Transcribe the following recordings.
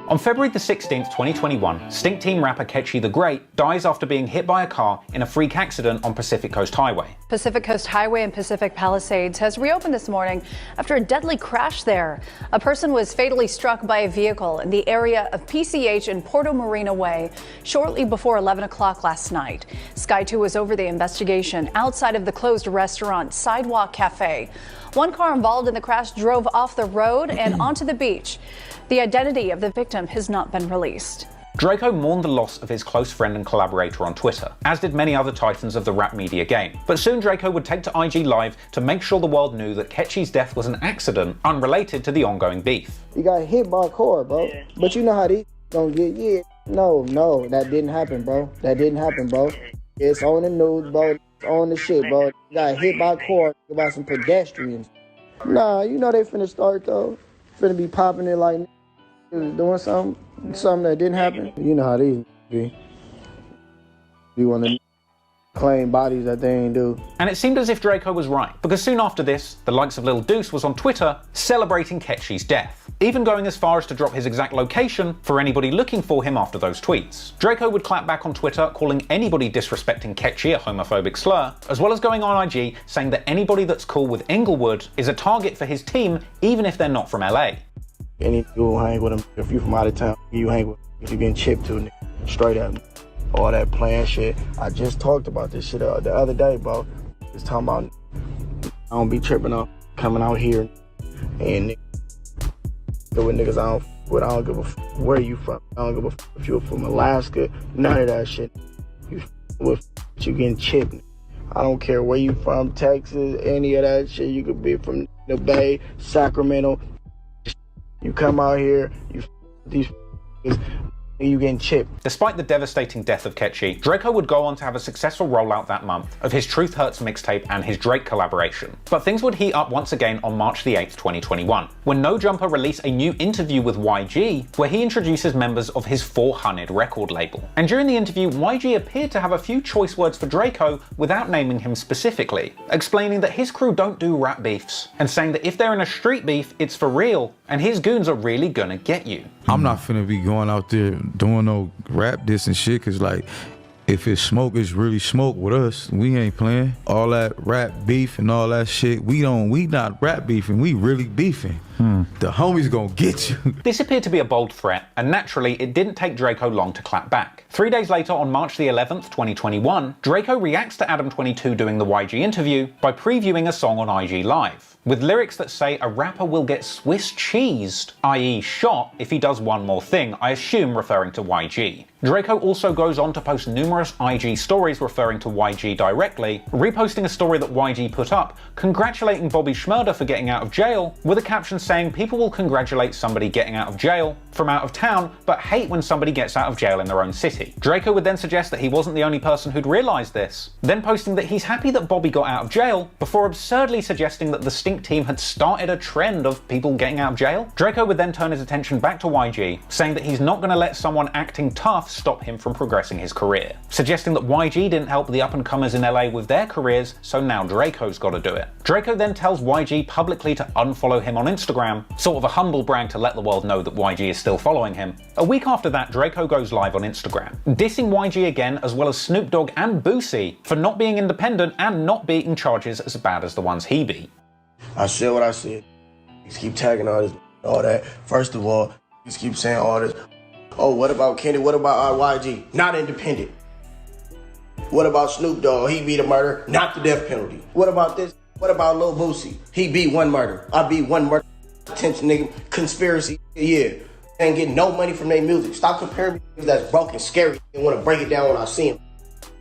On February the 16th, 2021, Stink Team rapper Ketchy the Great dies after being hit by a car in a freak accident on Pacific Coast Highway. Pacific Coast Highway in Pacific Palisades has reopened this morning after a deadly crash there. A person was fatally struck by a vehicle in the area of PCH and Porto Marina Way shortly before 11 o'clock last night. Sky 2 was over the investigation outside of the closed restaurant Sidewalk Cafe. One car involved in the crash drove off the road and onto the beach. The identity of the victim has not been released. Drakeo mourned the loss of his close friend and collaborator on Twitter, as did many other titans of the rap media game. But soon Drakeo would take to IG Live to make sure the world knew that Ketchy's death was an accident unrelated to the ongoing beef. You got hit by a car, bro. But you know how these gonna get, No, that didn't happen, bro. That didn't happen, bro. It's on the news, bro. It's on the shit, bro. You got hit by a car by some pedestrians. Nah, you know they finna start, though. Finna be popping it like doing something that didn't happen. You know how these be. You want to claim bodies that they ain't do. And it seemed as if Drakeo was right, because soon after this, the likes of Lil Deuce was on Twitter celebrating Ketchy's death, even going as far as to drop his exact location for anybody looking for him after those tweets. Drakeo would clap back on Twitter, calling anybody disrespecting Ketchy a homophobic slur, as well as going on IG saying that anybody that's cool with Inglewood is a target for his team, even if they're not from LA. Any dude hang with him, if you from out of town, you hang with him. If you getting chipped to, straight up. All that playing shit. I just talked about this shit the other day, bro. Just talking about I don't be tripping up coming out here and with niggas I don't give a where you from. I don't give a if you're from Alaska. None of that shit. You getting chipped. I don't care where you from, Texas, any of that shit. You could be from the Bay, Sacramento. You come out here, you getting chipped. Despite the devastating death of Ketchy, Drakeo would go on to have a successful rollout that month of his Truth Hurts mixtape and his Drake collaboration. But things would heat up once again on March the 8th, 2021, when No Jumper released a new interview with YG, where he introduces members of his 400 record label. And during the interview, YG appeared to have a few choice words for Drakeo without naming him specifically, explaining that his crew don't do rap beefs, and saying that if they're in a street beef, it's for real, and his goons are really gonna get you. I'm not finna be going out there doing no rap diss and shit, cause like, if it's smoke, it's really smoke with us. We ain't playing. All that rap beef and all that shit, we not rap beefing, we really beefing. The homies gonna get you. This appeared to be a bold threat, and naturally, it didn't take Drakeo long to clap back. 3 days later, on March the 11th, 2021, Drakeo reacts to Adam22 doing the YG interview by previewing a song on IG Live, with lyrics that say a rapper will get Swiss cheesed, i.e. shot, if he does one more thing, I assume referring to YG. Drakeo also goes on to post numerous IG stories referring to YG directly, reposting a story that YG put up, congratulating Bobby Shmurda for getting out of jail, with a caption saying people will congratulate somebody getting out of jail from out of town, but hate when somebody gets out of jail in their own city. Drakeo would then suggest that he wasn't the only person who'd realised this, then posting that he's happy that Bobby got out of jail, before absurdly suggesting that the Stink Team had started a trend of people getting out of jail. Drakeo would then turn his attention back to YG, saying that he's not going to let someone acting tough stop him from progressing his career, suggesting that YG didn't help the up-and-comers in LA with their careers, so now Drakeo's got to do it. Drakeo then tells YG publicly to unfollow him on Instagram, sort of a humble brag to let the world know that YG is still following him. A week after that, Drakeo goes live on Instagram, dissing YG again, as well as Snoop Dogg and Boosie for not being independent and not beating charges as bad as the ones he beat. I said what I said. Just keep tagging all that. First of all, just keep saying all this. Oh, what about Kenny? What about YG? Not independent. What about Snoop Dogg? He beat a murder, not the death penalty. What about this? What about Lil Boosie? He beat one murder. I beat one murder. Attention, nigga. Conspiracy. Yeah. Ain't getting no money from their music. Stop comparing me to that's broken, scary, and want to break it down when I see him.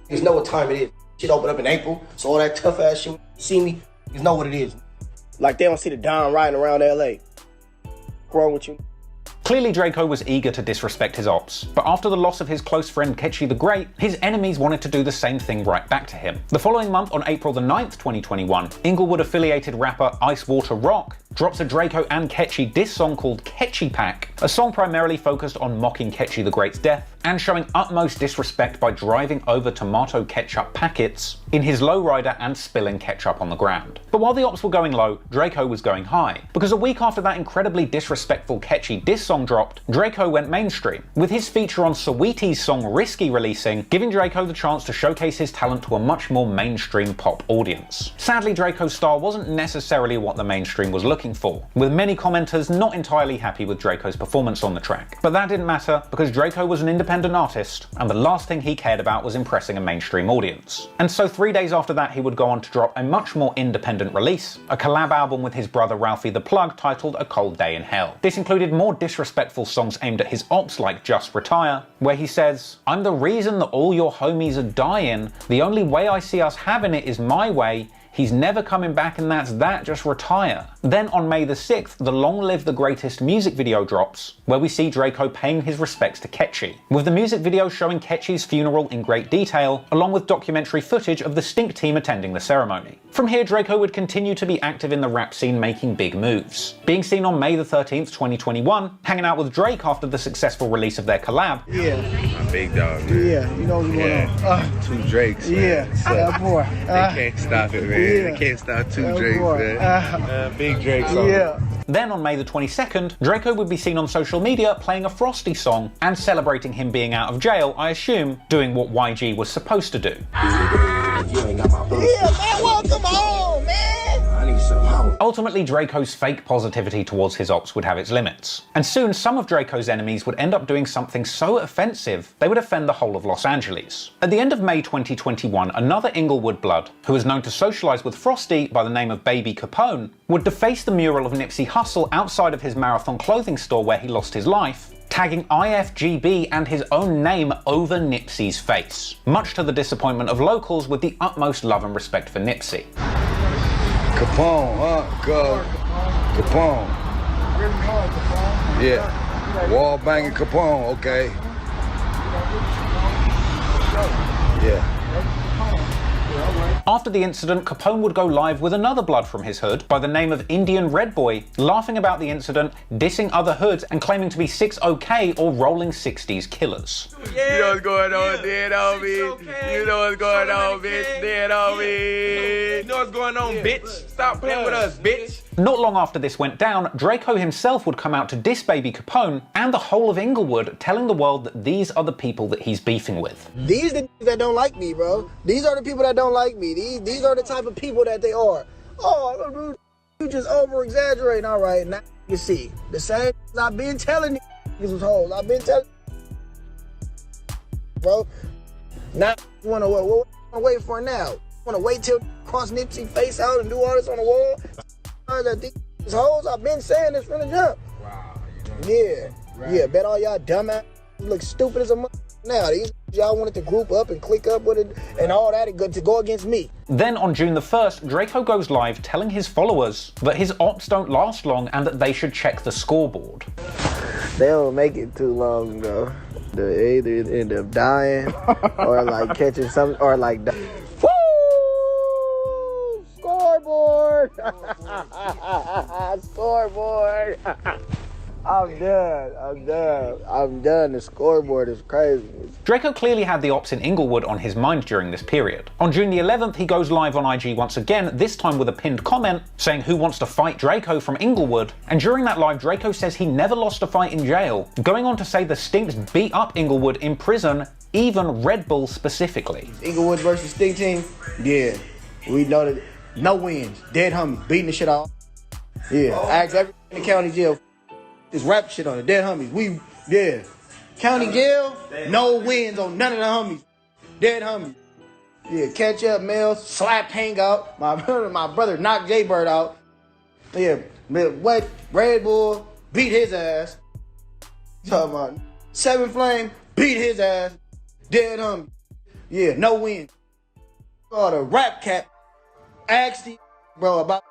You know what time it is. Shit open up in April, so all that tough ass shit, you see me, you know what it is. Like they don't see the Don riding around LA. What's wrong with you? Clearly Drakeo was eager to disrespect his ops, but after the loss of his close friend Ketchy the Great, his enemies wanted to do the same thing right back to him. The following month, on April the 9th, 2021, Inglewood-affiliated rapper Ice Water Rock drops a Drakeo and Ketchy diss song called Ketchy Pack, a song primarily focused on mocking Ketchy the Great's death and showing utmost disrespect by driving over tomato ketchup packets in his lowrider and spilling ketchup on the ground. But while the ops were going low, Drakeo was going high, because a week after that incredibly disrespectful Ketchy diss song dropped, Drakeo went mainstream, with his feature on Saweetie's song Risky releasing, giving Drakeo the chance to showcase his talent to a much more mainstream pop audience. Sadly, Drakeo's style wasn't necessarily what the mainstream was looking for, with many commenters not entirely happy with Drakeo's performance on the track. But that didn't matter, because Drakeo was an independent artist, and the last thing he cared about was impressing a mainstream audience. And so 3 days after that, he would go on to drop a much more independent release, a collab album with his brother Ralphie the Plug titled A Cold Day in Hell. This included more disrespectful songs aimed at his ops like Just Retire, where he says, "I'm the reason that all your homies are dying. The only way I see us having it is my way. He's never coming back and that's that, just retire." Then on May the 6th, the Long Live the Greatest music video drops, where we see Drakeo paying his respects to Ketchy, with the music video showing Ketchy's funeral in great detail, along with documentary footage of the Stink team attending the ceremony. From here, Drakeo would continue to be active in the rap scene, making big moves, being seen on May the 13th, 2021, hanging out with Drake after the successful release of their collab. Yeah. My big dog, man. Yeah, you know what's going on. Two Drakes, man. Yeah, So, that boy. they can't stop it, man. yeah. They can't stop two That Drakes, boy. man. Big Drakes on. Yeah. Then on May the 22nd, Drakeo would be seen on social media playing a Frosty song and celebrating him being out of jail, I assume, doing what YG was supposed to do. Yeah, man, welcome home, man. I need some help. Ultimately, Drakeo's fake positivity towards his ops would have its limits, and soon some of Drakeo's enemies would end up doing something so offensive they would offend the whole of Los Angeles. At the end of May 2021, another Inglewood blood, who was known to socialize with Frosty by the name of Baby Capone, would deface the mural of Nipsey Hussle outside of his Marathon clothing store where he lost his life, tagging IFGB and his own name over Nipsey's face, much to the disappointment of locals with the utmost love and respect for Nipsey. Capone, huh? Go. Capone. Yeah. Wall banging Capone, okay. Yeah. After the incident, Capone would go live with another blood from his hood by the name of Indian Red Boy, laughing about the incident, dissing other hoods, and claiming to be 6OK or rolling 60s killers. Yeah, you know what's going on, dead on me. You know what's going on, bitch. Dead on me. You know what's going on, bitch. Stop playing with us, bitch. Not long after this went down, Drakeo himself would come out to diss Baby Capone and the whole of Inglewood, telling the world that these are the people that he's beefing with. These are the that don't like me, bro. These are the people that don't like me. These are the type of people that they are. Oh, you just over exaggerating. All right, now you see the same. I've been telling these was hoes. I've been telling, bro. Now you wanna wait for it now? Wanna wait till cross Nipsey face out and do all this on the wall? That these hoes, I've been saying this from the jump. Wow. Yeah, yeah. Bet all y'all dumbass look stupid as a mother. Now these y'all wanted to group up and click up with it and all that to go against me. Then on June the 1st, Drakeo goes live telling his followers that his ops don't last long and that they should check the scoreboard. They don't make it too long though. They either end up dying or like catching some or like. Woo! Scoreboard! Scoreboard! I'm done. The scoreboard is crazy. Drakeo clearly had the ops in Inglewood on his mind during this period. On June the 11th, he goes live on IG once again, this time with a pinned comment saying who wants to fight Drakeo from Inglewood, and during that live, Drakeo says he never lost a fight in jail, going on to say the Stinks beat up Inglewood in prison, even Red Bull specifically. Inglewood versus Stink team, yeah, we know that no wins, dead homies, beating the shit out. Yeah, ask every in the county jail. This rap shit on it, dead homies. Yeah. County jail, no wins on none of the homies. Dead homies. Yeah, catch up, Mel, slap hang out. My brother knocked J Bird out. Yeah, what? Red Bull beat his ass. Talking about Seven Flame beat his ass. Dead homies. Yeah, no wins. Oh, the rap cap asked the bro about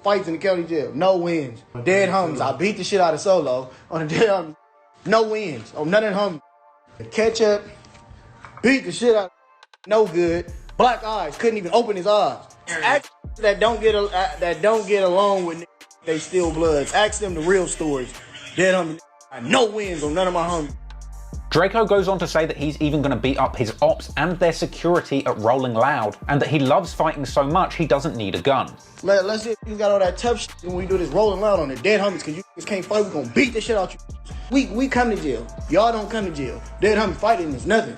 fights in the county jail, no wins. Dead homies, I beat the shit out of Solo on the dead homies. No wins on none of the homies. Ketchup beat the shit out, no good. Black eyes, couldn't even open his eyes. Actors that don't get along with they still bloods. Ask them the real stories. Dead homie, I no wins on none of my homies. Drakeo goes on to say that he's even going to beat up his ops and their security at Rolling Loud, and that he loves fighting so much he doesn't need a gun. Let's see if you got all that tough shit when we do this Rolling Loud on the dead homies, because you just can't fight. We're going to beat the shit out you. We come to jail. Y'all don't come to jail. Dead homies fighting is nothing.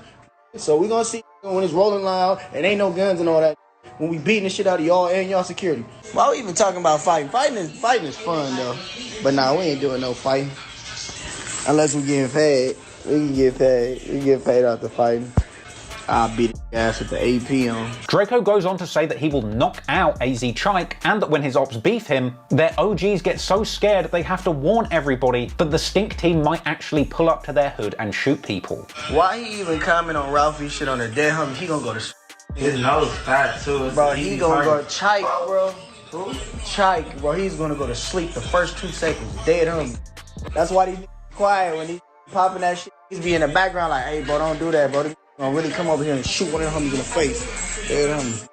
So we're going to see when it's Rolling Loud and ain't no guns and all that, when we beating the shit out of y'all and y'all security. Why we even talking about fighting? Fighting is fun, though. But nah, we ain't doing no fighting. Unless we getting paid. We can get paid. We get paid after fighting. I'll beat the ass with the AP on. Drakeo goes on to say that he will knock out AZ Chike, and that when his ops beef him, their OGs get so scared they have to warn everybody that the stink team might actually pull up to their hood and shoot people. Why he even comment on Ralphie shit on the dead homie? He gonna go to His nose fat too. bro, he gonna go to Chike, bro. Who? Chike, bro. He's gonna go to sleep the first 2 seconds. Dead homie. That's why he's quiet when he's popping that shit. He's be in the background like, hey, bro, don't do that, bro. They're gonna really come over here and shoot one of them homies in the face. Dead homie.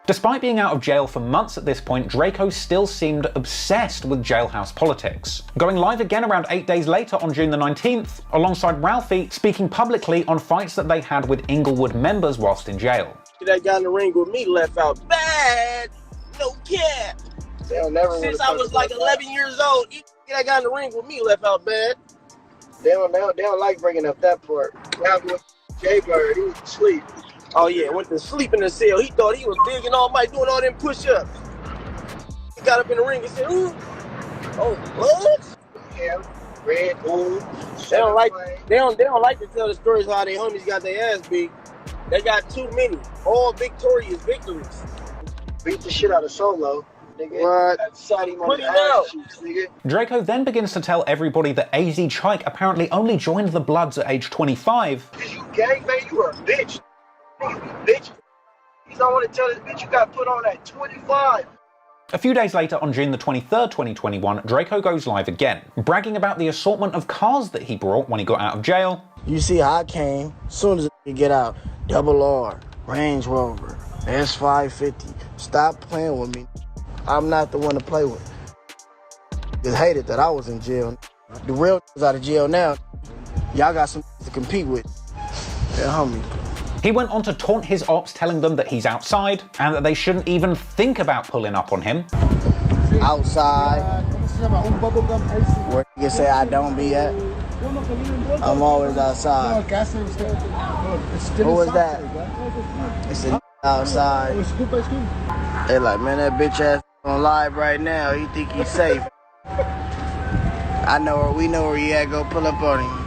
Despite being out of jail for months at this point, Drakeo still seemed obsessed with jailhouse politics, going live again around 8 days later on June the 19th, alongside Ralphie, speaking publicly on fights that they had with Inglewood members whilst in jail. That guy in the ring with me left out bad, no cap. Since I was like 11 years old, that guy in the ring with me left out bad. They don't like bringing up that part. Jay Bird, he was asleep. Oh yeah, went to sleep in the cell. He thought he was big and all might doing all them push-ups. He got up in the ring and said, ooh, oh, what? Yeah, Red Bull. They don't like to tell the stories how they homies got their ass beat. They got too many. All victorious victories. Beat the shit out of Solo. Nigga. What? Sat him on Put the him ass out. cheeks, nigga. Drakeo then begins to tell everybody that AZ Chike apparently only joined the Bloods at age 25. Cause you gangbang, you were a bitch. Nigga, you bitch. You don't want to tell this bitch you got put on at 25. A few days later, on June the 23rd, 2021, Drakeo goes live again, bragging about the assortment of cars that he brought when he got out of jail. You see how I came, as soon as you get out, Double R, Range Rover, S550. Stop playing with me. I'm not the one to play with. Just hated that I was in jail. The real is out of jail now. Y'all got some to compete with. Yeah, homie. He went on to taunt his ops, telling them that he's outside and that they shouldn't even think about pulling up on him. Outside, where you say I don't be at, I'm always outside. Who was that? It's a outside. They like, man, that bitch ass on live right now. He think he's safe. We know where he at. Go pull up on him.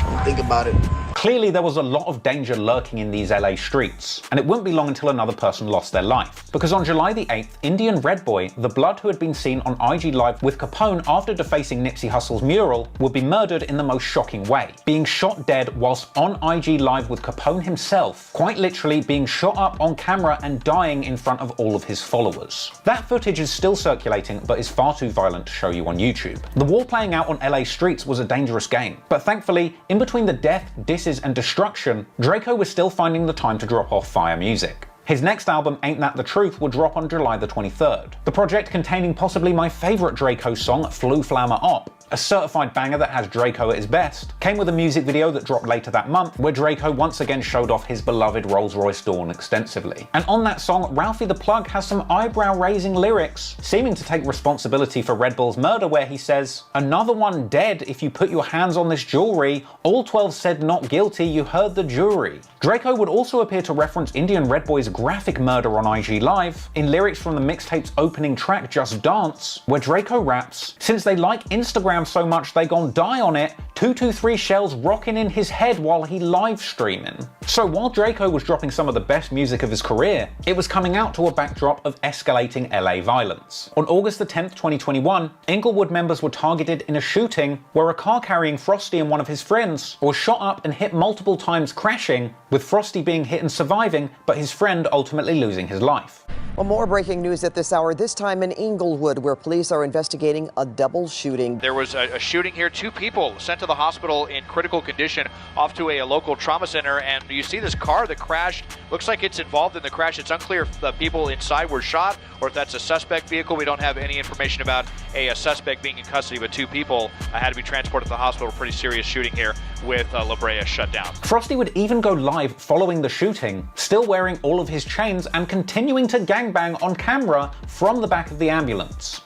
Don't think about it. Clearly, there was a lot of danger lurking in these LA streets, and it wouldn't be long until another person lost their life. Because on July the 8th, Indian Red Boy, the Blood who had been seen on IG Live with Capone after defacing Nipsey Hussle's mural, would be murdered in the most shocking way, being shot dead whilst on IG Live with Capone himself, quite literally being shot up on camera and dying in front of all of his followers. That footage is still circulating, but is far too violent to show you on YouTube. The war playing out on LA streets was a dangerous game, but thankfully, in between the death, disses and destruction, Drakeo was still finding the time to drop off fire music. His next album, Ain't That the Truth, will drop on July the 23rd. The project containing possibly my favourite Drakeo song, Flu Flammer Op, a certified banger that has Drakeo at his best, came with a music video that dropped later that month, where Drakeo once again showed off his beloved Rolls-Royce Dawn extensively. And on that song, Ralphie the Plug has some eyebrow-raising lyrics, seeming to take responsibility for Red Bull's murder, where he says, "Another one dead if you put your hands on this jewelry. All 12 said not guilty, you heard the jury." Drakeo would also appear to reference Indian Red Boy's graphic murder on IG Live in lyrics from the mixtape's opening track, Just Dance, where Drakeo raps, "Since they like Instagram so much they gon' die on it, 223 shells rocking in his head while he live streaming." So while Drakeo was dropping some of the best music of his career, it was coming out to a backdrop of escalating LA violence. On August the 10th, 2021, Inglewood members were targeted in a shooting where a car carrying Frosty and one of his friends was shot up and hit multiple times, crashing, with Frosty being hit and surviving, but his friend ultimately losing his life. Well, more breaking news at this hour, this time in Inglewood, where police are investigating a double shooting. There was a shooting here. 2 people sent to the the hospital in critical condition, off to a local trauma center. And you see this car that crashed. Looks like it's involved in the crash. It's unclear if the people inside were shot or if that's a suspect vehicle. We don't have any information about a suspect being in custody, but 2 people had to be transported to the hospital. Pretty serious shooting here with La Brea shut down. Frosty would even go live following the shooting, still wearing all of his chains and continuing to gangbang on camera from the back of the ambulance.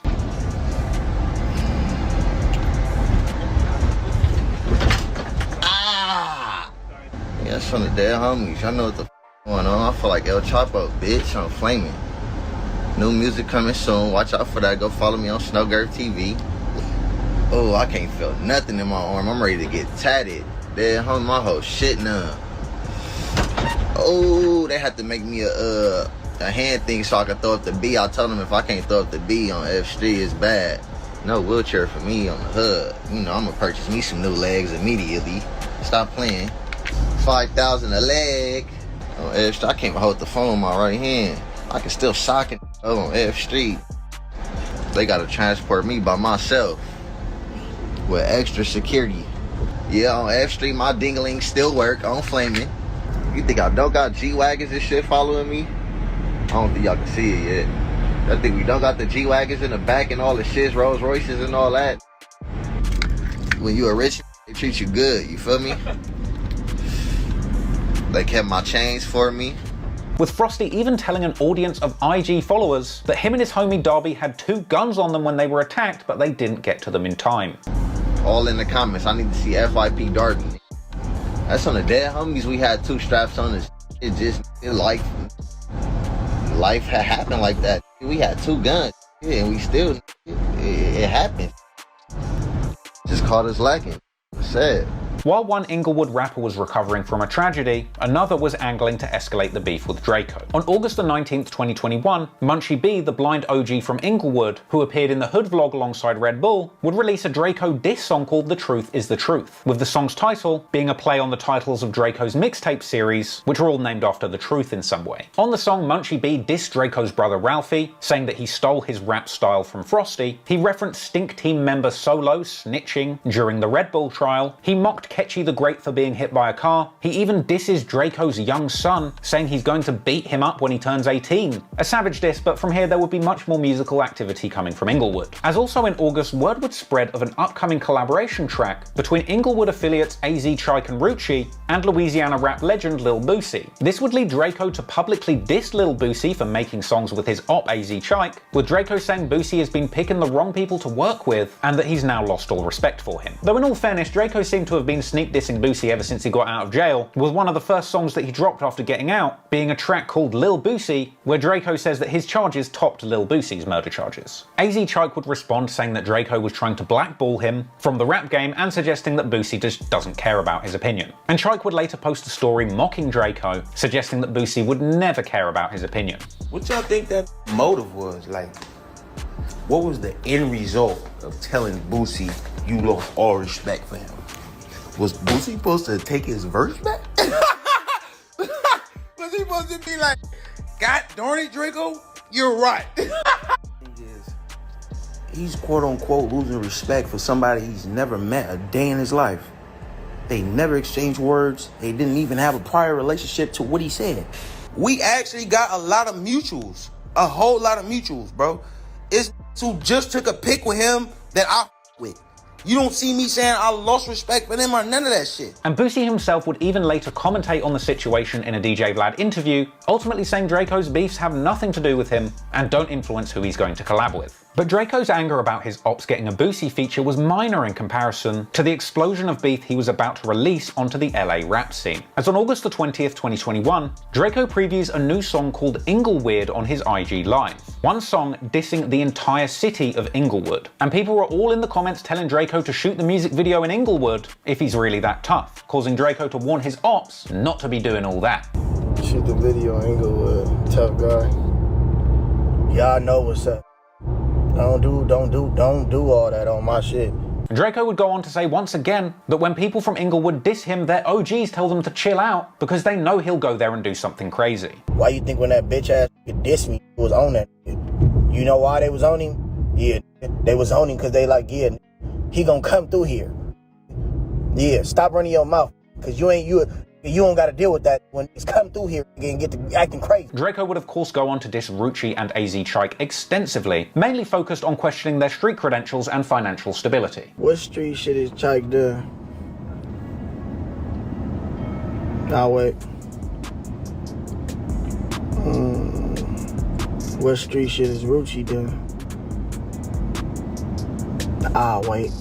Yeah, that's from the dead homies. Y'all know what the f going on. I feel like El Chapo, bitch. I'm flaming. New music coming soon. Watch out for that. Go follow me on Snowgirl TV. Oh, I can't feel nothing in my arm. I'm ready to get tatted. Dead homie, my whole shit numb. Oh, they had to make me a hand thing so I can throw up the B. I told them if I can't throw up the B on F Street, it's bad. No wheelchair for me on the hood. You know, I'm gonna purchase me some new legs immediately. Stop playing. 5,000 a leg on F Street. I can't even hold the phone in my right hand. I can still sock it on F Street. They gotta transport me by myself with extra security. Yeah, on F Street, my dingling still work on flaming. You think I don't got G-Wagons and shit following me? I don't think y'all can see it yet. I think we don't got the G-Wagons in the back and all the shits, Rolls Royces and all that. When you a rich, they treat you good, you feel me? They kept my chains for me. With Frosty even telling an audience of IG followers that him and his homie Darby had 2 guns on them when they were attacked, but they didn't get to them in time. All in the comments, I need to see FIP Darby. That's on the dead homies. We had 2 straps on us. It just, life had happened like that. We had 2 guns, and we still, it happened. Just caught us lacking. Sad. While one Inglewood rapper was recovering from a tragedy, another was angling to escalate the beef with Drakeo. On August the 19th, 2021, Munchie B, the blind OG from Inglewood, who appeared in the Hood vlog alongside Red Bull, would release a Drakeo diss song called The Truth is the Truth, with the song's title being a play on the titles of Drakeo's mixtape series, which are all named after the truth in some way. On the song, Munchie B dissed Drakeo's brother Ralphie, saying that he stole his rap style from Frosty. He referenced Stink Team member Solo snitching during the Red Bull trial. He mocked Ketchy the Great for being hit by a car. He even disses Drakeo's young son, saying he's going to beat him up when he turns 18. A savage diss, but from here there would be much more musical activity coming from Inglewood. As also in August, word would spread of an upcoming collaboration track between Inglewood affiliates AZ Chike and Rucci and Louisiana rap legend Lil Boosie. This would lead Drakeo to publicly diss Lil Boosie for making songs with his op AZ Chike, with Drakeo saying Boosie has been picking the wrong people to work with and that he's now lost all respect for him. Though in all fairness, Drakeo seemed to have been sneak dissing Boosie ever since he got out of jail, with one of the first songs that he dropped after getting out being a track called Lil Boosie, where Drakeo says that his charges topped Lil Boosie's murder charges. AZ Chike would respond saying that Drakeo was trying to blackball him from the rap game and suggesting that Boosie just doesn't care about his opinion. And Chike would later post a story mocking Drakeo, suggesting that Boosie would never care about his opinion. What y'all think that motive was? Like, what was the end result of telling Boosie you lost all respect for him? Was Boosie supposed to take his verse back? Was he supposed to be like, God darn it, Drakeo, you're right? He's quote unquote losing respect for somebody he's never met a day in his life. They never exchanged words. They didn't even have a prior relationship to what he said. We actually got a lot of mutuals, a whole lot of mutuals, bro. It's who just took a pic with him that I with. You don't see me saying I lost respect for them or none of that shit. And Boosie himself would even later commentate on the situation in a DJ Vlad interview, ultimately saying Drakeo's beefs have nothing to do with him and don't influence who he's going to collab with. But Drakeo's anger about his ops getting a Boosie feature was minor in comparison to the explosion of beef he was about to release onto the LA rap scene. As on August the 20th, 2021, Drakeo previews a new song called Ingleweird on his IG Live. One song dissing the entire city of Inglewood. And people were all in the comments telling Drakeo to shoot the music video in Inglewood if he's really that tough, causing Drakeo to warn his ops not to be doing all that. Shoot the video in Inglewood, tough guy. Y'all know what's up. Don't do all that on my shit. Drakeo would go on to say once again that when people from Inglewood diss him, their OGs tell them to chill out because they know he'll go there and do something crazy. Why you think when that bitch ass diss me, he was on that? You know why they was on him? Yeah, they was on him because they like, yeah, he gonna come through here. Yeah, stop running your mouth, cause you don't got to deal with that when it's come through here and get to acting crazy. Draco would of course go on to diss Rucci and AZ Trike extensively, mainly focused on questioning their street credentials and financial stability. What street shit is Trike doing? Nah, wait. What street shit is Rucci doing? Ah, wait.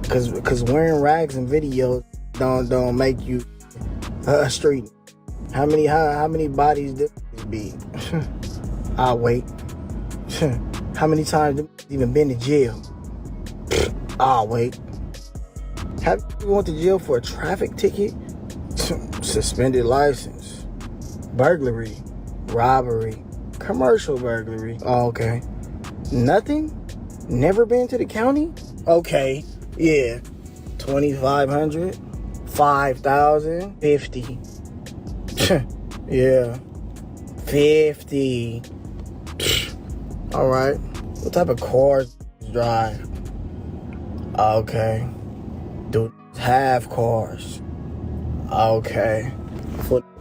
Cause wearing rags in videos don't make you a street. How many bodies did this be? I'll wait. How many times did even been to jail? I'll wait. Have you went to jail for a traffic ticket? Suspended license, burglary, robbery, commercial burglary. Oh, okay. Nothing? Never been to the county? Okay. Yeah. 2,500, 5,000, 50. Yeah. 50. All right. What type of cars drive? Okay. Do have cars? Okay.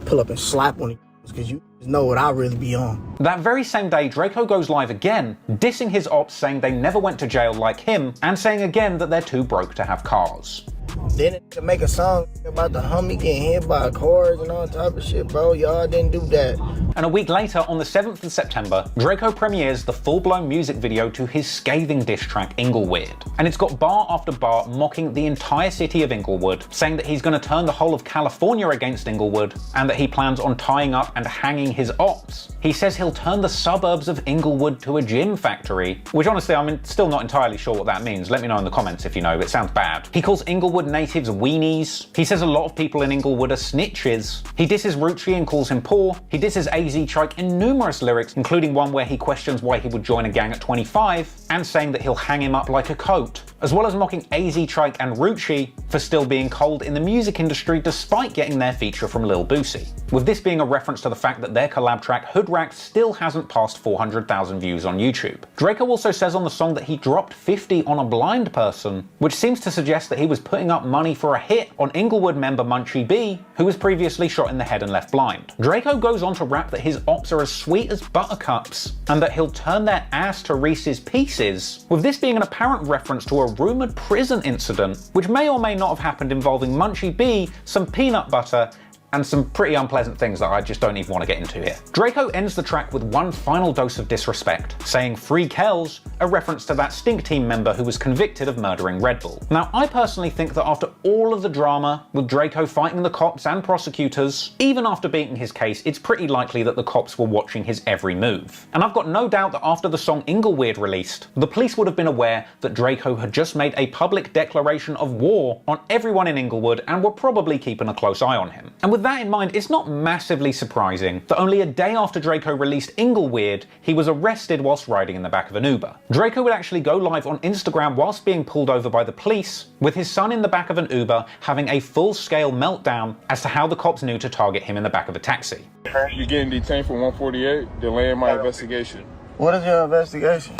Pull up and slap one of you because you know what I really be on. That very same day, Draco goes live again, dissing his ops, saying they never went to jail like him, and saying again that they're too broke to have cars. Then to make a song about the homie getting hit by cars and all type of shit, bro. Y'all didn't do that. And a week later, on the 7th of September, Draco premieres the full-blown music video to his scathing diss track Ingleweird. And it's got bar after bar mocking the entire city of Inglewood, saying that he's going to turn the whole of California against Inglewood, and that he plans on tying up and hanging his ops. He says he'll turn the suburbs of Inglewood to a gym factory, which honestly I'm still not entirely sure what that means. Let me know in the comments if you know, it sounds bad. He calls Inglewood natives weenies. He says a lot of people in Inglewood are snitches. He disses Rucci and calls him poor. He disses AZ Trike in numerous lyrics, including one where he questions why he would join a gang at 25, and saying that he'll hang him up like a coat, as well as mocking AZ Trike and Rucci for still being cold in the music industry despite getting their feature from Lil Boosie. With this being a reference to the fact that their collab track Hood Rat still hasn't passed 400,000 views on YouTube. Draco also says on the song that he dropped 50 on a blind person, which seems to suggest that he was putting up money for a hit on Inglewood member Munchie B, who was previously shot in the head and left blind. Draco goes on to rap that his ops are as sweet as buttercups, and that he'll turn their ass to Reese's Pieces, with this being an apparent reference to a rumoured prison incident, which may or may not have happened involving Munchie B, some peanut butter, and some pretty unpleasant things that I just don't even want to get into here. Draco ends the track with one final dose of disrespect, saying "Free Kells," a reference to that Stink Team member who was convicted of murdering Red Bull. Now, I personally think that after all of the drama with Draco fighting the cops and prosecutors, even after beating his case, it's pretty likely that the cops were watching his every move. And I've got no doubt that after the song Ingleweird released, the police would have been aware that Draco had just made a public declaration of war on everyone in Inglewood and were probably keeping a close eye on him. And with that in mind, it's not massively surprising that only a day after Draco released Ingleweird, he was arrested whilst riding in the back of an Uber. Draco would actually go live on Instagram whilst being pulled over by the police, with his son in the back of an Uber having a full-scale meltdown as to how the cops knew to target him in the back of a taxi. You're getting detained for 148, delaying my investigation. What is your investigation?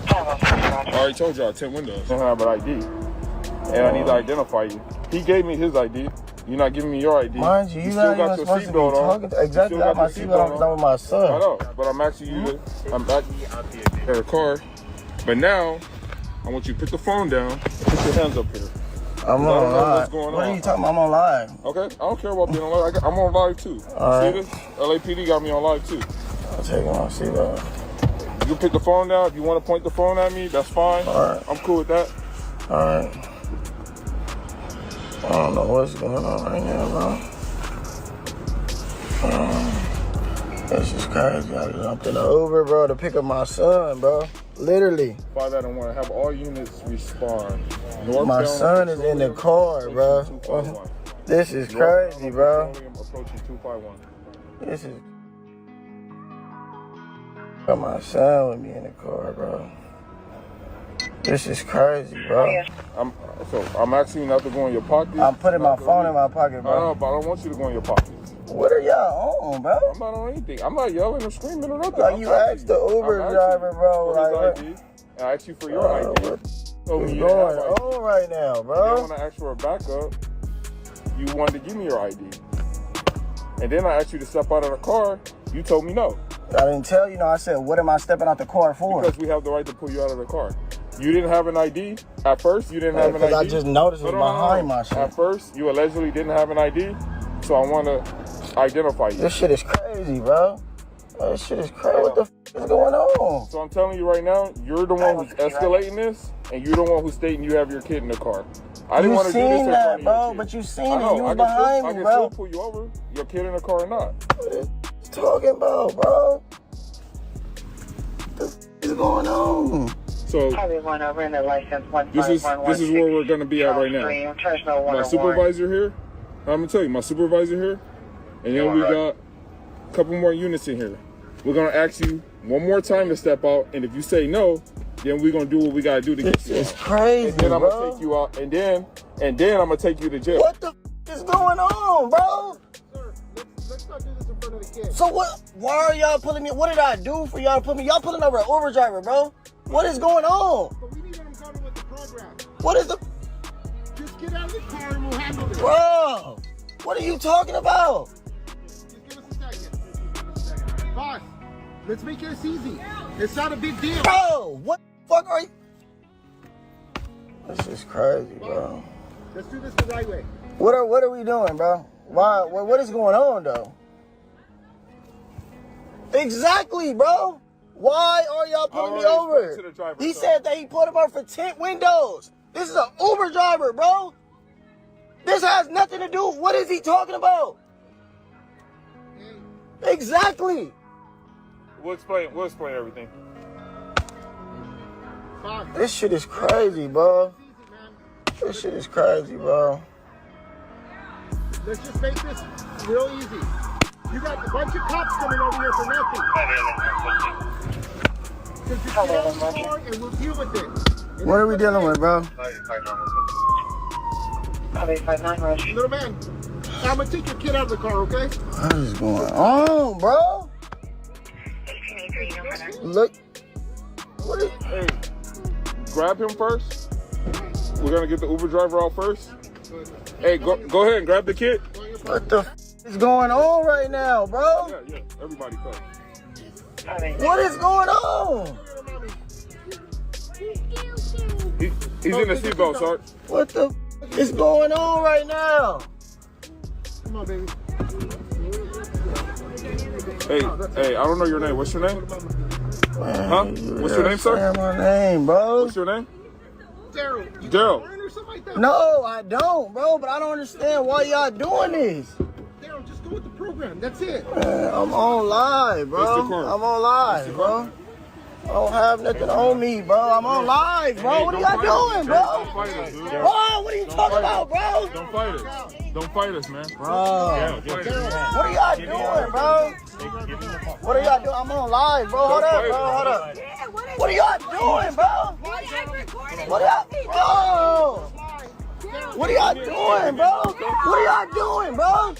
I already told you I have 10 windows. I don't have an ID. And I need to identify you. He gave me his ID. You're not giving me your ID. Mind you, still got your seatbelt on. Exactly, I got my seatbelt on with my son. I know, but I'm asking you to, I'm back in the car. But now, I want you to put the phone down, put your hands up here. I'm on live. What are you talking about? I'm on live. Okay, I don't care about being on live. I'm on live too. All right. See this? LAPD got me on live too. I'll take my seatbelt. You put the phone down. If you want to point the phone at me, that's fine. All right. I'm cool with that. All right. I don't know what's going on right now, bro. This is crazy. I jumped in the Uber, bro, to pick up my son, bro. Literally. 5 out of 1. Have all units respond. My son is in the car, bro. This is crazy, bro. Approaching 251. This is. Got my son with me in the car, bro. This is crazy, bro. I'm asking you not to go in your pocket. I'm putting my phone in my pocket, bro. No, but I don't want you to go in your pocket. What are y'all on, bro? I'm not on anything. I'm not yelling or screaming or nothing. Like you asked the Uber driver, bro. For his ID. And I asked you for your ID. What's going on right now, bro? And then when I asked for a backup, you wanted to give me your ID. And then I asked you to step out of the car. You told me no. I didn't tell you. No, I said, what am I stepping out the car for? Because we have the right to pull you out of the car. You didn't have an ID at first. You didn't have an ID. Because I just noticed it was behind my shit. At first, you allegedly didn't have an ID, so I want to identify you. This shit is crazy, bro. This shit is crazy. What the f is going on? So I'm telling you right now, you're the one who's escalating this, and you're the one who's stating you have your kid in the car. I didn't want to do this in front of your kid. But you seen it. You was behind me, bro. I can still pull you over. Your kid in the car or not. What are you talking about, bro? What the f is going on? So this is where we're gonna be at right now. My supervisor here. I'm gonna tell you, my supervisor here, and then we got a couple more units in here. We're gonna ask you one more time to step out, and if you say no, then we're gonna do what we gotta do to get you out. It's crazy, and then I'm bro. gonna take you out, and then I'm gonna take you to jail. What the f is going on, bro? Sir, let's not do this in front of the kids. So what? Why are y'all pulling me? What did I do for y'all to put me? Y'all pulling over an Uber driver, bro. What is going on? But we need them going with the program. What is the? Just get out of the car and we'll handle it. Bro, what are you talking about? Just give us a second. Boss, let's make this easy. It's not a big deal. Bro, what the fuck are you? This is crazy, bro. Let's do this the right way. What are we doing, bro? Why? What is going on, though? Exactly, bro. Why are y'all pulling me over? He said that he pulled him over for tint windows. This is an Uber driver, bro. This has nothing to do. What is he talking about? Exactly. We'll explain everything. This shit is crazy, bro. This shit is crazy, bro. Let's just make this real easy. You got a bunch of cops coming over here for nothing. Just get out of the car and we'll deal with it. What are we dealing with, bro? Little man, I'm gonna take your kid out of the car, okay? What is going on, bro? Look. What is... Hey, grab him first. We're gonna get the Uber driver out first. Hey, go ahead and grab the kid. What the f is going on right now, bro? Yeah, everybody come. What is going on? He's in the seatbelt, Sarge. What the f is going on right now? Come on, baby. Hey, I don't know your name. What's your name? Man, huh? What's your name, sir? My name, bro. What's your name? Daryl. Daryl. No, I don't, bro. But I don't understand why y'all doing this. Daryl, just go with the program. That's it. Man, I'm on live, bro. I'm on live, bro. I don't have nothing on me, bro. I'm on live, bro. What are y'all doing, bro? Don't fight us, dude. Bro, what are you talking about, bro? Don't fight us. Don't fight us, man. Bro, what are y'all doing, bro? What are y'all doing? I'm on live, bro. Hold up, bro. Hold up. What are y'all doing, bro? What are y'all, What are y'all doing, bro? What are y'all doing, bro?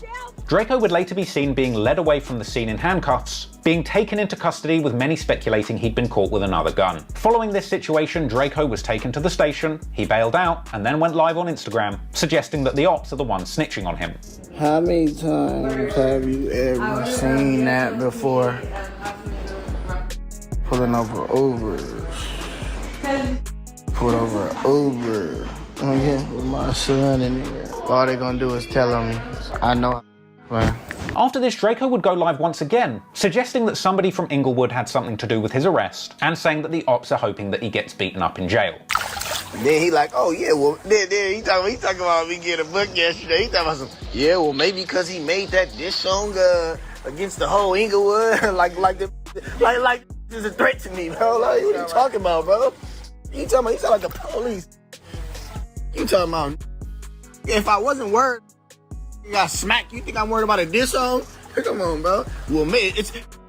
Drakeo would later be seen being led away from the scene in handcuffs, being taken into custody with many speculating he'd been caught with another gun. Following this situation, Drakeo was taken to the station, he bailed out, and then went live on Instagram, suggesting that the ops are the ones snitching on him. How many times have you ever seen that before? Pulling over Ubers. Pulled over an Uber. With my son in there. All they gonna do is tell him, I know. After this, Drakeo would go live once again, suggesting that somebody from Inglewood had something to do with his arrest, and saying that the ops are hoping that he gets beaten up in jail. Then he like, oh yeah, well, then he talking about me getting a book yesterday. He talking about yeah, well maybe because he made that diss song against the whole Inglewood, like this is a threat to me, bro. Like, what are you talking about, bro? You talking about? You sound like the police. You talking about? If I wasn't worried, you got smacked. You think I'm worried about a diss song? Come on, bro. Well, man,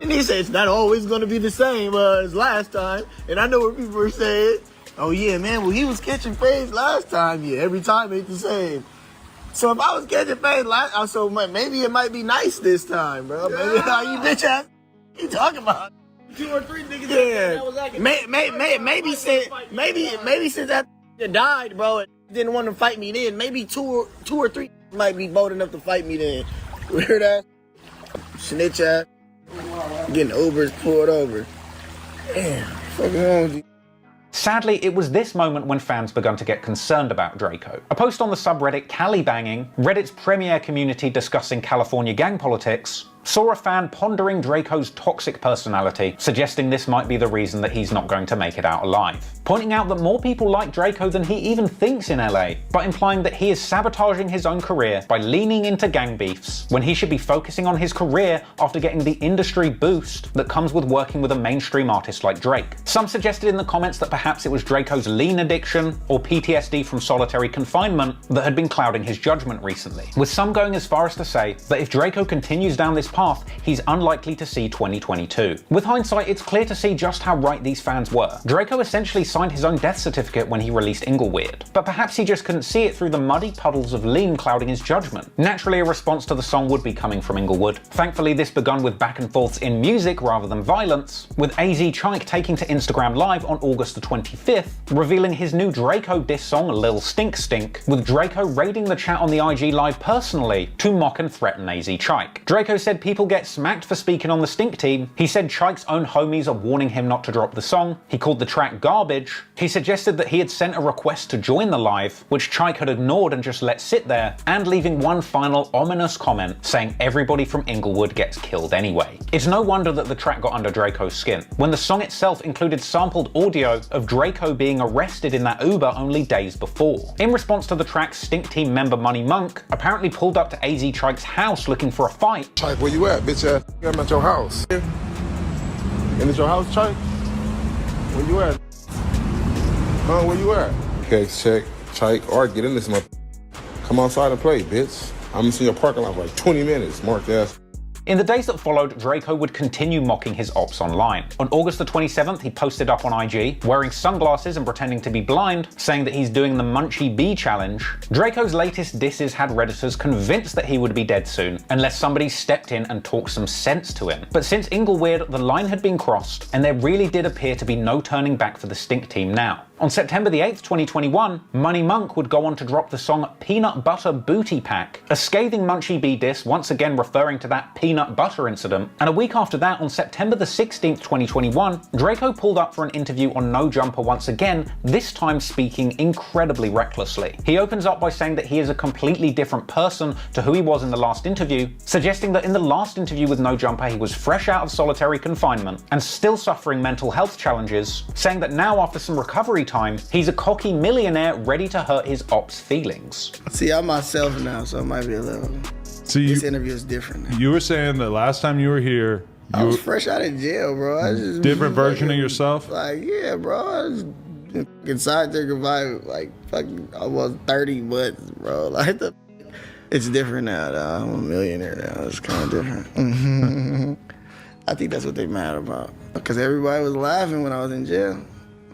and he said it's not always gonna be the same as last time. And I know what people are saying. Oh yeah, man. Well, he was catching phase last time. Yeah, every time ain't the same. So if I was catching phase last, so maybe it might be nice this time, bro. Maybe how you bitch ass. You talking about? 2 or 3 niggas. Yeah. Maybe since that died, bro, didn't want to fight me then. Maybe two or three might be bold enough to fight me then. Weird ass, snitch ass, getting Ubers pulled over. Damn, fucking wrong with you? Sadly, it was this moment when fans began to get concerned about Drakeo. A post on the subreddit Cali Banging, Reddit's premier community discussing California gang politics, saw a fan pondering Drakeo's toxic personality, suggesting this might be the reason that he's not going to make it out alive. Pointing out that more people like Drakeo than he even thinks in LA, but implying that he is sabotaging his own career by leaning into gang beefs when he should be focusing on his career after getting the industry boost that comes with working with a mainstream artist like Drake. Some suggested in the comments that perhaps it was Drakeo's lean addiction or PTSD from solitary confinement that had been clouding his judgment recently, with some going as far as to say that if Drakeo continues down this path, he's unlikely to see 2022. With hindsight, it's clear to see just how right these fans were. Drakeo essentially signed his own death certificate when he released Ingleweird, but perhaps he just couldn't see it through the muddy puddles of lean clouding his judgment. Naturally, a response to the song would be coming from Inglewood. Thankfully, this begun with back and forths in music rather than violence, with AZ Chike taking to Instagram Live on August the 25th, revealing his new Drakeo diss song Lil Stink Stink, with Drakeo raiding the chat on the IG Live personally to mock and threaten AZ Chike. Drakeo said people get smacked for speaking on the Stink team. He said Chike's own homies are warning him not to drop the song. He called the track garbage. He suggested that he had sent a request to join the live, which Chike had ignored and just let sit there, and leaving one final ominous comment saying everybody from Inglewood gets killed anyway. It's no wonder that the track got under Drakeo's skin, when the song itself included sampled audio of Drakeo being arrested in that Uber only days before. In response to the track, Stink Team member Money Monk apparently pulled up to AZ Chike's house looking for a fight. Chike, where you at, bitch ass? I'm at your house. And it's your house, Chike? Where you at? Huh, where you at? Okay, check, Chike, or get in this month. Come outside and play, bitch. I'm gonna see your parking lot for like 20 minutes, mark ass. In the days that followed, Drakeo would continue mocking his ops online. On August the 27th, he posted up on IG, wearing sunglasses and pretending to be blind, saying that he's doing the Munchie Bee challenge. Drakeo's latest disses had Redditors convinced that he would be dead soon, unless somebody stepped in and talked some sense to him. But since Ingleweird, the line had been crossed, and there really did appear to be no turning back for the Stink team now. On September the 8th, 2021, Money Monk would go on to drop the song Peanut Butter Booty Pack, a scathing Munchie Bee diss once again referring to that peanut butter incident. And a week after that, on September the 16th, 2021, Drakeo pulled up for an interview on No Jumper once again, this time speaking incredibly recklessly. He opens up by saying that he is a completely different person to who he was in the last interview, suggesting that in the last interview with No Jumper he was fresh out of solitary confinement and still suffering mental health challenges, saying that now after some recovery time, he's a cocky millionaire ready to hurt his ops' feelings. See, I'm myself now, so it might be a little... This interview is different now. You were saying that last time you were here... I was fresh out of jail, bro. I just different version of yourself? Like, yeah, bro. I was inside there about like fucking almost 30 months, bro. Like, it's different now, though. I'm a millionaire now. It's kind of different. I think that's what they mad about. Because everybody was laughing when I was in jail.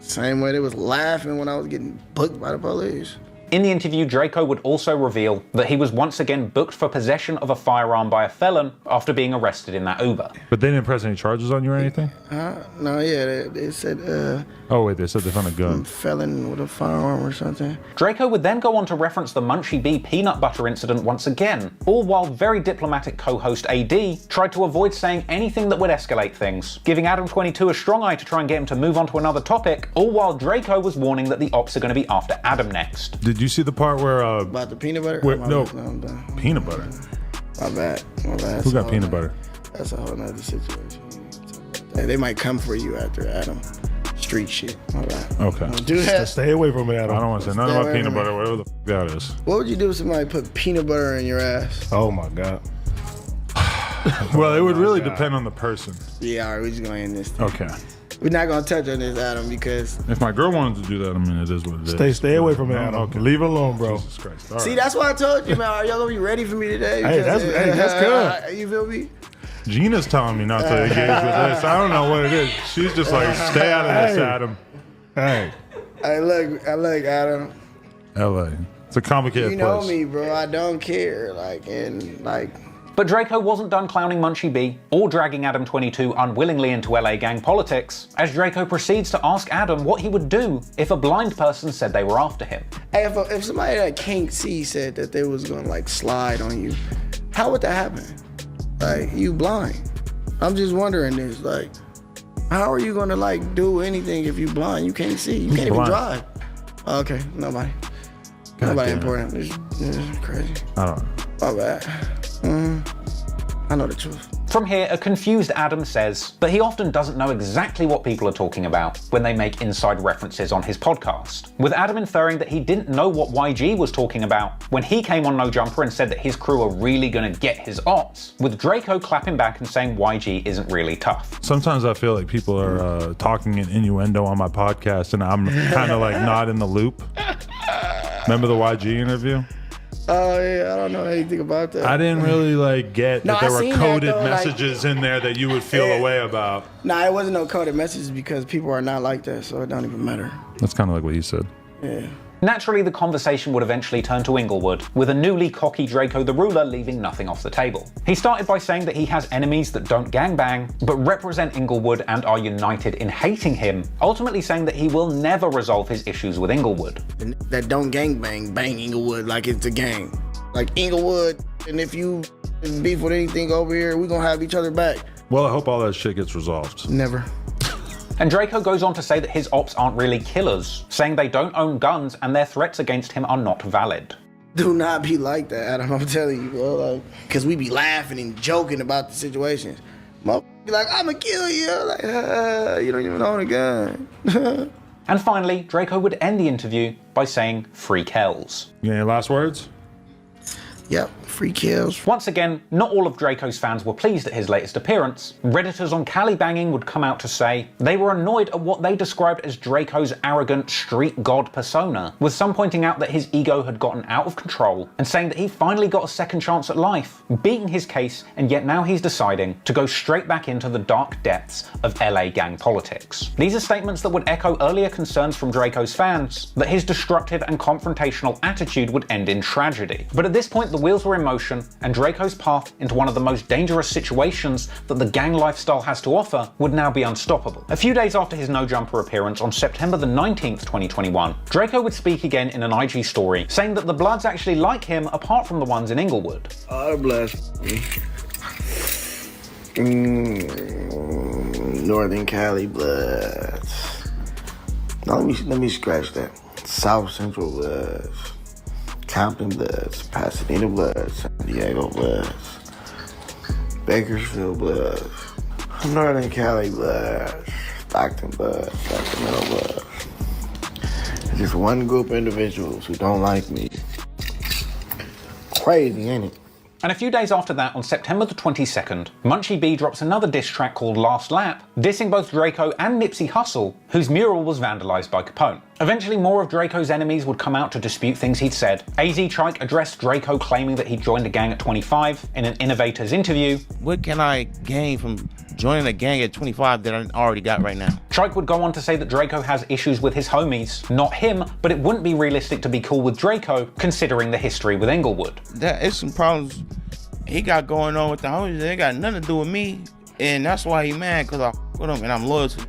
Same way they was laughing when I was getting booked by the police. In the interview, Drakeo would also reveal that he was once again booked for possession of a firearm by a felon after being arrested in that Uber. But they didn't press any charges on you or anything? No, yeah, they said... oh wait, they said they found a gun. Felon with a firearm or something. Drakeo would then go on to reference the Munchie Bee peanut butter incident once again, all while very diplomatic co-host AD tried to avoid saying anything that would escalate things, giving Adam22 a strong eye to try and get him to move on to another topic, all while Drakeo was warning that the ops are going to be after Adam next. Did you see the part where... about the peanut butter? No, peanut butter. My bad. Who got peanut butter? That's a whole nother situation. They might come for you after Adam. Street shit. My bad. Okay. Don't do that. Stay away from it, Adam. I don't want to say nothing about peanut butter, whatever the f that is. What would you do if somebody put peanut butter in your ass? Oh my God. Well, it would really depend on the person. Yeah, all right, we're just going to end this thing. Okay. We're not going to touch on this, Adam, because... If my girl wanted to do that, I mean, it is what it is. Stay away from it, Adam. Okay. Leave it alone, bro. Jesus Christ. All See, right. that's why I told you, man. Are y'all going to be ready for me today? Hey, that's good. You feel me? Gina's telling me not to engage with this. I don't know what it is. She's just like, stay out of this, Adam. Hey. I look, Adam. LA. It's a complicated place. You know me, bro. I don't care. But Drakeo wasn't done clowning Munchie B or dragging Adam 22 unwillingly into LA gang politics, as Drakeo proceeds to ask Adam what he would do if a blind person said they were after him. Hey, if somebody that can't see said that they was gonna like slide on you, how would that happen? Like, you blind. I'm just wondering this, like, how are you gonna like do anything if you blind? You can't see, you can't even drive. Okay, nobody. Nobody important. It's crazy. I don't know. My bad. I know the truth. From here, a confused Adam says that he often doesn't know exactly what people are talking about when they make inside references on his podcast, with Adam inferring that he didn't know what YG was talking about when he came on No Jumper and said that his crew are really gonna get his ops, with Drakeo clapping back and saying YG isn't really tough. Sometimes I feel like people are talking in innuendo on my podcast and I'm kind of like not in the loop. Remember the YG interview? Oh yeah, I don't know anything about that. I didn't really like get that there were coded that, though, messages in there that you would feel a way about. Nah, it wasn't no coded messages because people are not like that, so it don't even matter. That's kind of like what you said. Yeah. Naturally, the conversation would eventually turn to Inglewood, with a newly cocky Drakeo the Ruler leaving nothing off the table. He started by saying that he has enemies that don't gangbang, but represent Inglewood and are united in hating him, ultimately saying that he will never resolve his issues with Inglewood. That don't gangbang, bang Inglewood like it's a gang. Like Inglewood, and if you beef with anything over here, we gonna have each other back. Well, I hope all that shit gets resolved. Never. And Drakeo goes on to say that his ops aren't really killers, saying they don't own guns and their threats against him are not valid. Do not be like that, Adam, I'm telling you, bro. Like, cause we be laughing and joking about the situations. Motherfucker be like, I'ma kill you. Like, you don't even own a gun. And finally, Drakeo would end the interview by saying, free Kells. You got any last words? Yep, free kills. Once again, not all of Drakeo's fans were pleased at his latest appearance. Redditors on Cali Banging would come out to say they were annoyed at what they described as Drakeo's arrogant street god persona, with some pointing out that his ego had gotten out of control and saying that he finally got a second chance at life, beating his case, and yet now he's deciding to go straight back into the dark depths of LA gang politics. These are statements that would echo earlier concerns from Drakeo's fans that his destructive and confrontational attitude would end in tragedy. But at this point, the wheels were in motion, and Drakeo's path into one of the most dangerous situations that the gang lifestyle has to offer would now be unstoppable. A few days after his No Jumper appearance on September the 19th, 2021, Drakeo would speak again in an IG story, saying that the Bloods actually like him apart from the ones in Inglewood. Oh, bless me. Northern Cali Bloods. Now let me scratch that. South Central Bloods. Compton Bloods, Pasadena Bloods, San Diego Bloods, Bakersfield Bloods, Northern Cali Bloods, Stockton Bloods, Sacramento Bloods. It's just one group of individuals who don't like me. Crazy, ain't it? And a few days after that, on September the 22nd, Munchie B drops another diss track called Last Lap, dissing both Drakeo and Nipsey Hussle, whose mural was vandalized by Capone. Eventually, more of Drakeo's enemies would come out to dispute things he'd said. AZ Trike addressed Drakeo claiming that he joined a gang at 25 in an Innovators interview. What can I gain from joining a gang at 25 that I already got right now? Trike would go on to say that Drakeo has issues with his homies, not him, but it wouldn't be realistic to be cool with Drakeo, considering the history with Inglewood. There is some problems he got going on with the homies. They got nothing to do with me, and that's why he mad, because I with him and I'm loyal to him.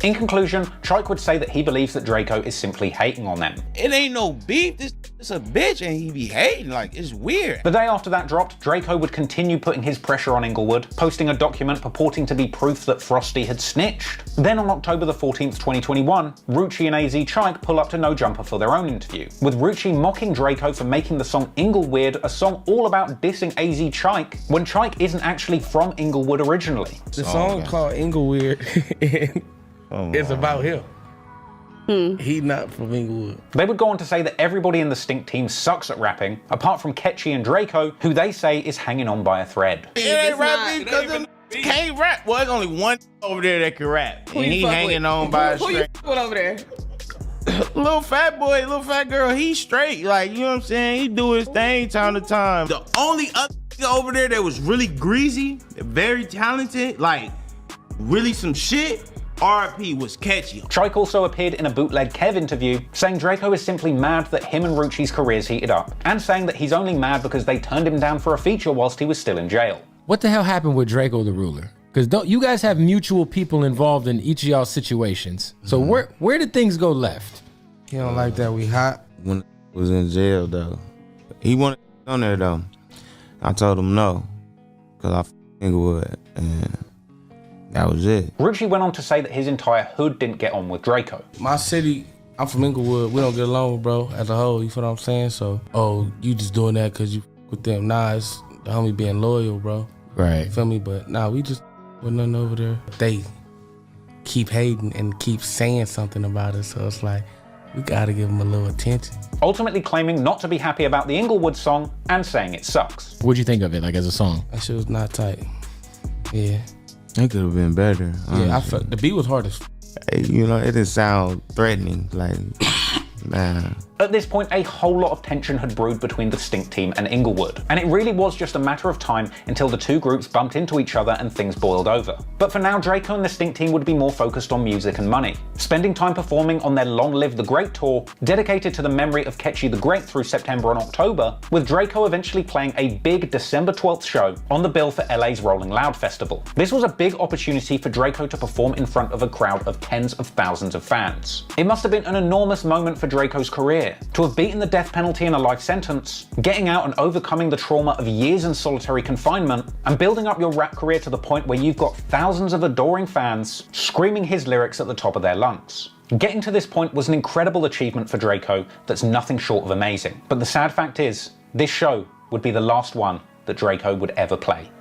In conclusion, Trike would say that he believes that Drakeo is simply hating on them. It ain't no beef, it's a bitch, and he be hating, like, it's weird. The day after that dropped, Drakeo would continue putting his pressure on Inglewood, posting a document purporting to be proof that Frosty had snitched. Then on October the 14th, 2021, Rucci and AZ Trike pull up to No Jumper for their own interview, with Rucci mocking Drakeo for making the song Ingleweird a song all about dissing AZ Trike, when Trike isn't actually from Inglewood originally. The song called Ingleweird. It's about him. He not from Inglewood. They would go on to say that everybody in the Stink team sucks at rapping, apart from Ketchy and Drakeo, who they say is hanging on by a thread. It ain't rapping because them can't rap. Well, there's only one over there that can rap, and he hanging on by a string. Who you over there? Little fat boy, little fat girl, he straight. Like, you know what I'm saying? He do his thing time to time. The only other over there that was really greasy, very talented, like really some shit, RP was catchy. Trike also appeared in a bootleg Kev interview, saying Drakeo is simply mad that him and Rucci's careers heated up, and saying that he's only mad because they turned him down for a feature whilst he was still in jail. What the hell happened with Drakeo the Ruler? Because don't you guys have mutual people involved in each of y'all situations? So where did things go left? He don't like that we hot. When he was in jail though, he wanted on there though. I told him no, cause I f***ing would, and that was it. Rucci went on to say that his entire hood didn't get on with Drakeo. My city, I'm from Inglewood. We don't get along, bro, as a whole. You feel what I'm saying? So, oh, you just doing that cause you with them? Nah, it's the homie being loyal, bro. Right. You feel me? But nah, we just with nothing over there. They keep hating and keep saying something about us, so it's like we gotta give them a little attention. Ultimately claiming not to be happy about the Inglewood song and saying it sucks. What'd you think of it, like as a song? That shit was not tight. Yeah. It could have been better. Honestly. Yeah, I felt the beat was hard as. You know, it didn't sound threatening. Like, nah. At this point, a whole lot of tension had brewed between the Stink team and Inglewood, and it really was just a matter of time until the two groups bumped into each other and things boiled over. But for now, Drakeo and the Stink team would be more focused on music and money, spending time performing on their Long Live the Great tour, dedicated to the memory of Ketchy the Great through September and October, with Drakeo eventually playing a big December 12th show on the bill for LA's Rolling Loud Festival. This was a big opportunity for Drakeo to perform in front of a crowd of tens of thousands of fans. It must have been an enormous moment for Drakeo's career, to have beaten the death penalty and a life sentence, getting out and overcoming the trauma of years in solitary confinement, and building up your rap career to the point where you've got thousands of adoring fans screaming his lyrics at the top of their lungs. Getting to this point was an incredible achievement for Drakeo that's nothing short of amazing. But the sad fact is, this show would be the last one that Drakeo would ever play.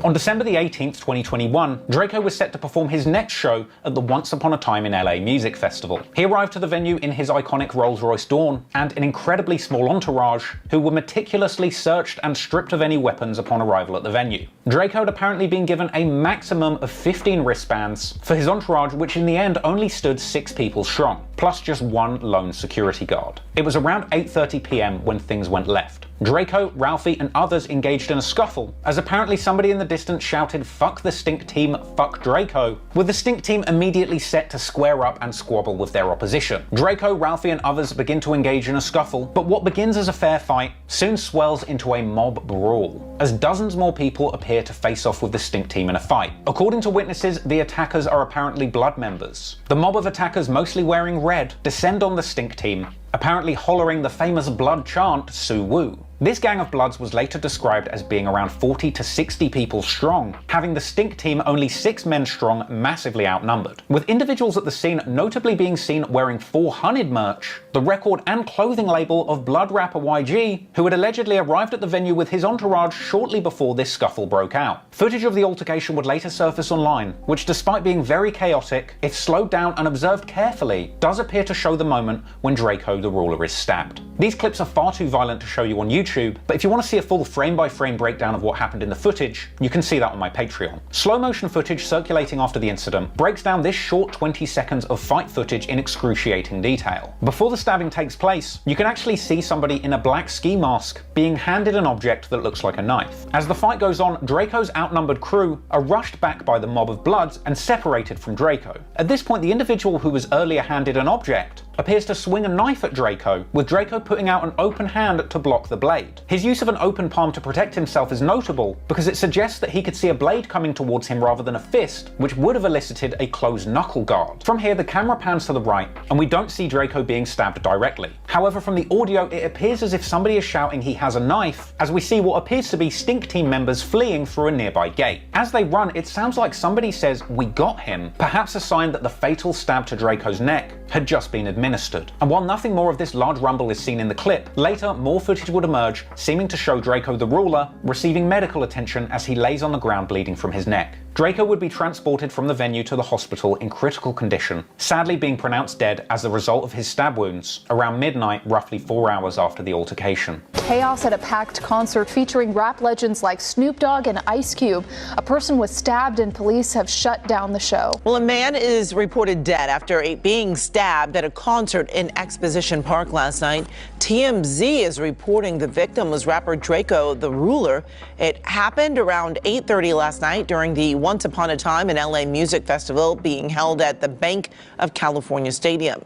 On December the 18th, 2021, Drakeo was set to perform his next show at the Once Upon a Time in LA Music Festival. He arrived to the venue in his iconic Rolls-Royce Dawn and an incredibly small entourage who were meticulously searched and stripped of any weapons upon arrival at the venue. Drakeo had apparently been given a maximum of 15 wristbands for his entourage, which in the end only stood 6 people strong, plus just one lone security guard. It was around 8:30 p.m. when things went left. Drakeo, Ralphie, and others engaged in a scuffle, as apparently somebody in the distance shouted "Fuck the Stink team, fuck Drakeo," with the Stink team immediately set to square up and squabble with their opposition. Drakeo, Ralphie, and others begin to engage in a scuffle, but what begins as a fair fight soon swells into a mob brawl, as dozens more people appear to face off with the Stink team in a fight. According to witnesses, the attackers are apparently blood members. The mob of attackers, mostly wearing red, descend on the Stink team, apparently hollering the famous blood chant, "Sue Woo." This gang of bloods was later described as being around 40 to 60 people strong, having the Stink team only 6 men strong, massively outnumbered. With individuals at the scene notably being seen wearing 400 merch, the record and clothing label of blood rapper YG, who had allegedly arrived at the venue with his entourage shortly before this scuffle broke out. Footage of the altercation would later surface online, which despite being very chaotic, if slowed down and observed carefully, does appear to show the moment when Drakeo the Ruler is stabbed. These clips are far too violent to show you on YouTube, but if you want to see a full frame-by-frame breakdown of what happened in the footage, you can see that on my Patreon. Slow motion footage circulating after the incident breaks down this short 20 seconds of fight footage in excruciating detail. Before the stabbing takes place, you can actually see somebody in a black ski mask being handed an object that looks like a knife. As the fight goes on, Drakeo's outnumbered crew are rushed back by the mob of bloods and separated from Drakeo. At this point, the individual who was earlier handed an object appears to swing a knife at Drakeo, with Drakeo putting out an open hand to block the blade. His use of an open palm to protect himself is notable because it suggests that he could see a blade coming towards him rather than a fist, which would have elicited a closed knuckle guard. From here, the camera pans to the right, and we don't see Drakeo being stabbed directly. However, from the audio, it appears as if somebody is shouting he has a knife, as we see what appears to be Stink team members fleeing through a nearby gate. As they run, it sounds like somebody says, "We got him," perhaps a sign that the fatal stab to Drakeo's neck had just been administered. And while nothing more of this large rumble is seen in the clip, later more footage would emerge, seeming to show Drakeo the Ruler receiving medical attention as he lays on the ground bleeding from his neck. Drakeo would be transported from the venue to the hospital in critical condition, sadly being pronounced dead as a result of his stab wounds around midnight, roughly 4 hours after the altercation. Chaos at a packed concert featuring rap legends like Snoop Dogg and Ice Cube. A person was stabbed and police have shut down the show. Well, a man is reported dead after being stabbed at a concert in Exposition Park last night. TMZ is reporting the victim was rapper Drakeo, the Ruler. It happened around 8:30 last night during the Once Upon a Time in LA Music Festival being held at the Bank of California Stadium.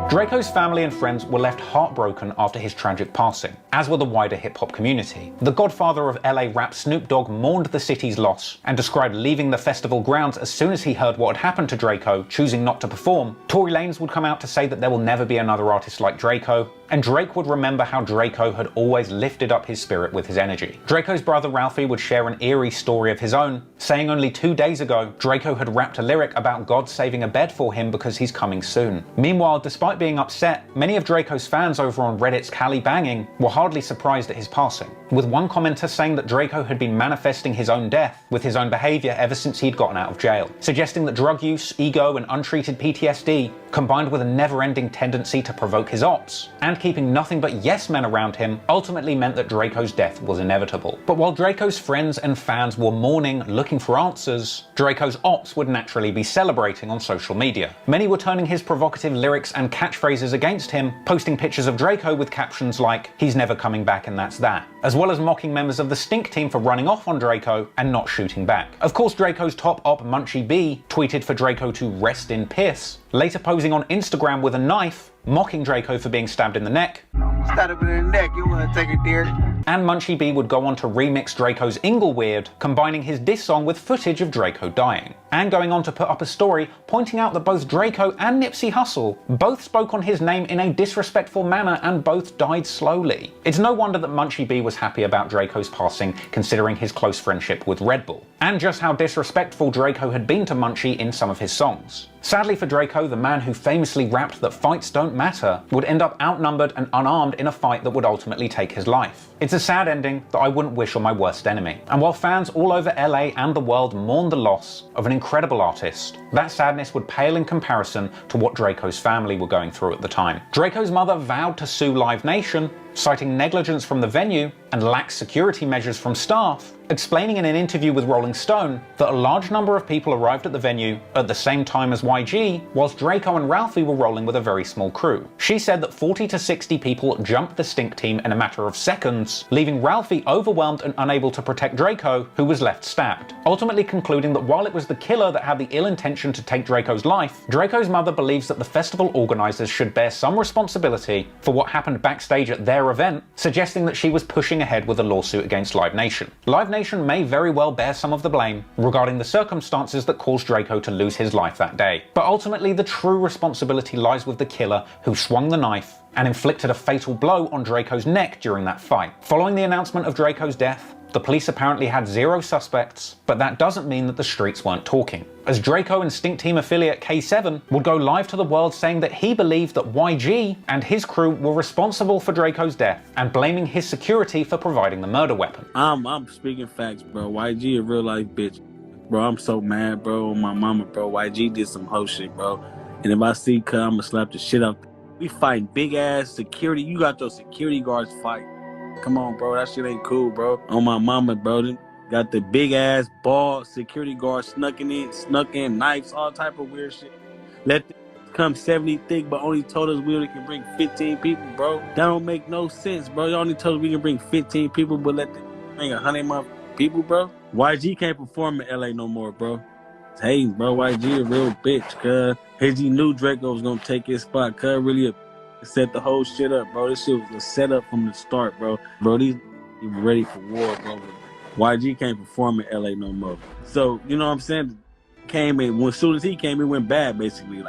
Drakeo's family and friends were left heartbroken after his tragic passing, as were the wider hip-hop community. The godfather of LA rap Snoop Dogg mourned the city's loss and described leaving the festival grounds as soon as he heard what had happened to Drakeo, choosing not to perform. Tory Lanez would come out to say that there will never be another artist like Drakeo, and Drake would remember how Drakeo had always lifted up his spirit with his energy. Drakeo's brother Ralphie would share an eerie story of his own, saying only 2 days ago, Drakeo had rapped a lyric about God saving a bed for him because he's coming soon. Meanwhile, despite being upset, many of Drakeo's fans over on Reddit's Cali Banging were hardly surprised at his passing, with one commenter saying that Drakeo had been manifesting his own death with his own behavior ever since he'd gotten out of jail, suggesting that drug use, ego, and untreated PTSD, combined with a never-ending tendency to provoke his ops, and keeping nothing but yes men around him, ultimately meant that Drakeo's death was inevitable. But while Drakeo's friends and fans were mourning, looking for answers, Drakeo's ops would naturally be celebrating on social media. Many were turning his provocative lyrics and catchphrases against him, posting pictures of Drakeo with captions like, "He's never coming back and that's that," as well as mocking members of the Stink team for running off on Drakeo and not shooting back. Of course, Drakeo's top op Munchie B tweeted for Drakeo to rest in piss, later posing on Instagram with a knife, mocking Drakeo for being stabbed in the neck. Stab him in the neck, you wanna take it, dear? And Munchie B would go on to remix Drakeo's Ingleweird, combining his diss song with footage of Drakeo dying, and going on to put up a story pointing out that both Drakeo and Nipsey Hussle both spoke on his name in a disrespectful manner and both died slowly. It's no wonder that Munchie B was happy about Drakeo's passing, considering his close friendship with Red Bull, and just how disrespectful Drakeo had been to Munchie in some of his songs. Sadly for Drakeo, the man who famously rapped that fights don't matter would end up outnumbered and unarmed in a fight that would ultimately take his life. It's a sad ending that I wouldn't wish on my worst enemy. And while fans all over LA and the world mourn the loss of an incredible artist, that sadness would pale in comparison to what Drakeo's family were going through at the time. Drakeo's mother vowed to sue Live Nation, citing negligence from the venue and lax security measures from staff, explaining in an interview with Rolling Stone that a large number of people arrived at the venue at the same time as YG, whilst Drakeo and Ralphie were rolling with a very small crew. She said that 40 to 60 people jumped the Stink team in a matter of seconds, leaving Ralphie overwhelmed and unable to protect Drakeo, who was left stabbed, ultimately concluding that while it was the killer that had the ill intention to take Drakeo's life, Drakeo's mother believes that the festival organisers should bear some responsibility for what happened backstage at their event, suggesting that she was pushing ahead with a lawsuit against Live Nation. Live Nation may very well bear some of the blame regarding the circumstances that caused Drakeo to lose his life that day, but ultimately the true responsibility lies with the killer who swung the knife and inflicted a fatal blow on Drakeo's neck during that fight. Following the announcement of Drakeo's death, the police apparently had 0 suspects, but that doesn't mean that the streets weren't talking, as Drakeo and Stink Team affiliate K7 would go live to the world saying that he believed that YG and his crew were responsible for Drakeo's death and blaming his security for providing the murder weapon. I'm speaking facts, bro. YG a real life bitch. Bro, I'm so mad, bro, on my mama, bro. YG did some hoe shit, bro. And if I see Cuz, I'ma slap the shit out. We fighting big ass security. You got your security guards fight. Come on, bro. That shit ain't cool, bro. On my mama, bro. Them got the big ass ball security guards snuck in knives, all type of weird shit. Let them come 70 thick, but only told us we only can bring 15 people, bro. That don't make no sense, bro. You only told us we can bring 15 people, but let them bring 100 people, bro. YG can't perform in LA no more, bro. Hey, bro, YG a real bitch, cuz. He knew Drakeo was gonna take his spot, cuz really set the whole shit up, bro. This shit was a setup from the start, bro. Bro, these were ready for war, bro. YG can't perform in LA no more. So, you know what I'm saying? Came in, as soon as he came, it went bad, basically.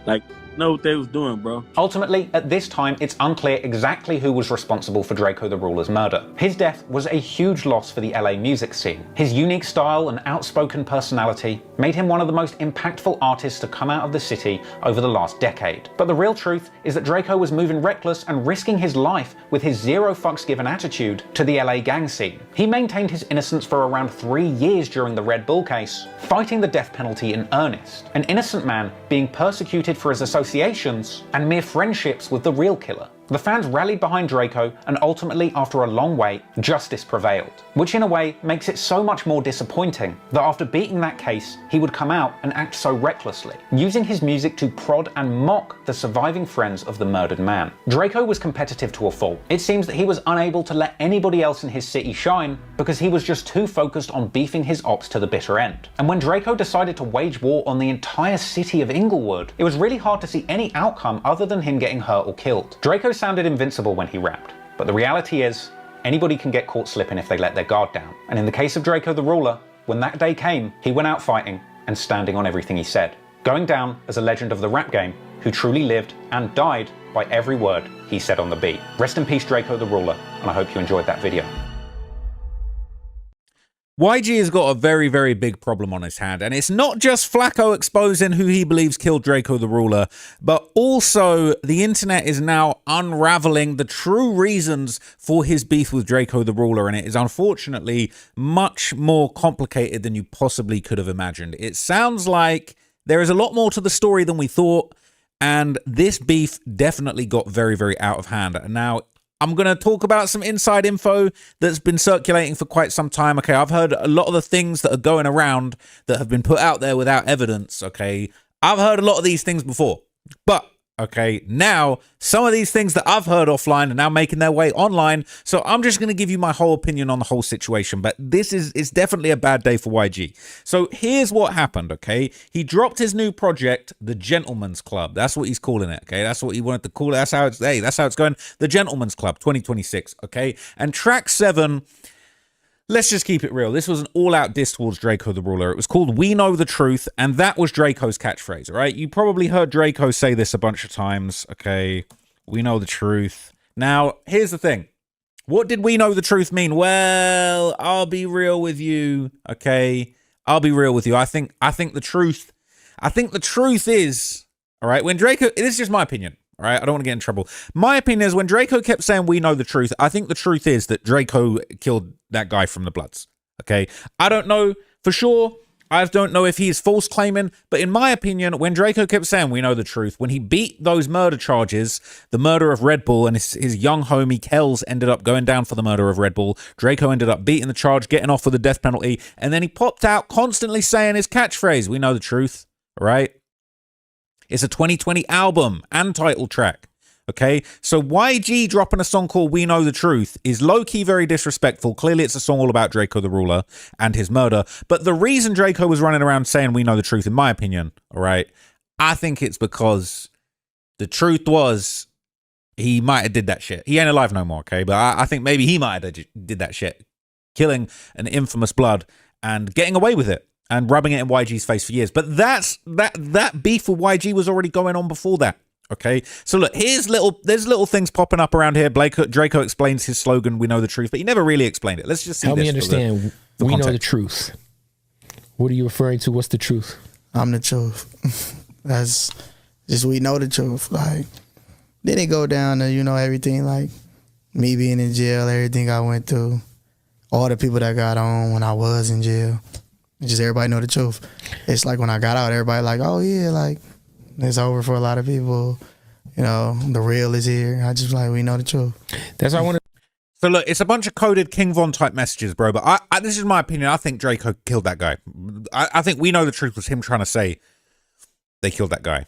Like, know what they was doing, bro. Ultimately, at this time, it's unclear exactly who was responsible for Drakeo the Ruler's murder. His death was a huge loss for the LA music scene. His unique style and outspoken personality made him one of the most impactful artists to come out of the city over the last decade. But the real truth is that Drakeo was moving reckless and risking his life with his zero fucks given attitude to the LA gang scene. He maintained his innocence for around 3 years during the Red Bull case, fighting the death penalty in earnest. An innocent man being persecuted for his associations and mere friendships with the real killer. The fans rallied behind Drakeo, and ultimately, after a long wait, justice prevailed. Which in a way makes it so much more disappointing that after beating that case, he would come out and act so recklessly, using his music to prod and mock the surviving friends of the murdered man. Drakeo was competitive to a fault. It seems that he was unable to let anybody else in his city shine because he was just too focused on beefing his ops to the bitter end. And when Drakeo decided to wage war on the entire city of Inglewood, it was really hard to see any outcome other than him getting hurt or killed. Drakeo sounded invincible when he rapped, but the reality is, anybody can get caught slipping if they let their guard down. And in the case of Drakeo the Ruler, when that day came, he went out fighting and standing on everything he said, going down as a legend of the rap game who truly lived and died by every word he said on the beat. Rest in peace, Drakeo the Ruler, and I hope you enjoyed that video. YG has got a very, very big problem on his hand, and it's not just Flacco exposing who he believes killed Drakeo the Ruler, but also the internet is now unraveling the true reasons for his beef with Drakeo the Ruler, and it is unfortunately much more complicated than you possibly could have imagined. It sounds like there is a lot more to the story than we thought, and this beef definitely got very, very out of hand. Now, I'm going to talk about some inside info that's been circulating for quite some time. Okay, I've heard a lot of the things that are going around that have been put out there without evidence. Okay, I've heard a lot of these things before. But, okay, now some of these things that I've heard offline are now making their way online. So I'm just going to give you my whole opinion on the whole situation. But it's definitely a bad day for YG. So here's what happened, okay? He dropped his new project, The Gentleman's Club. That's what he's calling it, okay? That's what he wanted to call it. That's how it's going. The Gentleman's Club 2026, okay? And track 7... let's just keep it real. This was an all-out diss towards Drakeo the Ruler. It was called We Know the Truth, and that was Drakeo's catchphrase, all right? You probably heard Drakeo say this a bunch of times, okay? We know the truth. Now, here's the thing. What did we know the truth mean? Well, I'll be real with you, okay? I'll be real with you. I think the truth is, all right, when Drakeo, this is just my opinion. All right, I don't want to get in trouble. My opinion is when Drakeo kept saying we know the truth, I think the truth is that Drakeo killed that guy from the Bloods. Okay, I don't know for sure. I don't know if he is false claiming, but in my opinion, when Drakeo kept saying we know the truth, when he beat those murder charges, the murder of Red Bull, and his young homie Kells ended up going down for the murder of Red Bull, Drakeo ended up beating the charge, getting off with the death penalty, and then he popped out constantly saying his catchphrase, we know the truth, all right? It's a 2020 album and title track, okay? So YG dropping a song called We Know the Truth is low-key very disrespectful. Clearly, it's a song all about Drakeo the Ruler and his murder. But the reason Drakeo was running around saying we know the truth, in my opinion, all right, I think it's because the truth was he might have did that shit. He ain't alive no more, okay? But I think maybe he might have did that shit. Killing an infamous blood and getting away with it. And rubbing it in YG's face for years. But that beef with YG was already going on before that. Okay, so look, there's little things popping up around here. Drakeo explains his slogan, "We know the truth," but he never really explained it. Let's just see. Help me understand. We know the truth. What are you referring to? What's the truth? I'm the truth. That's just we know the truth. Like, then it go down to everything, like me being in jail, everything I went through, all the people that got on when I was in jail. Just everybody know the truth. It's like when I got out, everybody like, oh yeah, like it's over for a lot of people. The real is here. I just like we know the truth. That's why I want to. So look, it's a bunch of coded King Von type messages, bro. But this is my opinion. I think Drakeo killed that guy. I think we know the truth was him trying to say they killed that guy.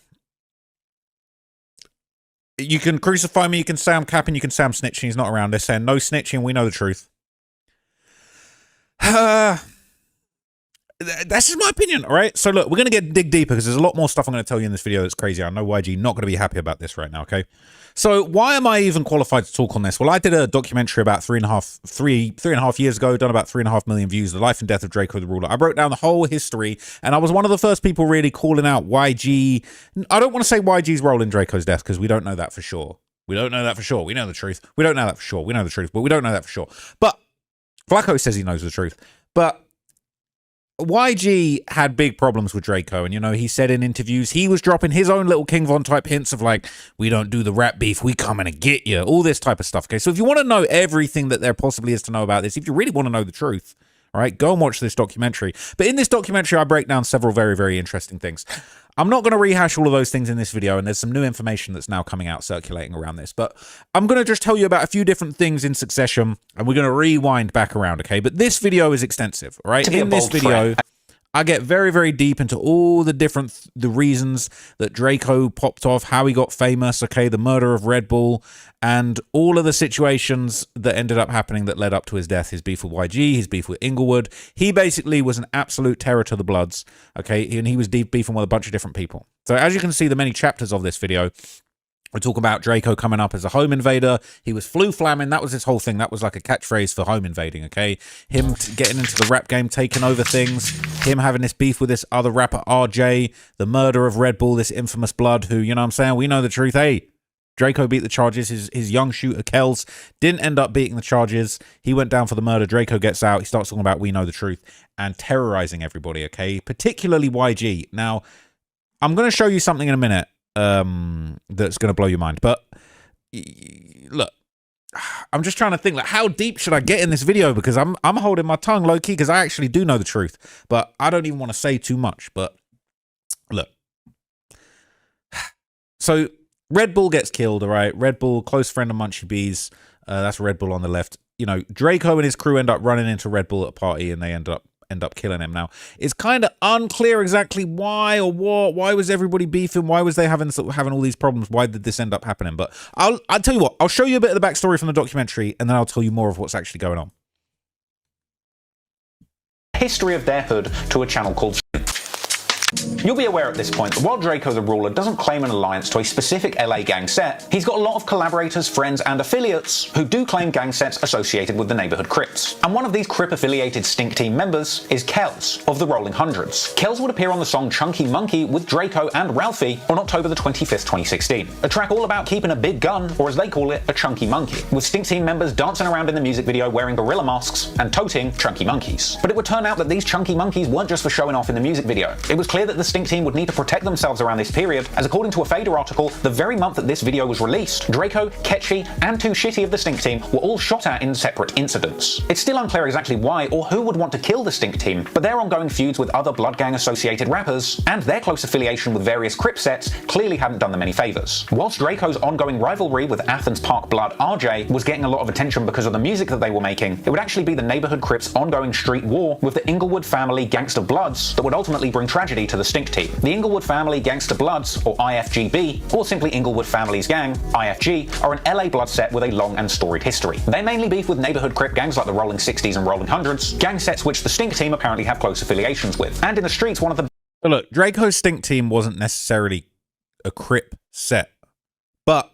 You can crucify me, you can say I'm capping, you can say I'm snitching. He's not around. They're saying no snitching. We know the truth. that's just my opinion, all right? So look, we're going to dig deeper because there's a lot more stuff I'm going to tell you in this video that's crazy. I know YG not going to be happy about this right now, okay? So why am I even qualified to talk on this? Well, I did a documentary about three and a half years ago, done about 3.5 million views, The Life and Death of Drakeo the Ruler. I broke down the whole history, and I was one of the first people really calling out YG. I don't want to say YG's role in Draco's death because we don't know that for sure. We don't know that for sure. We know the truth. We don't know that for sure. We know the truth, but we don't know that for sure. But Flacco says he knows the truth. But YG had big problems with Drakeo, and, you know, he said in interviews he was dropping his own little King Von type hints of like, we don't do the rap beef, we coming to get you, all this type of stuff, okay? So if you want to know everything that there possibly is to know about this, if you really want to know the truth, all right, go and watch this documentary. But in this documentary, I break down several very, very interesting things. I'm not going to rehash all of those things in this video, and there's some new information that's now coming out circulating around this, but I'm going to just tell you about a few different things in succession, and we're going to rewind back around, okay? But this video is extensive, all right? In this video, I get very, very deep into all the reasons that Drakeo popped off, how he got famous, okay, the murder of Red Bull, and all of the situations that ended up happening that led up to his death, his beef with YG, his beef with Inglewood. He basically was an absolute terror to the Bloods, okay, and he was deep beefing with a bunch of different people. So as you can see, the many chapters of this video, we talk about Drakeo coming up as a home invader. He was flu-flamming. That was his whole thing. That was like a catchphrase for home invading, okay? Him getting into the rap game, taking over things. Him having this beef with this other rapper, RJ. The murder of Red Bull, this infamous Blood who, you know what I'm saying? We know the truth. Hey, Drakeo beat the charges. His young shooter, Kels, didn't end up beating the charges. He went down for the murder. Drakeo gets out. He starts talking about we know the truth and terrorizing everybody, okay? Particularly YG. Now, I'm going to show you something in a minute that's going to blow your mind, but look, I'm just trying to think, like, how deep should I get in this video, because I'm holding my tongue low-key because I actually do know the truth, but I don't even want to say too much. But look, so Red Bull gets killed, all right? Red Bull, close friend of Munchie B's, that's Red Bull on the left. You know, Drakeo and his crew end up running into Red Bull at a party, and they end up killing him. Now, it's kind of unclear exactly why or what. Why was everybody beefing? Why was they having all these problems? Why did this end up happening? But I'll tell you what, I'll show you a bit of the backstory from the documentary, and then I'll tell you more of what's actually going on. History of their hood to a channel called You'll be aware at this point that while Drakeo the Ruler doesn't claim an alliance to a specific LA gang set, he's got a lot of collaborators, friends, and affiliates who do claim gang sets associated with the neighborhood Crips. And one of these Crip-affiliated Stink Team members is Kels of the Rolling Hundreds. Kels would appear on the song Chunky Monkey with Drakeo and Ralphie on October the 25th, 2016. A track all about keeping a big gun, or as they call it, a chunky monkey, with Stink Team members dancing around in the music video wearing gorilla masks and toting chunky monkeys. But it would turn out that these chunky monkeys weren't just for showing off in the music video. It was clear that the Stink Team would need to protect themselves around this period, as according to a Fader article, the very month that this video was released, Drakeo, Ketchy, and Too Shitty of the Stink Team were all shot at in separate incidents. It's still unclear exactly why or who would want to kill the Stink Team, but their ongoing feuds with other Blood Gang associated rappers, and their close affiliation with various Crip sets, clearly hadn't done them any favors. Whilst Draco's ongoing rivalry with Athens Park Blood RJ was getting a lot of attention because of the music that they were making, it would actually be the neighborhood Crips' ongoing street war with the Inglewood family Gangsta Bloods that would ultimately bring tragedy to the Stink Team. The Inglewood family Gangsta Bloods, or IFGB, or simply Inglewood Family's Gang, IFG, are an LA Blood set with a long and storied history. They mainly beef with neighborhood Crip gangs like the Rolling 60s and Rolling Hundreds, gang sets which the Stink Team apparently have close affiliations with. And in the streets, one of the... So look, Draco's Stink Team wasn't necessarily a Crip set, but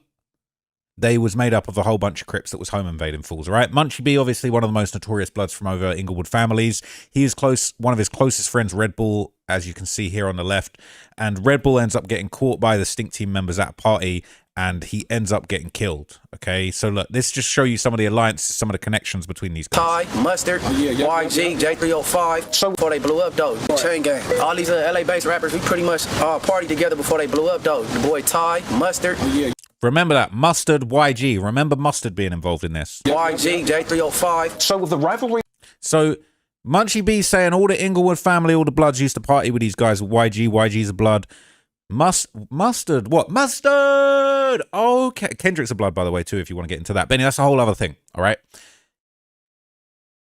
they was made up of a whole bunch of Crips that was home invading fools, all right? Munchie B, obviously one of the most notorious Bloods from over Inglewood families. He is one of his closest friends, Red Bull, as you can see here on the left. And Red Bull ends up getting caught by the Stink Team members at a party, and he ends up getting killed, okay? So look, this just show you some of the alliances, some of the connections between these guys. Ty, Mustard, YG, J305. So before they blew up, though, Chain Gang. All these LA-based rappers, we pretty much partied together before they blew up, though. The boy Ty, Mustard. Remember that. Mustard, YG. Remember Mustard being involved in this. YG, J305. So with the rivalry... So Munchie B saying all the Inglewood family, all the Bloods used to party with these guys with YG. YG's a Blood. Mustard. What? Mustard! Oh, Kendrick's a Blood, by the way, too, if you want to get into that. Benny, that's a whole other thing, all right?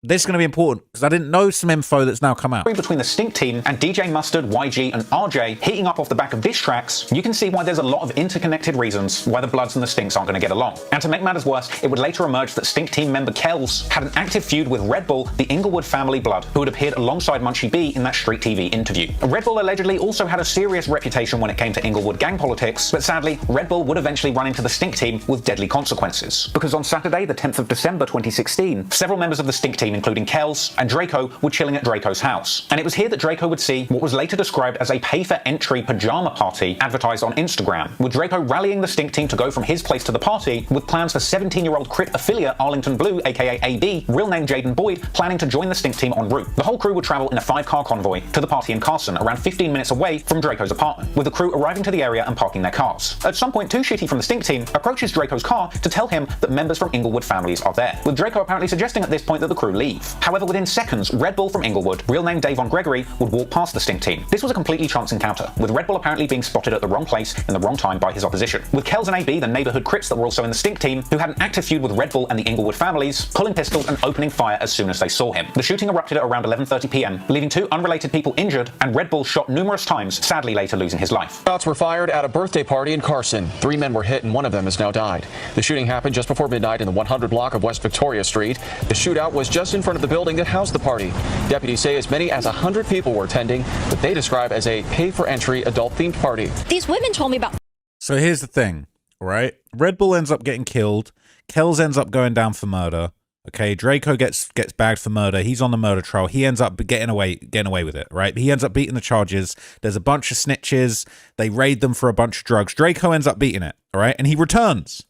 This is going to be important because I didn't know some info that's now come out. Between the Stink Team and DJ Mustard, YG and RJ heating up off the back of diss tracks, you can see why there's a lot of interconnected reasons why the Bloods and the Stinks aren't going to get along. And to make matters worse, it would later emerge that Stink Team member Kells had an active feud with Red Bull, the Inglewood family blood, who had appeared alongside Munchie B in that Street TV interview. Red Bull allegedly also had a serious reputation when it came to Inglewood gang politics, but sadly, Red Bull would eventually run into the Stink Team with deadly consequences. Because on Saturday, the 10th of December 2016, several members of the Stink Team, including Kells and Drakeo, were chilling at Draco's house. And it was here that Drakeo would see what was later described as a pay-for-entry pajama party advertised on Instagram, with Drakeo rallying the Stink Team to go from his place to the party, with plans for 17-year-old Crip affiliate Arlington Blue, aka AB, real name Jaden Boyd, planning to join the Stink Team en route. The whole crew would travel in a 5-car convoy to the party in Carson, around 15 minutes away from Draco's apartment, with the crew arriving to the area and parking their cars. At some point, Too Shitty from the Stink Team approaches Draco's car to tell him that members from Inglewood families are there, with Drakeo apparently suggesting at this point that the crew leave. However, within seconds, Red Bull from Inglewood, real name Davon Gregory, would walk past the Stink Team. This was a completely chance encounter, with Red Bull apparently being spotted at the wrong place in the wrong time by his opposition, with Kells and AB, the neighborhood Crips that were also in the Stink Team, who had an active feud with Red Bull and the Inglewood families, pulling pistols and opening fire as soon as they saw him. The shooting erupted at around 11:30 p.m, leaving 2 unrelated people injured, and Red Bull shot numerous times, sadly later losing his life. Shots were fired at a birthday party in Carson. 3 men were hit and one of them has now died. The shooting happened just before midnight in the 100 block of West Victoria Street. The shootout was just in front of the building that housed the party. Deputies say as many as 100 people were attending what they describe as a pay-for-entry adult-themed party. These women told me about... So here's the thing, right? Red Bull ends up getting killed. Kells ends up going down for murder. Okay, Drakeo gets bagged for murder. He's on the murder trial. He ends up getting away with it, right? He ends up beating the charges. There's a bunch of snitches. They raid them for a bunch of drugs. Drakeo ends up beating it, all right? And he returns.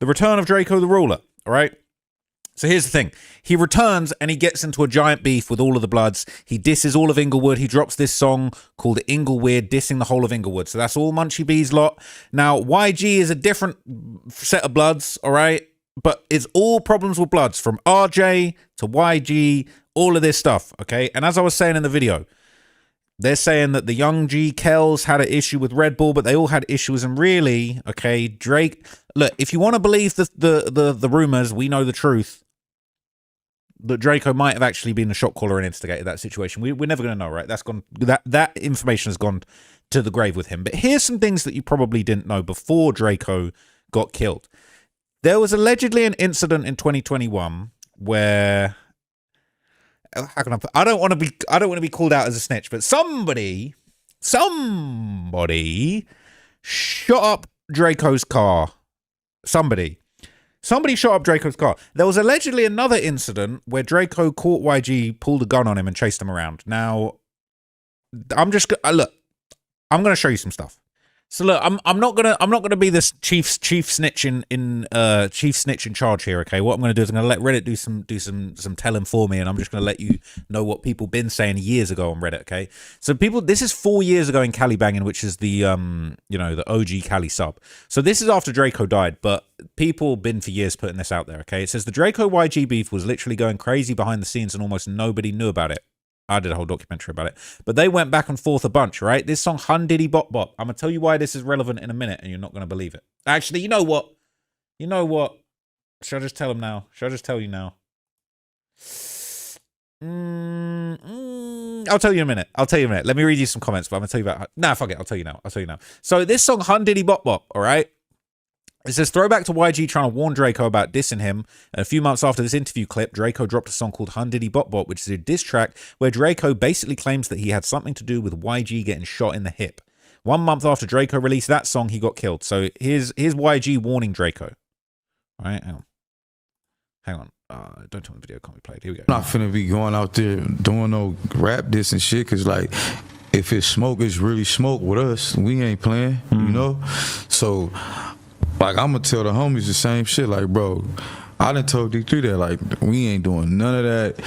The return of Drakeo the Ruler, all right? So here's the thing. He returns and he gets into a giant beef with all of the Bloods. He disses all of Inglewood. He drops this song called Ingleweird, dissing the whole of Inglewood. So that's all Munchie B's lot. Now, YG is a different set of Bloods, all right? But it's all problems with Bloods, from RJ to YG, all of this stuff, okay? And as I was saying in the video, they're saying that the young G Kells had an issue with Red Bull, but they all had issues. And really, okay, Drake, look, if you want to believe the rumors, we know the truth, that Drakeo might have actually been a shot caller and instigated that situation. We're never going to know, right? That's gone. That information has gone to the grave with him. But here's some things that you probably didn't know before Drakeo got killed. There was allegedly an incident in 2021 where, how can I don't want to be called out as a snitch, but somebody shot up Draco's car. Somebody shot up Draco's car. There was allegedly another incident where Drakeo caught YG, pulled a gun on him, and chased him around. Now, I'm going to show you some stuff. So look, I'm not gonna be this chief snitch in charge here. Okay, what I'm gonna do is I'm gonna let Reddit do some telling for me, and I'm just gonna let you know what people been saying years ago on Reddit. Okay, so this is 4 years ago in Cali Bangin', which is the the OG Cali sub. So this is after Drakeo died, but people been for years putting this out there. Okay, it says the Drakeo YG beef was literally going crazy behind the scenes, and almost nobody knew about it. I did a whole documentary about it, but they went back and forth a bunch, right? This song, Hun Diddy Bop Bop. I'm going to tell you why this is relevant in a minute, and you're not going to believe it. Actually, you know what? Should I just tell him now? Should I just tell you now? I'll tell you in a minute. Let me read you some comments, but I'm going to tell you about... Nah, fuck it. I'll tell you now. So this song, Hun Diddy Bop Bop, all right? It says, throwback to YG trying to warn Drakeo about dissing him. And a few months after this interview clip, Drakeo dropped a song called Hun Diddy Bop Bop, which is a diss track where Drakeo basically claims that he had something to do with YG getting shot in the hip. 1 month after Drakeo released that song, he got killed. So here's YG warning Drakeo. All right, hang on. Don't tell me the video can't be played. Here we go. I'm not finna be going out there doing no rap diss and shit, because like, if it's smoke, it's really smoke with us. We ain't playing, you know? So... like, I'm going to tell the homies the same shit. Like, bro, I done told D3 that, like, we ain't doing none of that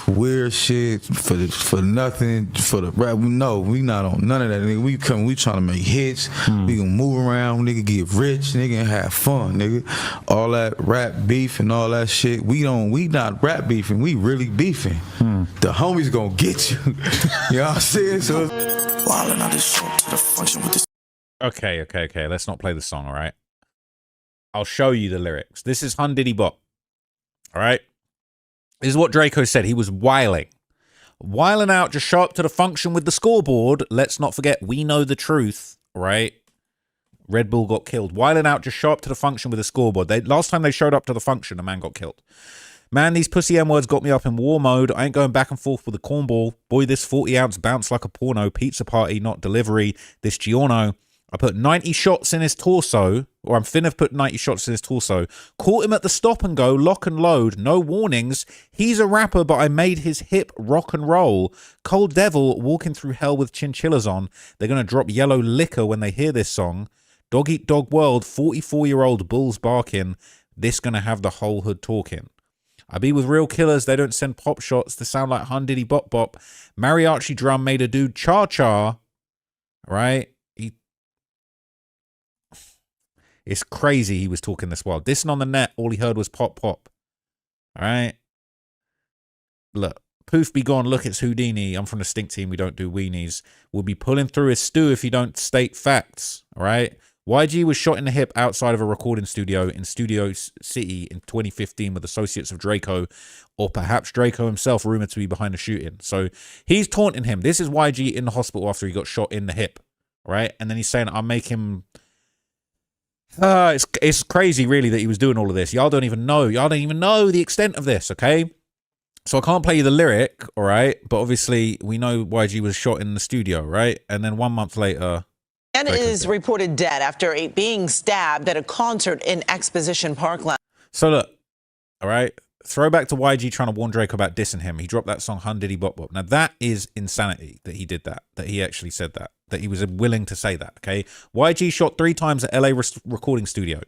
weird shit for nothing, for the rap. No, we not on none of that. Nigga, we trying to make hits. We gonna move around, nigga, get rich, nigga, and have fun, nigga. All that rap beef and all that shit, we not rap beefing, we really beefing. The homies gonna get you. You know what I'm saying? So, Okay. Let's not play the song, all right? I'll show you the lyrics. This is Hun Diddy Bop. All right? This is what Drakeo said. He was wiling. Wiling out, just show up to the function with the scoreboard. Let's not forget, we know the truth, right? Red Bull got killed. Wiling out, just show up to the function with a scoreboard. Last time they showed up to the function, a man got killed. Man, these pussy M-words got me up in war mode. I ain't going back and forth with a cornball. Boy, this 40-ounce bounce like a porno. Pizza party, not delivery. This Giorno. I put 90 shots in his torso, or I'm finna put 90 shots in his torso. Caught him at the stop and go, lock and load, no warnings. He's a rapper, but I made his hip rock and roll. Cold Devil walking through hell with chinchillas on. They're gonna drop yellow liquor when they hear this song. Dog Eat Dog World, 44-year-old bulls barking. This gonna have the whole hood talking. I be with real killers, they don't send pop shots to sound like Hun Diddy Bop Bop. Mariachi drum made a dude cha-cha. Right? It's crazy he was talking this wild. Dissing on the net, all he heard was pop pop. All right? Look, poof be gone, look, it's Houdini. I'm from the stink team, we don't do weenies. We'll be pulling through his stew if you don't state facts. All right? YG was shot in the hip outside of a recording studio in Studio City in 2015 with associates of Drakeo, or perhaps Drakeo himself rumored to be behind the shooting. So he's taunting him. This is YG in the hospital after he got shot in the hip. Right? And then he's saying, I'll make him... it's crazy, really, that he was doing all of this. Y'all don't even know. Y'all don't even know the extent of this, okay? So I can't play you the lyric, all right? But obviously, we know YG was shot in the studio, right? And then 1 month later... And is reported dead after being stabbed at a concert in Exposition Park last. So look, all right? Throwback to YG trying to warn Drake about dissing him. He dropped that song, Hun Diddy Bop Bop. Now, that is insanity that he did that he actually said that he was willing to say that, okay? YG shot 3 times at LA recording studio.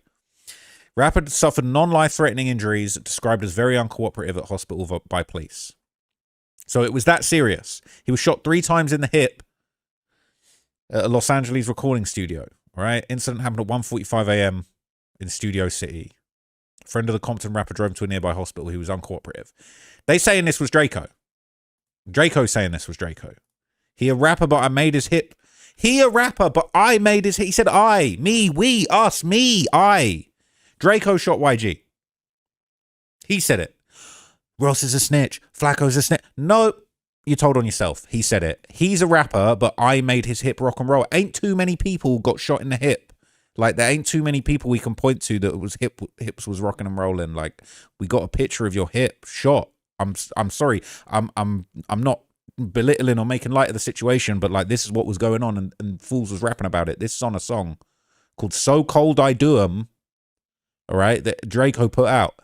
Rapper suffered non-life-threatening injuries described as very uncooperative at hospital by police. So it was that serious. He was shot 3 times in the hip at a Los Angeles recording studio, all right? Incident happened at 1:45 a.m. in Studio City. A friend of the Compton rapper drove to a nearby hospital. He was uncooperative. They saying this was Drakeo. Drakeo saying this was Drakeo. He a rapper, but I made his hip. He a rapper, but I made his hip. He said I, me, we, us, me, I. Drakeo shot YG. He said it. Ross is a snitch. Flacco's a snitch. No, you told on yourself. He said it. He's a rapper, but I made his hip rock and roll. Ain't too many people got shot in the hip. Like, there ain't too many people we can point to that was hips was rocking and rolling. Like, we got a picture of your hip shot. I'm sorry. I'm not belittling or making light of the situation, but like, this is what was going on, and Fools was rapping about it. This is on a song called So Cold I Do 'Em, all right, that Drakeo put out.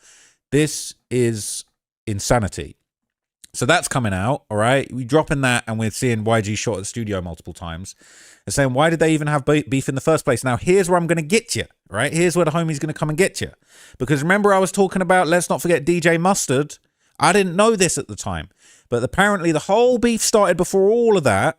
This is insanity. So that's coming out, all right? We dropping that, and we're seeing YG shot at the studio multiple times. They're saying, why did they even have beef in the first place? Now, here's where I'm going to get you, right? Here's where the homie's going to come and get you. Because remember I was talking about, let's not forget DJ Mustard. I didn't know this at the time. But apparently the whole beef started before all of that,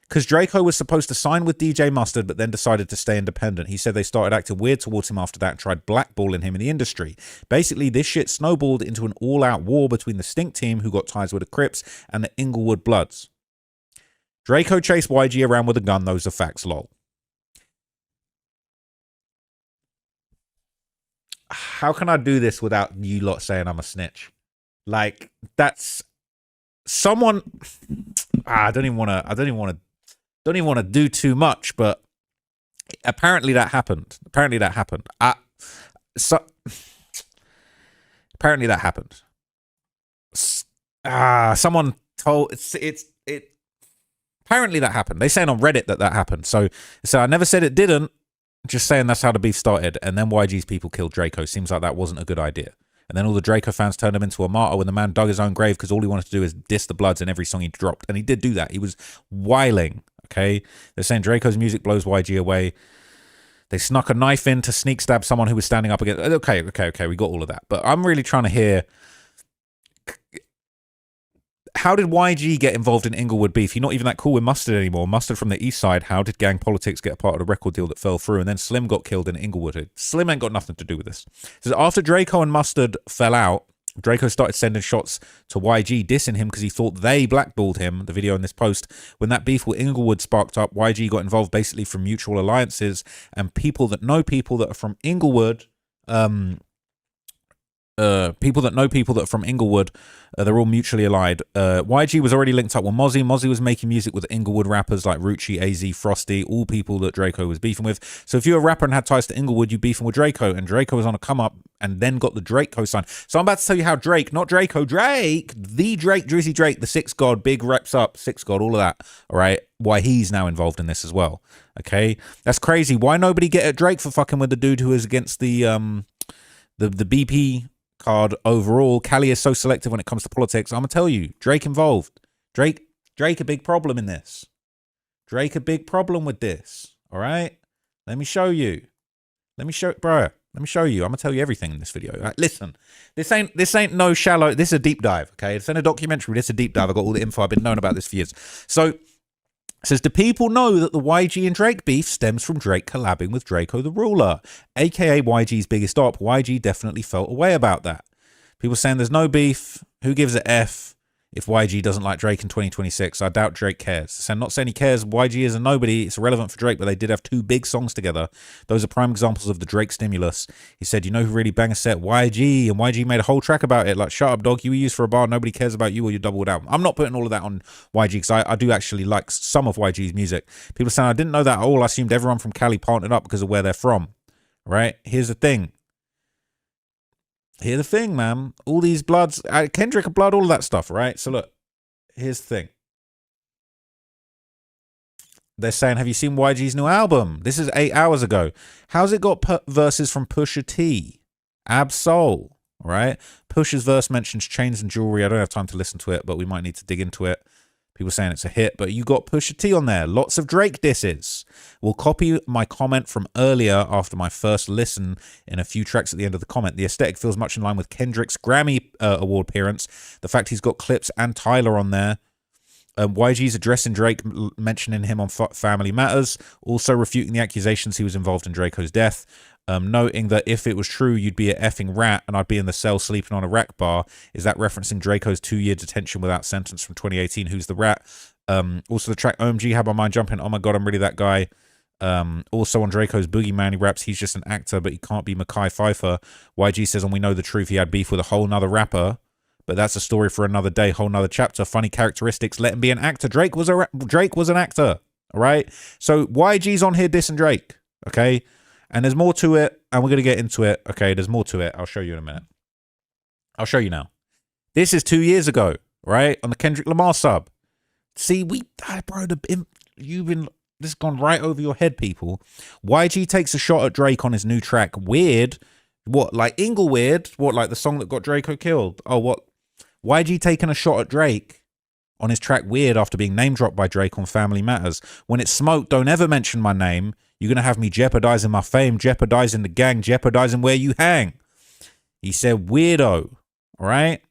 because Drakeo was supposed to sign with DJ Mustard, but then decided to stay independent. He said they started acting weird towards him after that and tried blackballing him in the industry. Basically, this shit snowballed into an all-out war between the Stink team, who got ties with the Crips, and the Inglewood Bloods. Drakeo chased YG around with a gun. Those are facts, lol. How can I do this without you lot saying I'm a snitch? Like, that's someone... I don't even want to do too much, but apparently that happened. Apparently that happened. Someone told it. Apparently that happened. They saying on Reddit that happened. So I never said it didn't. Just saying that's how the beef started. And then YG's people killed Drakeo. Seems like that wasn't a good idea. And then all the Drakeo fans turned him into a martyr when the man dug his own grave because all he wanted to do is diss the Bloods in every song he dropped. And he did do that. He was wiling, okay? They're saying Draco's music blows YG away. They snuck a knife in to sneak stab someone who was standing up against... Okay, we got all of that. But I'm really trying to hear... How did YG get involved in Inglewood beef? He's not even that cool with Mustard anymore. Mustard from the east side. How did gang politics get a part of the record deal that fell through? And then Slim got killed in Inglewood. Slim ain't got nothing to do with this. So after Drakeo and Mustard fell out, Drakeo started sending shots to YG, dissing him because he thought they blackballed him. The video in this post. When that beef with Inglewood sparked up, YG got involved basically from mutual alliances and people that know people that are from Inglewood, people that know people that are from Inglewood, they're all mutually allied. YG was already linked up with Mozzie. Mozzie was making music with Inglewood rappers like Rucci, AZ, Frosty, all people that Drakeo was beefing with. So if you're a rapper and had ties to Inglewood, you beefing with Drakeo, and Drakeo was on a come up and then got the Drake co-sign. So I'm about to tell you how Drake, not Drakeo, Drake, the Drake, Drizzy Drake, the Six God, big reps up, Six God, all of that, all right, why he's now involved in this as well. Okay, that's crazy. Why nobody get at Drake for fucking with the dude who is against the BP card overall? Cali is so selective when it comes to politics. I'm gonna tell you, Drake involved. Drake a big problem in this. Drake a big problem with this. All right, let me show you. Let me show you. I'm gonna tell you everything in this video. Right, listen, this ain't no shallow. This is a deep dive. Okay, it's in a documentary. This is a deep dive. I got all the info. I've been knowing about this for years. So. It says, do people know that the YG and Drake beef stems from Drake collabing with Drakeo the Ruler, aka YG's biggest op? YG definitely felt a way about that. People saying there's no beef. Who gives a F if YG doesn't like Drake in 2026? I doubt Drake cares. So I'm not saying he cares. YG is a nobody. It's irrelevant for Drake, but they did have 2 big songs together. Those are prime examples of the Drake stimulus. He said, you know who really bang a set? YG. And YG made a whole track about it. Like, shut up, dog. You were used for a bar. Nobody cares about you or your doubled album. I'm not putting all of that on YG because I do actually like some of YG's music. People saying, I didn't know that at all. I assumed everyone from Cali partnered up because of where they're from. Right? Here's the thing. Here's the thing, man. All these bloods, Kendrick blood, all of that stuff, right? So look, here's the thing. They're saying, have you seen YG's new album? This is 8 hours ago. How's it got verses from Pusha T? Absol, right? Pusha's verse mentions chains and jewelry. I don't have time to listen to it, but we might need to dig into it. People saying it's a hit, but you got Pusha T on there. Lots of Drake disses. We'll copy my comment from earlier after my first listen in a few tracks at the end of the comment. The aesthetic feels much in line with Kendrick's Grammy Award appearance. The fact he's got Clips and Tyler on there. YG's addressing Drake, mentioning him on Family Matters. Also refuting the accusations he was involved in Drakeo's death. Noting that if it was true, you'd be an effing rat and I'd be in the cell sleeping on a rack bar. Is that referencing Drakeo's 2-year detention without sentence from 2018? Who's the rat? Also, the track OMG had my mind jumping. Oh my God, I'm really that guy. Also on Drakeo's Boogeyman, he raps, he's just an actor, but he can't be Mekhi Phifer. YG says, and we know the truth, he had beef with a whole nother rapper. But that's a story for another day, whole nother chapter. Funny characteristics, let him be an actor. Drake was an actor, all right? So YG's on here dissing Drake, okay? And there's more to it, and we're going to get into it. Okay, there's more to it. I'll show you in a minute. I'll show you now. This is 2 years ago, right? On the Kendrick Lamar sub. See, bro, this has gone right over your head, people. YG takes a shot at Drake on his new track, Weird. What, like Inglewood? What, like the song that got Drakeo killed? Oh, what? YG taking a shot at Drake on his track Weird after being name dropped by Drake on Family Matters. When it's smoke, don't ever mention my name. You're going to have me jeopardizing my fame, jeopardizing the gang, jeopardizing where you hang. He said, weirdo. All right?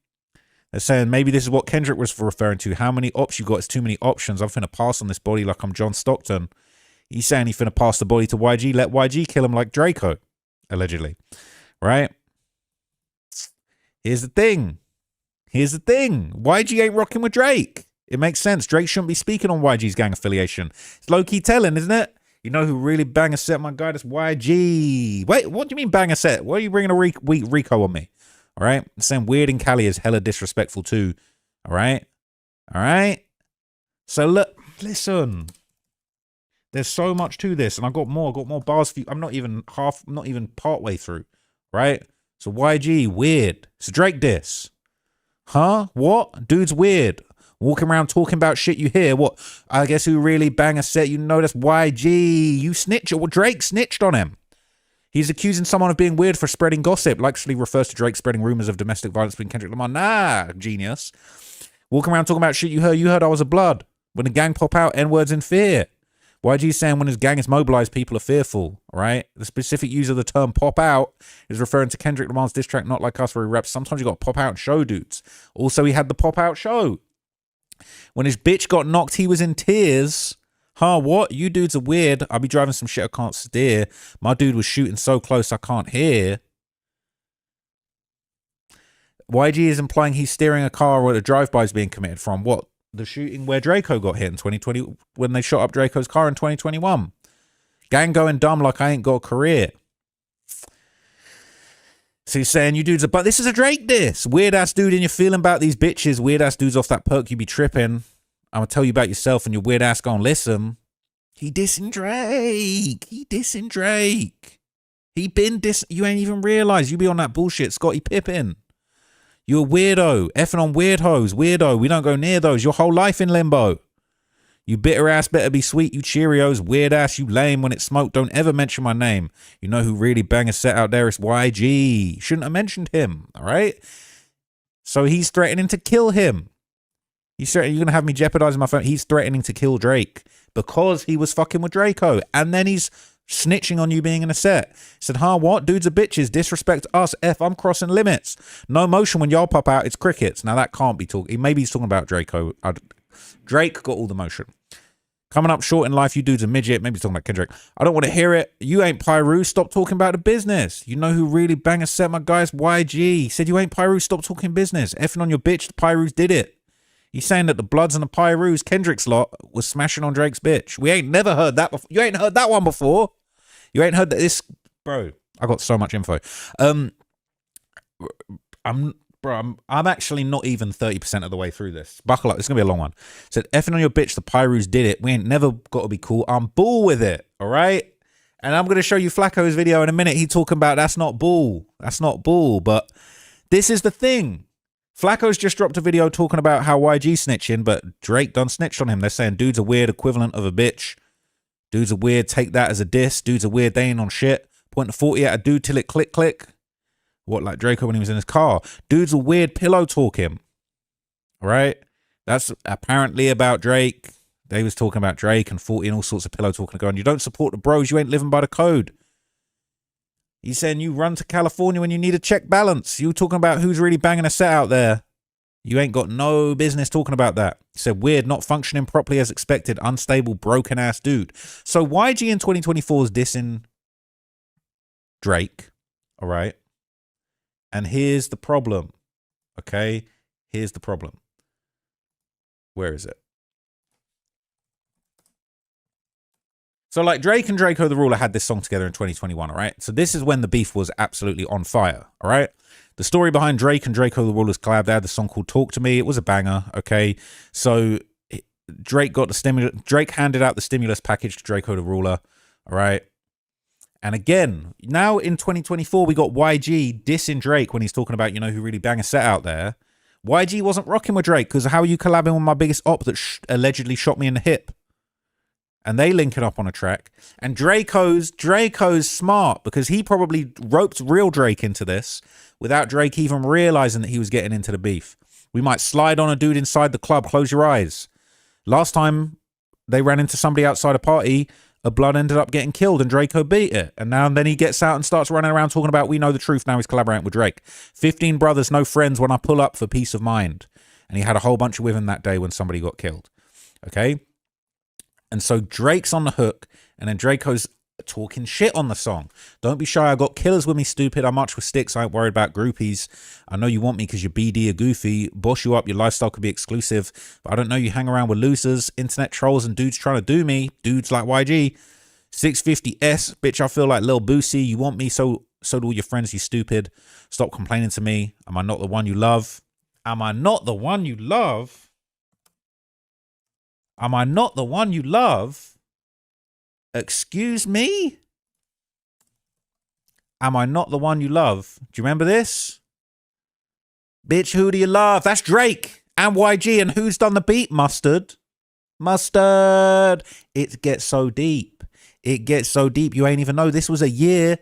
They're saying maybe this is what Kendrick was referring to. How many ops you got? It's too many options. I'm finna pass on this body like I'm John Stockton. He's saying he's finna pass the body to YG. Let YG kill him like Drakeo. Allegedly. Right? Here's the thing. YG ain't rocking with Drake. It makes sense. Drake shouldn't be speaking on YG's gang affiliation. It's low-key telling, isn't it? You know who really bang a set, my guy? That's YG. Wait, what do you mean bang a set? Why are you bringing a Rico on me? All right? Saying Weird and Cali is hella disrespectful too. All right? All right? So look, listen. There's so much to this, and I got more bars for you. I'm not even part way through. Right? So YG, Weird. It's a Drake diss. Huh? What? Dude's weird. Walking around talking about shit you hear. What? I guess who really bang a set? You know that's YG. You snitch. Well, Drake snitched on him. He's accusing someone of being weird for spreading gossip. Actually refers to Drake spreading rumors of domestic violence between Kendrick Lamar. Nah, genius. Walking around talking about shit you heard. You heard I was a blood. When the gang pop out, N-words in fear. YG saying when his gang is mobilized, people are fearful, right? The specific use of the term pop out is referring to Kendrick Lamar's diss track, Not Like Us, where he raps, sometimes you got to pop out and show dudes. Also, he had the pop out show. When his bitch got knocked, he was in tears. Huh, what? You dudes are weird. I'll be driving some shit I can't steer. My dude was shooting so close I can't hear. YG is implying he's steering a car where a drive-by is being committed from. What? The shooting where Drakeo got hit in 2020 when they shot up Drakeo's car in 2021. Gang going dumb like I ain't got a career. It So he's saying you dudes are, but this is a Drake diss. Weird ass dude, and you're feeling about these bitches. Weird ass dudes off that perk, you be tripping. I'm gonna tell you about yourself, and your weird ass gonna listen. He dissing Drake. He dissing Drake. He been diss. You ain't even realize you be on that bullshit, Scottie Pippen. You're a weirdo. Effing on weird hoes. Weirdo. We don't go near those. Your whole life in limbo. You bitter ass better be sweet, you Cheerios. Weird ass, you lame. When it's smoke, don't ever mention my name. You know who really bang a set out there? It's YG. Shouldn't have mentioned him, all right? So he's threatening to kill him. He's threatening, you're going to have me jeopardizing my phone. He's threatening to kill Drake because he was fucking with Drakeo. And then he's snitching on you being in a set. He said, huh, what? Dudes are bitches. Disrespect us. I'm crossing limits. No motion when y'all pop out. It's crickets. Now that can't be talking. Maybe he's talking about Drakeo. Drake got all the motion. Coming up short in life, you dudes a midget. Maybe he's talking about Kendrick. I don't want to hear it. You ain't Pyru. Stop talking about the business. You know who really bang a set, my guys? YG. He said you ain't Pyru. Stop talking business. Effing on your bitch. The Pyrus did it. He's saying that the Bloods and the Pyrus, Kendrick's lot, was smashing on Drake's bitch. We ain't never heard that before. You ain't heard that one before. You ain't heard that this, bro. I got so much info. I'm actually not even 30% of the way through this. Buckle up. It's going to be a long one. Said, effing on your bitch, the Pyrus did it. We ain't never got to be cool. I'm bull with it. All right? And I'm going to show you Flacco's video in a minute. He talking about that's not bull. That's not bull. But this is the thing. Flacco's just dropped a video talking about how YG snitching, but Drake done snitched on him. They're saying dude's a weird equivalent of a bitch. Dude's a weird, take that as a diss. Dude's a weird, they ain't on shit. Point the 40 at a dude till it click, click. What, like Drakeo when he was in his car? Dude's a weird pillow talking. All right? That's apparently about Drake. They was talking about Drake and 40 and all sorts of pillow talking going. You don't support the bros, you ain't living by the code. He's saying you run to California when you need a check balance. You talking about who's really banging a set out there. You ain't got no business talking about that. He said weird, not functioning properly as expected, unstable, broken ass dude. So YG in 2024 is dissing Drake. All right? And here's the problem. Okay? Here's the problem. Where is it? So like Drake and Drakeo the Ruler had this song together in 2021, all right? So this is when the beef was absolutely on fire, all right? The story behind Drake and Drakeo the Ruler's collab, they had the song called Talk to Me. It was a banger, okay? So Drake got the stimulus. Drake handed out the stimulus package to Drakeo the Ruler, all right? And again, now in 2024, we got YG dissing Drake when he's talking about, you know, who really bang a set out there. YG wasn't rocking with Drake because how are you collabing with my biggest op that allegedly shot me in the hip? And they link it up on a track. And Drakeo's smart because he probably roped real Drake into this without Drake even realizing that he was getting into the beef. We might slide on a dude inside the club. Close your eyes. Last time they ran into somebody outside a party, a blood ended up getting killed and Drakeo beat it. And now and then he gets out and starts running around talking about we know the truth. Now he's collaborating with Drake. 15 brothers, no friends when I pull up for peace of mind. And he had a whole bunch with him that day when somebody got killed. Okay? And so Drake's on the hook, and then Drakeo's talking shit on the song. Don't be shy, I got killers with me, stupid. I march with sticks, I ain't worried about groupies. I know you want me because you're BD or goofy. Boss you up, your lifestyle could be exclusive. But I don't know you hang around with losers, internet trolls, and dudes trying to do me. Dudes like YG. 650S, bitch, I feel like Lil Boosie. You want me, so do all your friends, you stupid. Stop complaining to me. Am I not the one you love? Am I not the one you love? Am I not the one you love? Excuse me? Am I not the one you love? Do you remember this? Bitch, who do you love? That's Drake and YG. And who's done the beat? Mustard. Mustard. It gets so deep. It gets so deep. You ain't even know this was a year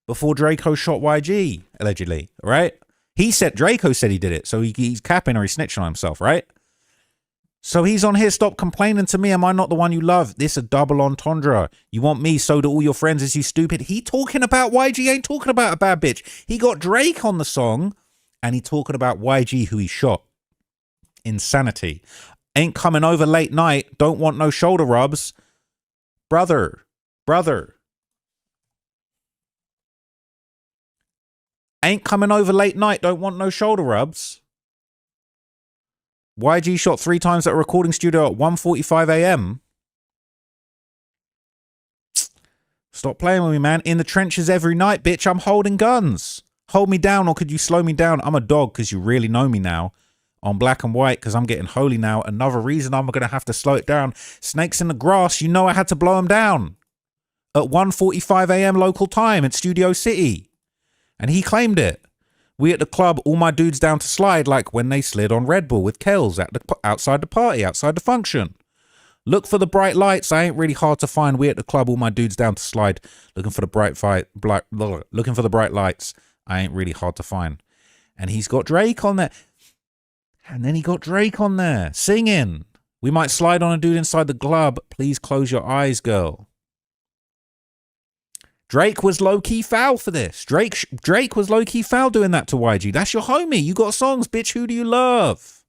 before Drakeo shot YG, allegedly, right? Drakeo said he did it. So he's capping or he's snitching on himself, right? So he's on here, stop complaining to me. Am I not the one you love? This a double entendre. You want me, so do all your friends. Is you stupid? He talking about YG, ain't talking about a bad bitch. He got Drake on the song and he talking about YG who he shot. Insanity. Ain't coming over late night. Don't want no shoulder rubs. Brother. Ain't coming over late night. Don't want no shoulder rubs. YG shot 3 times at a recording studio at 1:45 a.m. Stop playing with me, man. In the trenches every night, bitch. I'm holding guns. Hold me down, or could you slow me down? I'm a dog because you really know me now. On black and white because I'm getting holy now. Another reason I'm going to have to slow it down. Snakes in the grass, you know I had to blow them down. At 1:45 a.m. local time in Studio City. And he claimed it. We at the club, all my dudes down to slide like when they slid on Red Bull with Kells outside the party, outside the function. Look for the bright lights. I ain't really hard to find. We at the club, all my dudes down to slide. Looking for the looking for the bright lights. I ain't really hard to find. And he's got Drake on there. And then he got Drake on there singing. We might slide on a dude inside the club. Please close your eyes, girl. Drake was low-key foul for this. Drake was low-key foul doing that to YG. That's your homie. You got songs, bitch. Who do you love?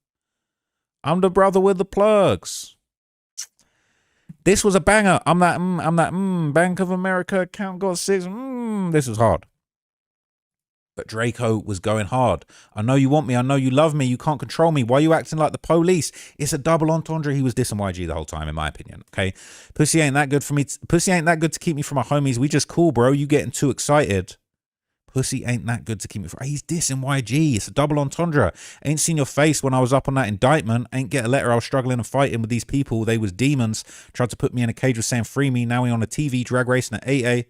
I'm the brother with the plugs. This was a banger. I'm that Bank of America account got 6. This was hard. But Drakeo was going hard. I know you want me. I know you love me. You can't control me. Why are you acting like the police? It's a double entendre. He was dissing YG the whole time, in my opinion. Okay, pussy ain't that good for me. Pussy ain't that good to keep me from my homies. We just cool, bro. You getting too excited. Pussy ain't that good to keep me from. He's dissing YG. It's a double entendre. Ain't seen your face when I was up on that indictment. Ain't get a letter. I was struggling and fighting with these people. They was demons. Tried to put me in a cage with saying free me. Now we on a TV drag racing at 8A.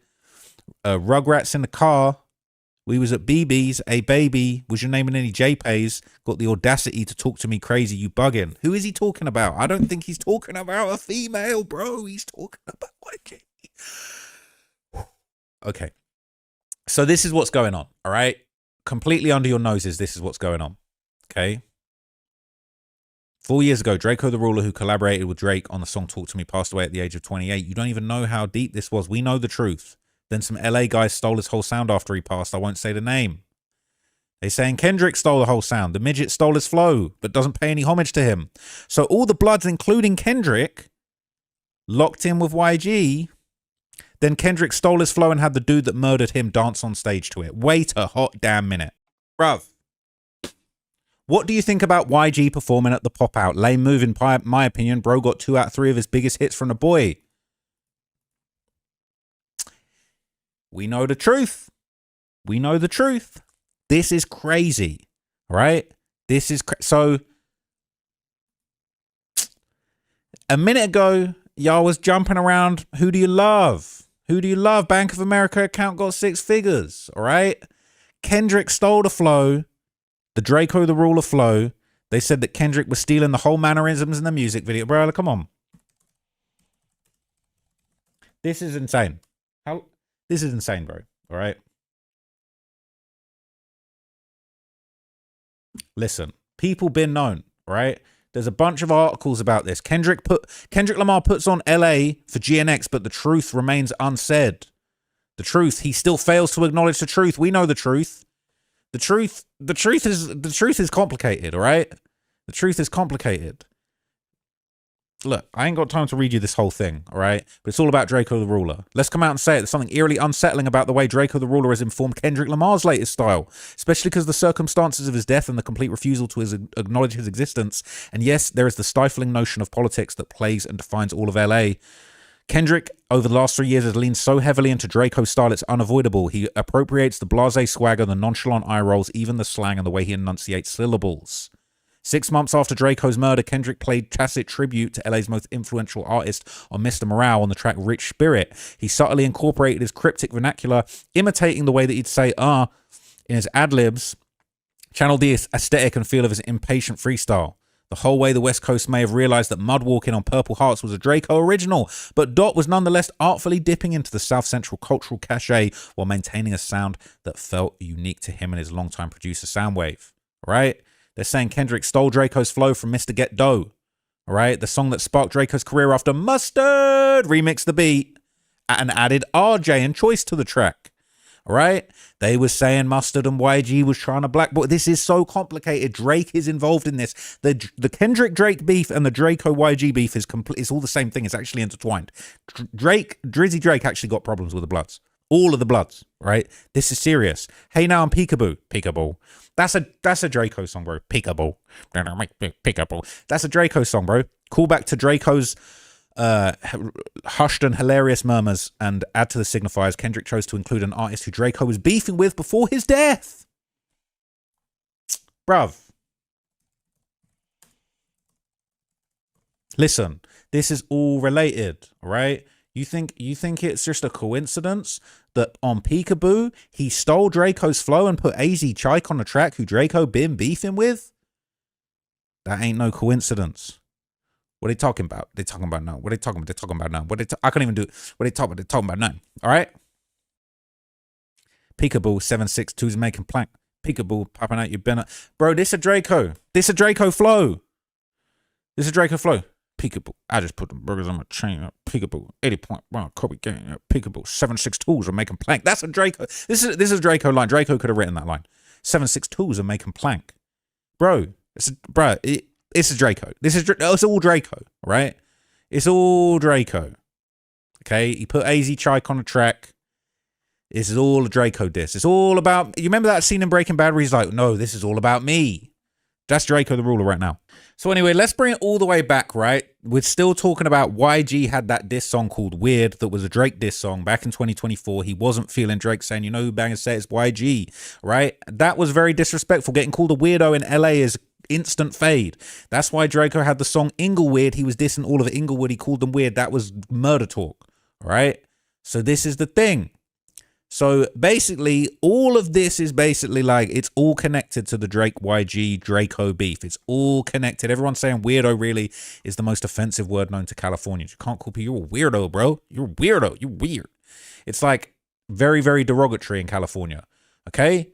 Rugrats in the car. We was at BB's, a baby, was your name in any JPays, got the audacity to talk to me crazy, you bugging. Who is he talking about? I don't think he's talking about a female, bro. He's talking about YG. Okay. So this is what's going on, all right? Completely under your noses, this is what's going on, okay? 4 years ago, Drakeo the Ruler, who collaborated with Drake on the song Talk to Me, passed away at the age of 28. You don't even know how deep this was. We know the truth. Then some LA guys stole his whole sound after he passed. I won't say the name. They saying Kendrick stole the whole sound. The midget stole his flow, but doesn't pay any homage to him. So all the Bloods, including Kendrick, locked in with YG. Then Kendrick stole his flow and had the dude that murdered him dance on stage to it. Wait a hot damn minute. Bruv. What do you think about YG performing at the pop-out? Lame move in my opinion. Bro got 2 out of 3 of his biggest hits from the boy. We know the truth. We know the truth. This is crazy, right? This is so. A minute ago, y'all was jumping around. Who do you love? Who do you love? Bank of America account got 6 figures, all right? Kendrick stole the flow, the Drakeo the Ruler flow. They said that Kendrick was stealing the whole mannerisms in the music video. Bro, come on. This is insane. This is insane, bro. All right. Listen, people been known, right? There's a bunch of articles about this. Kendrick Lamar puts on LA for GNX, but the truth remains unsaid. The truth, he still fails to acknowledge the truth. We know the truth. The truth is complicated, all right? The truth is complicated. Look, I ain't got time to read you this whole thing, all right? But it's all about Drakeo the Ruler. Let's come out and say it. There's something eerily unsettling about the way Drakeo the Ruler has informed Kendrick Lamar's latest style, especially because the circumstances of his death and the complete refusal to acknowledge his existence. And yes, there is the stifling notion of politics that plagues and defines all of LA. Kendrick, over the last 3 years, has leaned so heavily into Drakeo's style, it's unavoidable. He appropriates the blasé swagger, the nonchalant eye rolls, even the slang and the way he enunciates syllables. 6 months after Drakeo's murder, Kendrick played tacit tribute to LA's most influential artist on Mr. Morale on the track Rich Spirit. He subtly incorporated his cryptic vernacular, imitating the way that he'd say, in his ad-libs, channeled the aesthetic and feel of his impatient freestyle. The whole way the West Coast may have realized that Mudwalking on Purple Hearts was a Drakeo original, but Dot was nonetheless artfully dipping into the South Central cultural cachet while maintaining a sound that felt unique to him and his longtime producer Soundwave. Right? They're saying Kendrick stole Drakeo's flow from Mr. Get Dough. All right, the song that sparked Drakeo's career after Mustard remixed the beat and added RJ and Choice to the track. All right, they were saying Mustard and YG was trying to blackball. This is so complicated. Drake is involved in this. The Kendrick Drake beef and the Drakeo YG beef is complete. It's all the same thing. It's actually intertwined. Drizzy Drake actually got problems with the Bloods. All of the Bloods. Right. This is serious. Hey now I'm Peekaboo. That's a Drakeo song, bro. Peekaboo. Peekaboo. That's a Drakeo song, bro. Call back to Drakeo's hushed and hilarious murmurs and add to the signifiers, Kendrick chose to include an artist who Drakeo was beefing with before his death. Bruv. Listen, this is all related, right? You think it's just a coincidence that on Peekaboo, he stole Draco's flow and put AZ Chike on the track who Drakeo been beefing with? That ain't no coincidence. What are they talking about? They talking about now. What are they talking about? They're talking about now. I can't even do it. What are they talking about? They're talking about now. All right? Peekaboo 762's making plank. Peekaboo popping out your banner. Bro, this a Drakeo. This a Drakeo flow. This is Drakeo flow. Peekaboo. I just put the burgers on my chain. Peekaboo. 80 point round Kobe gang. Peekaboo. 762s are making plank. That's a Drakeo. This is a Drakeo line. Drakeo could have written that line. 762s are making plank. Bro. It's a Drakeo. It's all Drakeo, right? It's all Drakeo. Okay? He put AZ Chike on the track. This is all a Drakeo diss. It's all about... You remember that scene in Breaking Bad where he's like, no, this is all about me. That's Drakeo the Ruler right now. So anyway, let's bring it all the way back, right? We're still talking about YG had that diss song called Weird that was a Drake diss song back in 2024. He wasn't feeling Drake saying, you know who bang and say it's YG, right? That was very disrespectful. Getting called a weirdo in LA is instant fade. That's why Drakeo had the song Inglewood. He was dissing all of Inglewood. He called them weird. That was murder talk, right? So this is the thing. So basically, all of this is basically like, it's all connected to the Drake YG Drakeo beef. It's all connected. Everyone's saying weirdo really is the most offensive word known to Californians. You can't call people, you're a weirdo, bro. You're a weirdo. You're weird. It's like very, very derogatory in California. Okay?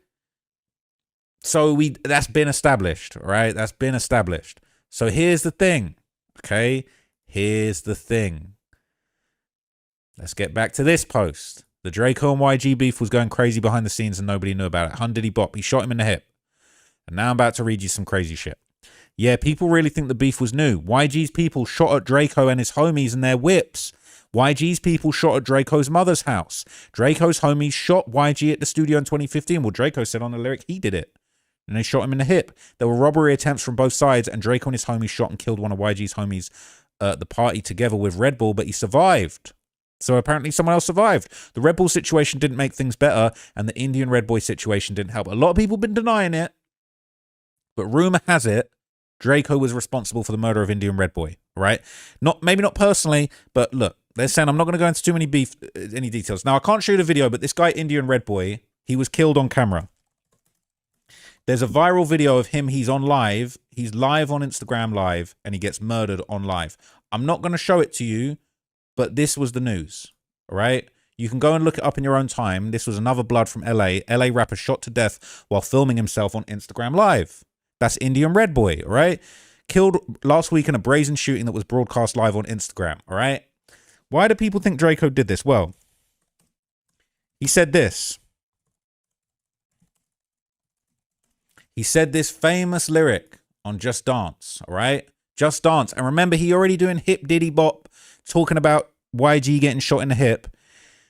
So that's been established, right? That's been established. So here's the thing. Okay? Here's the thing. Let's get back to this post. The Drakeo and YG beef was going crazy behind the scenes and nobody knew about it. Hun did he bop. He shot him in the hip. And now I'm about to read you some crazy shit. Yeah, people really think the beef was new. YG's people shot at Drakeo and his homies and their whips. YG's people shot at Draco's mother's house. Draco's homies shot YG at the studio in 2015. Well, Drakeo said on the lyric he did it. And they shot him in the hip. There were robbery attempts from both sides and Drakeo and his homies shot and killed one of YG's homies at the party together with Red Bull, but he survived. So apparently someone else survived. The Red Bull situation didn't make things better, and the Indian Red Boy situation didn't help. A lot of people have been denying it, but rumor has it Drakeo was responsible for the murder of Indian Red Boy, right? Maybe not personally, but look, they're saying I'm not going to go into too many details. Now, I can't show you the video, but this guy, Indian Red Boy, he was killed on camera. There's a viral video of him. He's on live. He's live on Instagram Live, and he gets murdered on live. I'm not going to show it to you, but this was the news, all right? You can go and look it up in your own time. This was another blood from LA. LA rapper shot to death while filming himself on Instagram Live. That's Indian Red Boy, all right? Killed last week in a brazen shooting that was broadcast live on Instagram, all right? Why do people think Drakeo did this? Well, he said this. He said this famous lyric on Just Dance, all right? Just Dance. And remember, he already doing hip diddy bop, talking about YG getting shot in the hip.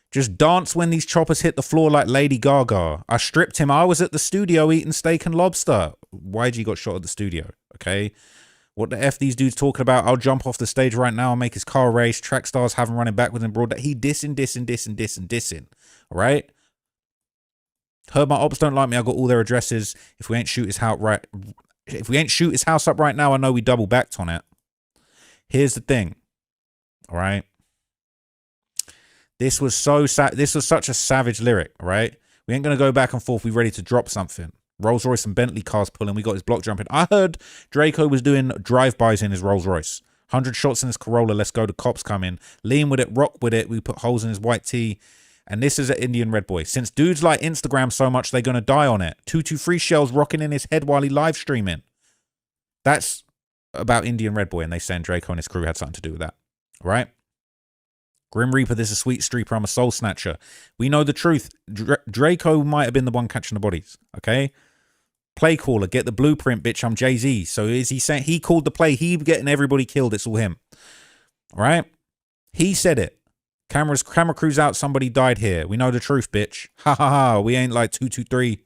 Just dance when these choppers hit the floor like Lady Gaga. I stripped him. I was at the studio eating steak and lobster. YG got shot at the studio, okay? What the F these dudes talking about? I'll jump off the stage right now and make his car race. Track stars have him running backwards and broad. He dissing, all right? Heard my ops don't like me. I got all their addresses. If we ain't shoot his house up right now, I know we double backed on it. Here's the thing. All right. This was so sad. This was such a savage lyric, right? We ain't going to go back and forth. We ready to drop something. Rolls Royce and Bentley cars pulling. We got his block jumping. I heard Drakeo was doing drive-bys in his Rolls Royce. 100 shots in his Corolla. Let's go. The cops come in. Lean with it. Rock with it. We put holes in his white tee. And this is an Indian Red Boy. Since dudes like Instagram so much, they're going to die on it. 223 shells rocking in his head while he live streaming. That's about Indian Red Boy. And they saying Drakeo and his crew had something to do with that. All right? Grim Reaper, this is a sweet streaper. I'm a soul snatcher. We know the truth. Drakeo might have been the one catching the bodies. Okay? Play caller, get the blueprint, bitch. I'm Jay-Z. So is he saying he called the play? He getting everybody killed. It's all him. All right? He said it. Camera crews out. Somebody died here. We know the truth, bitch. Ha ha ha. We ain't like 223.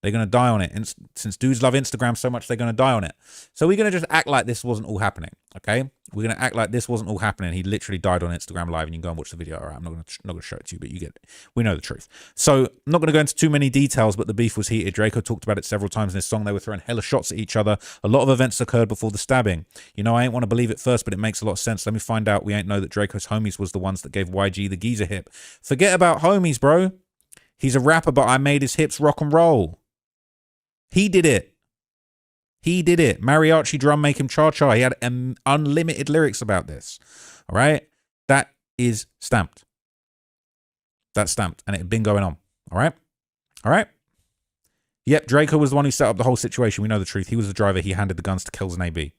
They're going to die on it. And since dudes love Instagram so much, they're going to die on it. So we're going to just act like this wasn't all happening, okay? We're going to act like this wasn't all happening. He literally died on Instagram Live, and you can go and watch the video. All right, I'm not going to show it to you, but you get it. We know the truth. So I'm not going to go into too many details, but the beef was heated. Drakeo talked about it several times in his song. They were throwing hella shots at each other. A lot of events occurred before the stabbing. You know, I ain't want to believe it first, but it makes a lot of sense. Let me find out. We ain't know that Draco's homies was the ones that gave YG the geezer hip. Forget about homies, bro. He's a rapper, but I made his hips rock and roll. He did it. He did it. Mariachi drum make him cha-cha. He had unlimited lyrics about this. All right? That is stamped. That's stamped. And it had been going on. All right? All right? Yep, Drakeo was the one who set up the whole situation. We know the truth. He was the driver. He handed the guns to Kells and AB.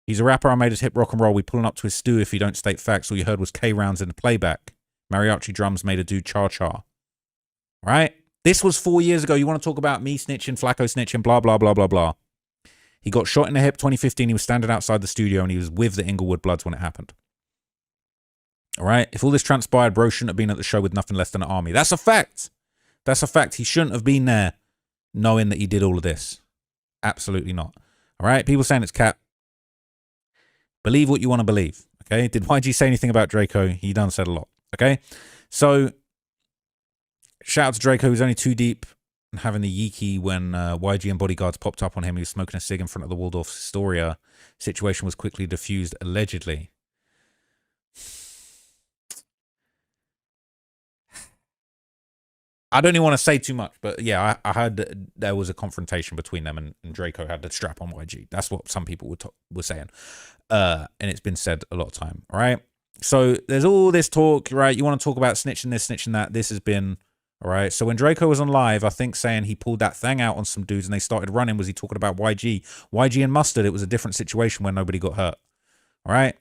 He's a rapper. I made his hip rock and roll. We pulling up to his stew if he don't state facts. All you heard was K rounds in the playback. Mariachi drums made a dude cha-cha. Right? This was 4 years ago. You want to talk about me snitching, Flacco snitching, blah, blah, blah, blah, blah. He got shot in the hip 2015. He was standing outside the studio and he was with the Inglewood Bloods when it happened. All right? If all this transpired, bro shouldn't have been at the show with nothing less than an army. That's a fact. That's a fact. He shouldn't have been there knowing that he did all of this. Absolutely not. All right? People saying it's cap. Believe what you want to believe. Okay? Did YG say anything about Drakeo? He done said a lot. Okay? So, shout out to Drakeo, who's only too deep and having the yeeky when YG and bodyguards popped up on him. He was smoking a cig in front of the Waldorf Astoria. Situation was quickly diffused, allegedly. I don't even want to say too much, but yeah, I heard that there was a confrontation between them and Drakeo had the strap on YG. That's what some people were saying. And it's been said a lot of time, all right? So there's all this talk, right? You want to talk about snitching this, snitching that. This has been, all right? So when Drakeo was on live, I think saying he pulled that thing out on some dudes and they started running, was he talking about YG? YG and Mustard, it was a different situation where nobody got hurt, all right?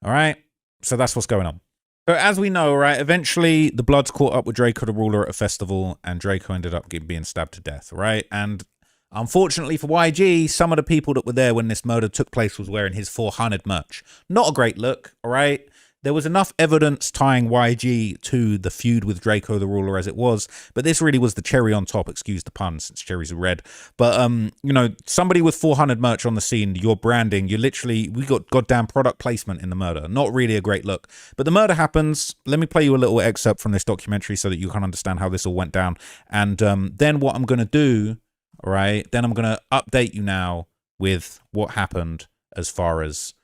All right? So that's what's going on. So as we know, right, eventually the Bloods caught up with Drakeo the Ruler at a festival and Drakeo ended up being stabbed to death, right? And unfortunately for YG, some of the people that were there when this murder took place was wearing his 400 merch. Not a great look, all right? There was enough evidence tying YG to the feud with Drakeo the Ruler as it was, but this really was the cherry on top, excuse the pun since cherries are red. But, you know, somebody with 400 merch on the scene, your branding, we got goddamn product placement in the murder. Not really a great look. But the murder happens. Let me play you a little excerpt from this documentary so that you can understand how this all went down. And then what I'm going to do, all right, then I'm going to update you now with what happened as far as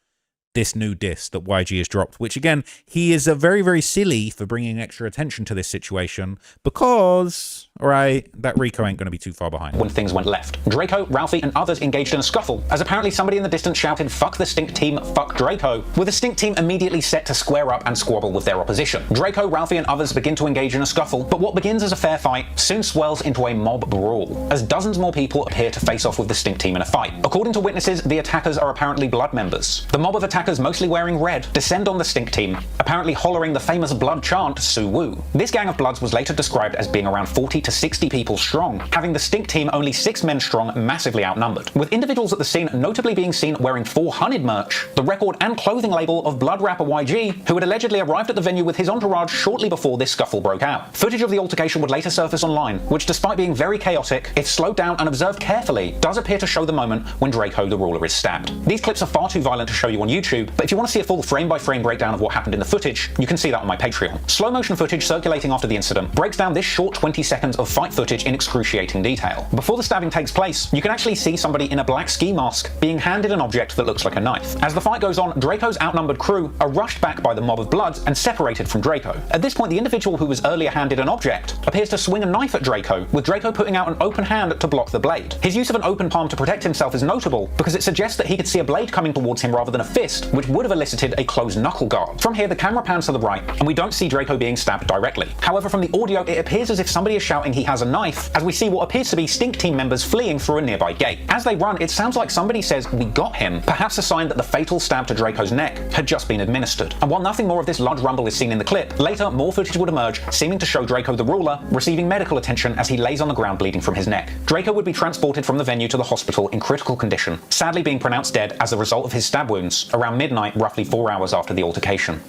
this new diss that YG has dropped, which again, he is a very, very silly for bringing extra attention to this situation because, all right, that Rico ain't going to be too far behind. When things went left, Drakeo, Ralphie, and others engaged in a scuffle, as apparently somebody in the distance shouted, "Fuck the Stink Team, fuck Drakeo," with the Stink Team immediately set to square up and squabble with their opposition. Drakeo, Ralphie, and others begin to engage in a scuffle, but what begins as a fair fight soon swells into a mob brawl, as dozens more people appear to face off with the Stink Team in a fight. According to witnesses, the attackers are apparently blood members. The mob of attackers, mostly wearing red, descend on the Stink Team, apparently hollering the famous blood chant, "Su Woo." This gang of Bloods was later described as being around 40 to 60 people strong, having the Stink Team only 6 men strong, massively outnumbered, with individuals at the scene notably being seen wearing 400 merch, the record and clothing label of Blood rapper YG, who had allegedly arrived at the venue with his entourage shortly before this scuffle broke out. Footage of the altercation would later surface online, which despite being very chaotic, if slowed down and observed carefully, does appear to show the moment when Drakeo the Ruler is stabbed. These clips are far too violent to show you on YouTube, but if you want to see a full frame-by-frame breakdown of what happened in the footage, you can see that on my Patreon. Slow motion footage circulating after the incident breaks down this short 20 seconds of fight footage in excruciating detail. Before the stabbing takes place, you can actually see somebody in a black ski mask being handed an object that looks like a knife. As the fight goes on, Draco's outnumbered crew are rushed back by the mob of Bloods and separated from Drakeo. At this point, the individual who was earlier handed an object appears to swing a knife at Drakeo, with Drakeo putting out an open hand to block the blade. His use of an open palm to protect himself is notable because it suggests that he could see a blade coming towards him rather than a fist, which would have elicited a closed knuckle guard. From here, the camera pans to the right, and we don't see Drakeo being stabbed directly. However, from the audio, it appears as if somebody is shouting he has a knife, as we see what appears to be Stink Team members fleeing through a nearby gate. As they run, it sounds like somebody says, "We got him," perhaps a sign that the fatal stab to Draco's neck had just been administered. And while nothing more of this large rumble is seen in the clip, later more footage would emerge, seeming to show Drakeo the Ruler receiving medical attention as he lays on the ground bleeding from his neck. Drakeo would be transported from the venue to the hospital in critical condition, sadly being pronounced dead as a result of his stab wounds around midnight, roughly 4 hours after the altercation.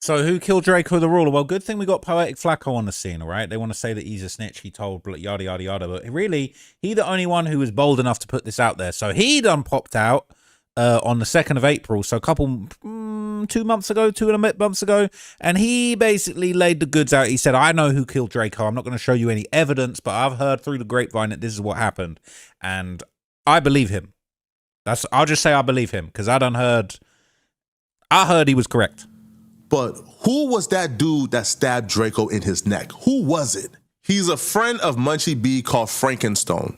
So who killed Drakeo the Ruler? Well, good thing we got Poetic Flacco on the scene, all right? They want to say that he's a snitch, he told yada, yada, yada. But really, he the only one who was bold enough to put this out there. So he done popped out on the 2nd of April. So a couple, 2 months ago, 2.5 months ago. And he basically laid the goods out. He said, I know who killed Drakeo. I'm not going to show you any evidence, but I've heard through the grapevine that this is what happened. And I believe him. I'll just say I believe him because I heard he was correct. But who was that dude that stabbed Drakeo in his neck? Who was it? He's a friend of Munchie B called Frankenstone.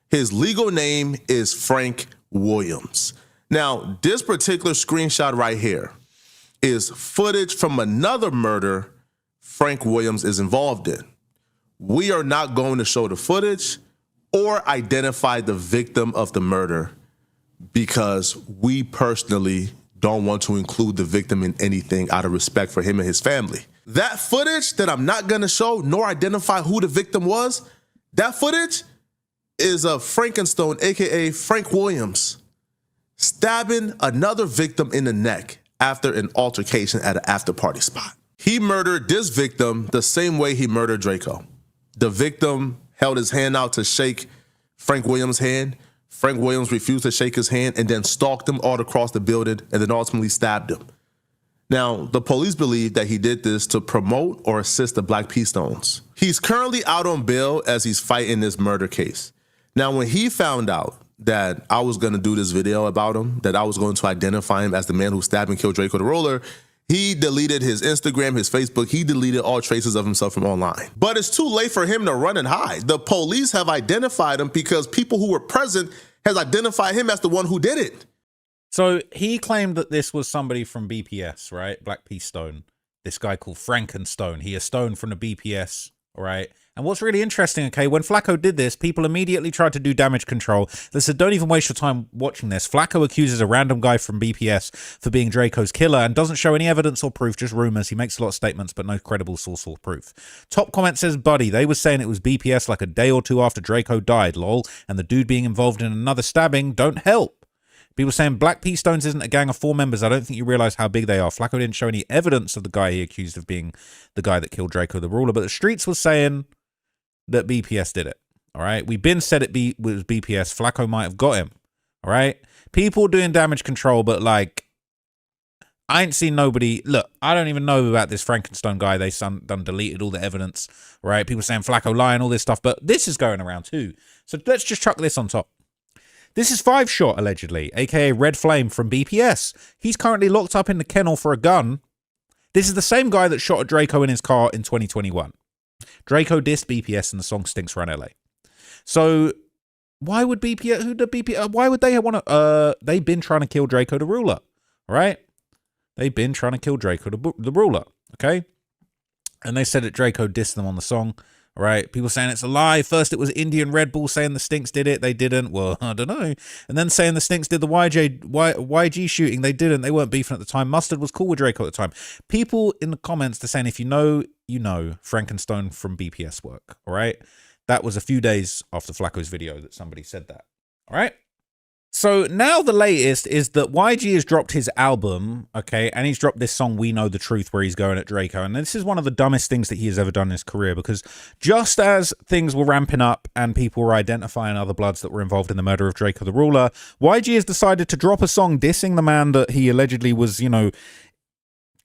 His legal name is Frank Williams. Now, this particular screenshot right here is footage from another murder Frank Williams is involved in. We are not going to show the footage or identify the victim of the murder because we personally don't want to include the victim in anything out of respect for him and his family. That footage that I'm not gonna show nor identify who the victim was, that footage is of Frankenstone, AKA Frank Williams, stabbing another victim in the neck after an altercation at an after party spot. He murdered this victim the same way he murdered Drakeo. The victim held his hand out to shake Frank Williams' hand. Frank Williams refused to shake his hand and then stalked him all across the building and then ultimately stabbed him. Now, the police believe that he did this to promote or assist the Black P Stones. He's currently out on bail as he's fighting this murder case. Now, when he found out that I was going to do this video about him, that I was going to identify him as the man who stabbed and killed Drakeo the Ruler, he deleted his Instagram, his Facebook. He deleted all traces of himself from online. But it's too late for him to run and hide. The police have identified him because people who were present has identified him as the one who did it. So he claimed that this was somebody from BPS, right? Black P Stone. This guy called Frankenstone. He is Stone from the BPS, all right? And what's really interesting, okay, when Flacco did this, people immediately tried to do damage control. They said, don't even waste your time watching this. Flacco accuses a random guy from BPS for being Draco's killer and doesn't show any evidence or proof, just rumors. He makes a lot of statements, but no credible source or proof. Top comment says, buddy, they were saying it was BPS like a day or two after Drakeo died, lol. And the dude being involved in another stabbing don't help. People saying Black P Stones isn't a gang of 4 members. I don't think you realize how big they are. Flacco didn't show any evidence of the guy he accused of being the guy that killed Drakeo the Ruler, but the streets was saying that BPS did it. All right. We've been said it was BPS. Flacco might have got him. All right. People doing damage control, but like, I ain't seen nobody. Look, I don't even know about this Frankenstone guy. They done deleted all the evidence. Right. People saying Flacco lying, all this stuff, but this is going around too. So let's just chuck this on top. This is 5-Shot, allegedly, aka Red Flame from BPS. He's currently locked up in the kennel for a gun. This is the same guy that shot at Drakeo in his car in 2021. Drakeo dissed BPS and the song Stinks Around LA. So why would BPS, why would they want to, they've been trying to kill Drakeo the Ruler, right? They've been trying to kill Drakeo the Ruler, okay? And they said that Drakeo dissed them on the song. All right, people saying it's a lie. First, it was Indian Red Bull saying the Stinks did it. They didn't. Well, I don't know. And then saying the Stinks did the YG shooting. They didn't. They weren't beefing at the time. Mustard was cool with Drakeo at the time. People in the comments, they're saying, if you know, you know. Frankenstone from BPS work. All right. That was a few days after Flacco's video that somebody said that. All right. So now the latest is that YG has dropped his album, okay, and he's dropped this song, We Know the Truth, where he's going at Drakeo. And this is one of the dumbest things that he has ever done in his career, because just as things were ramping up and people were identifying other bloods that were involved in the murder of Drakeo the Ruler, YG has decided to drop a song dissing the man that he allegedly was, you know,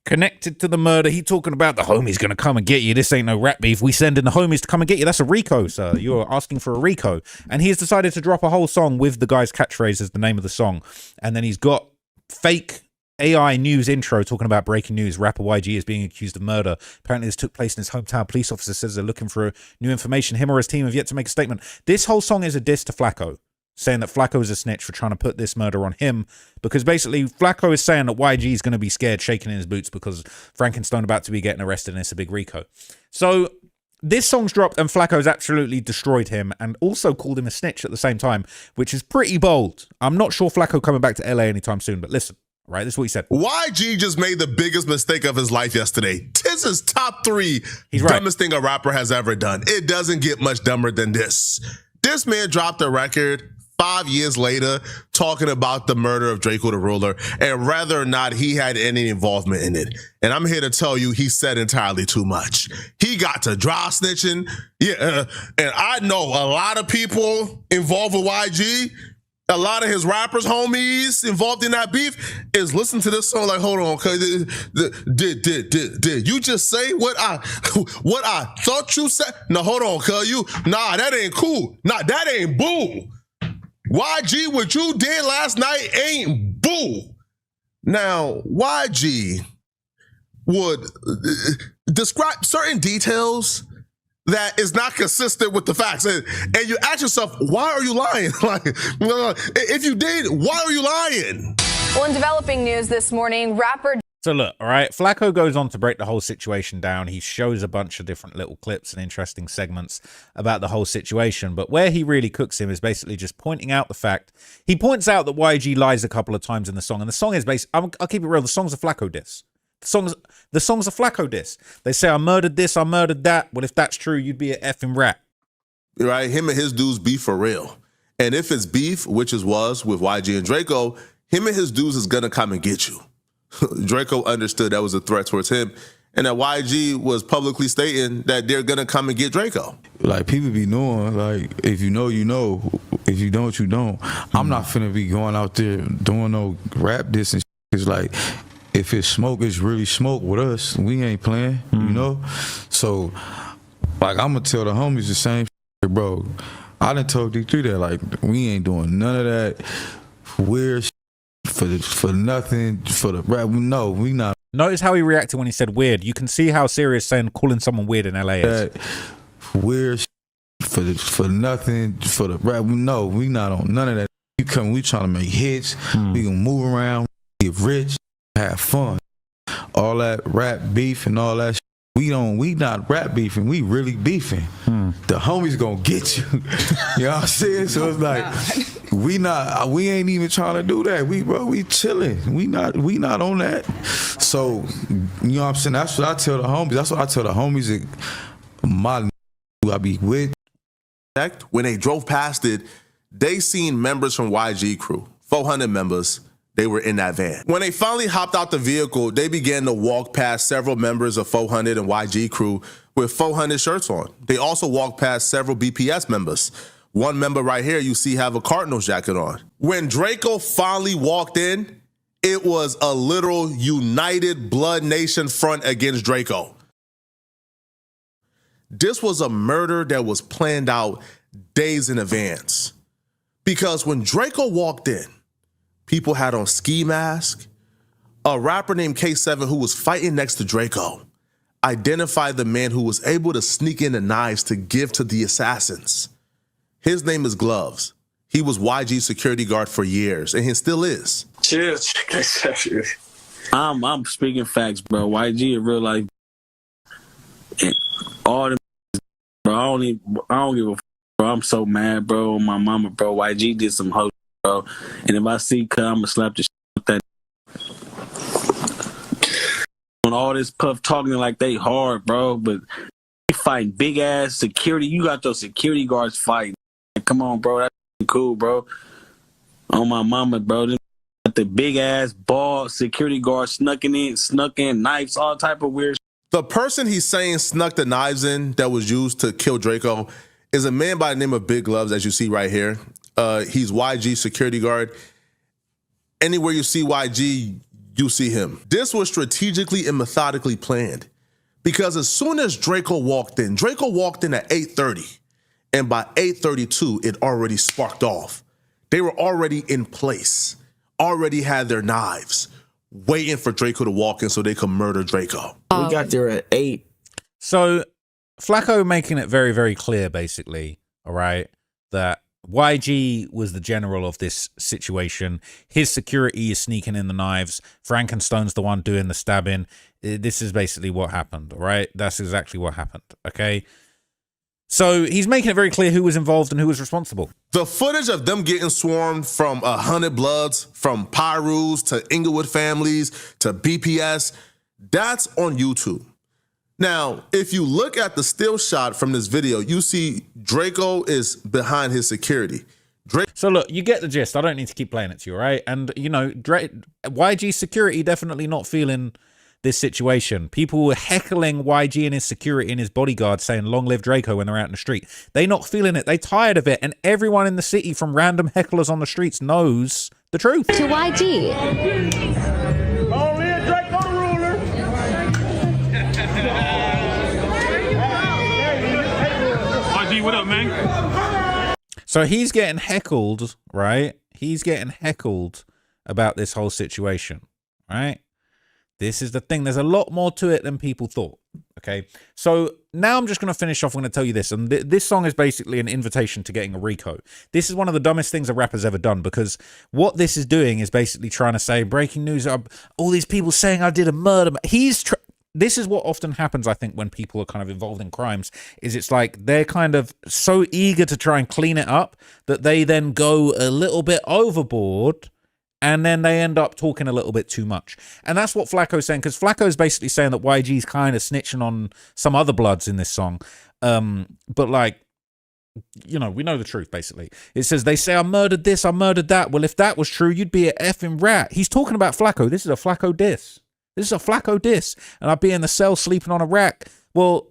connected to the murder. He talking about the homies gonna come and get you. This ain't no rap beef. We sending the homies to come and get you. That's a Rico, sir. You're asking for a Rico. And he has decided to drop a whole song with the guy's catchphrase as the name of the song. And then he's got fake AI news intro talking about breaking news. Rapper YG is being accused of murder. Apparently this took place in his hometown. Police officer says they're looking for new information. Him or his team have yet to make a statement. This whole song is a diss to Flacco, saying that Flacco is a snitch for trying to put this murder on him, because basically Flacco is saying that YG is going to be scared, shaking in his boots because Frankenstone about to be getting arrested and it's a big Rico. So this song's dropped and Flacco's absolutely destroyed him and also called him a snitch at the same time, which is pretty bold. I'm not sure Flacco coming back to LA anytime soon, but listen, right, this is what he said. YG just made the biggest mistake of his life yesterday. This is top 3 dumbest thing a rapper has ever done. It doesn't get much dumber than this. This man dropped a record 5 years later talking about the murder of Drakeo the Ruler and whether or not he had any involvement in it. And I'm here to tell you he said entirely too much. He got to dry snitching. Yeah, and I know a lot of people involved with YG. A lot of his rappers, homies involved in that beef is listening to this song like, hold on, cause did you just say what I thought you said? No, hold on, cause nah, that ain't cool. Nah, that ain't boo. YG, what you did last night ain't boo. Now, YG would describe certain details that is not consistent with the facts. And you ask yourself, why are you lying? Like, if you did, why are you lying? Well, in developing news this morning, rapper... So look, all right, Flacco goes on to break the whole situation down. He shows a bunch of different little clips and interesting segments about the whole situation. But where he really cooks him is basically just pointing out the fact. He points out that YG lies a couple of times in the song. And the song is basically, I'll keep it real, the song's a Flacco diss. The song's a Flacco diss. They say, I murdered this, I murdered that. Well, if that's true, you'd be an effing rat. Right? Him and his dudes beef for real. And if it's beef, which it was with YG and Drakeo, him and his dudes is going to come and get you. Drakeo understood that was a threat towards him, and that YG was publicly stating that they're gonna come and get Drakeo. Like, people be knowing, like, if you know, you know. If you don't, you don't. I'm not finna be going out there doing no rap diss and shit. It's like, if it's smoke, it's really smoke with us. We ain't playing, you know? So, like, I'm gonna tell the homies the same shit, bro. I done told D3 that, like, we ain't doing none of that weird shit. For nothing, for the rap, no, we not. Notice how he reacted when he said weird. You can see how serious saying calling someone weird in LA is. Weird for nothing, for the rap, no, we not on none of that. We trying to make hits, we gonna move around, get rich, have fun. All that rap beef and all that shit. We not rap beefing, we really beefing. The homies gonna get you. You know what I'm saying? So it's like, we ain't even trying to do that. We chilling. We not on that. So, you know what I'm saying? That's what I tell the homies. That's what I tell the homies that who I be with. When they drove past it, they seen members from YG crew, 400 members. They were in that van. When they finally hopped out the vehicle, they began to walk past several members of 400 and YG crew with 400 shirts on. They also walked past several BPS members. One member right here you see have a Cardinals jacket on. When Drakeo finally walked in, it was a literal united Blood Nation front against Drakeo. This was a murder that was planned out days in advance. Because when Drakeo walked in, people had on ski masks. A rapper named K7 who was fighting next to Drakeo identified the man who was able to sneak in the knives to give to the assassins. His name is Gloves. He was YG's security guard for years, and he still is. Cheers. I'm speaking facts, bro. YG in real life. And all the bro, I don't give a fuck, bro. I'm so mad, bro. On my mama, bro. YG did some hoe, bro. And if I see Cuz, I'ma slap the shit with that. On all this puff talking like they hard, bro, but you fighting big ass security. You got those security guards fighting. Come on, bro. That's cool, bro. On my mama, bro. The big ass ball security guard snuck in knives, all type of weird shit. The person he's saying snuck the knives in that was used to kill Drakeo is a man by the name of Big Gloves, as you see right here. He's YG's security guard. Anywhere you see YG, you see him. This was strategically and methodically planned because as soon as Drakeo walked in at 8:30, and by 8:32, it already sparked off. They were already in place, already had their knives, waiting for Drakeo to walk in so they could murder Drakeo. We got there at 8. So Flacco making it very, very clear, basically, all right, that YG was the general of this situation. His security is sneaking in the knives. Frankenstein's the one doing the stabbing. This is basically what happened, all right? That's exactly what happened, okay? So he's making it very clear who was involved and who was responsible. The footage of them getting swarmed from 100 Bloods, from Pyrus to Inglewood families to BPS, that's on YouTube. Now, if you look at the still shot from this video, you see Drakeo is behind his security. So look, you get the gist. I don't need to keep playing it to you, right? And you know, YG security definitely not feeling this situation. People were heckling YG and his security and his bodyguard, saying "Long live Draco" when they're out in the street. They not feeling it. They tired of it, and everyone in the city, from random hecklers on the streets, knows the truth. To YG. Long live Draco the ruler. YG, what up, man? So he's getting heckled, right? He's getting heckled about this whole situation, right? This is the thing. There's a lot more to it than people thought, okay? So now I'm just going to finish off. I'm going to tell you this. And this song is basically an invitation to getting a RICO. This is one of the dumbest things a rapper's ever done, because what this is doing is basically trying to say, breaking news, all these people saying I did a murder. This is what often happens, I think, when people are kind of involved in crimes, is it's like they're kind of so eager to try and clean it up that they then go a little bit overboard, and then they end up talking a little bit too much. And that's what Flacco's saying, because Flacco's basically saying that YG's kind of snitching on some other bloods in this song. But like, you know, we know the truth, basically. It says, they say I murdered this, I murdered that. Well, if that was true, you'd be an effing rat. He's talking about Flacco. This is a Flacco diss. This is a Flacco diss. And I'd be in the cell sleeping on a rack. Well,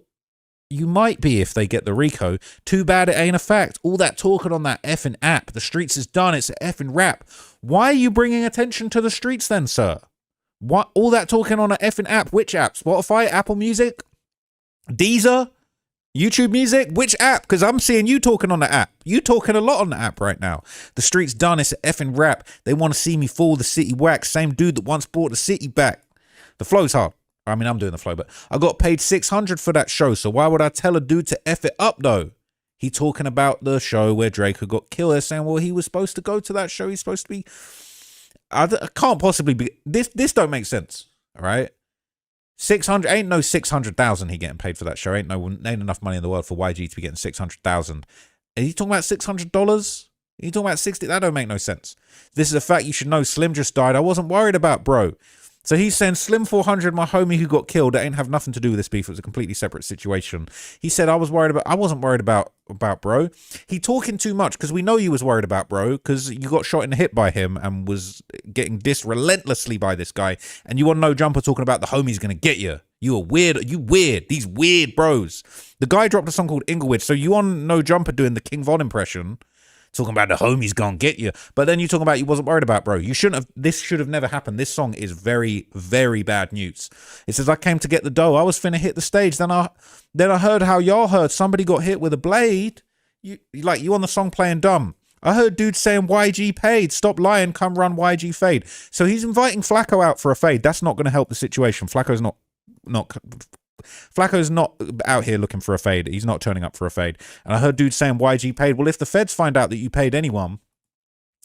you might be if they get the RICO. Too bad it ain't a fact. All that talking on that effing app. The streets is done. It's an effing rap. Why are you bringing attention to the streets then, sir? What? All that talking on an effing app. Which app? Spotify? Apple Music? Deezer? YouTube Music? Which app? Because I'm seeing you talking on the app. You talking a lot on the app right now. The streets done. It's an effing rap. They want to see me fall. The city whack. Same dude that once brought the city back. The flow's hard. I mean, I'm doing the flow, but I got paid $600 for that show. So why would I tell a dude to F it up though? He talking about the show where Draco got killed. They're saying, well, he was supposed to go to that show. He's supposed to be. I can't possibly be. This don't make sense. All right. 600 ain't no 600,000 he getting paid for that show. Ain't enough money in the world for YG to be getting 600,000. Are you talking about $600? Are you talking about 60? That don't make no sense. This is a fact you should know. Slim just died. I wasn't worried about, bro. So he's saying Slim 400, my homie who got killed, that ain't have nothing to do with this beef. It was a completely separate situation. He said, I wasn't worried about bro. He talking too much, because we know you was worried about bro, because you got shot in the hip by him and was getting dissed relentlessly by this guy. And you want No Jumper talking about the homie's going to get you. You are weird. You weird. These weird bros. The guy dropped a song called Inglewood. So you on No Jumper doing the King Von impression, talking about the homie's gonna get you, but then you talking about you wasn't worried about, bro. You shouldn't have. This should have never happened. This song is very, very bad news. It says, I came to get the dough. I was finna hit the stage. Then I heard how y'all heard somebody got hit with a blade. You on the song playing dumb. I heard dudes saying YG paid. Stop lying. Come run YG fade. So he's inviting Flacco out for a fade. That's not going to help the situation. Flacco's not out here looking for a fade. He's not turning up for a fade. And I heard dudes saying YG paid. Well, if the feds find out that you paid anyone,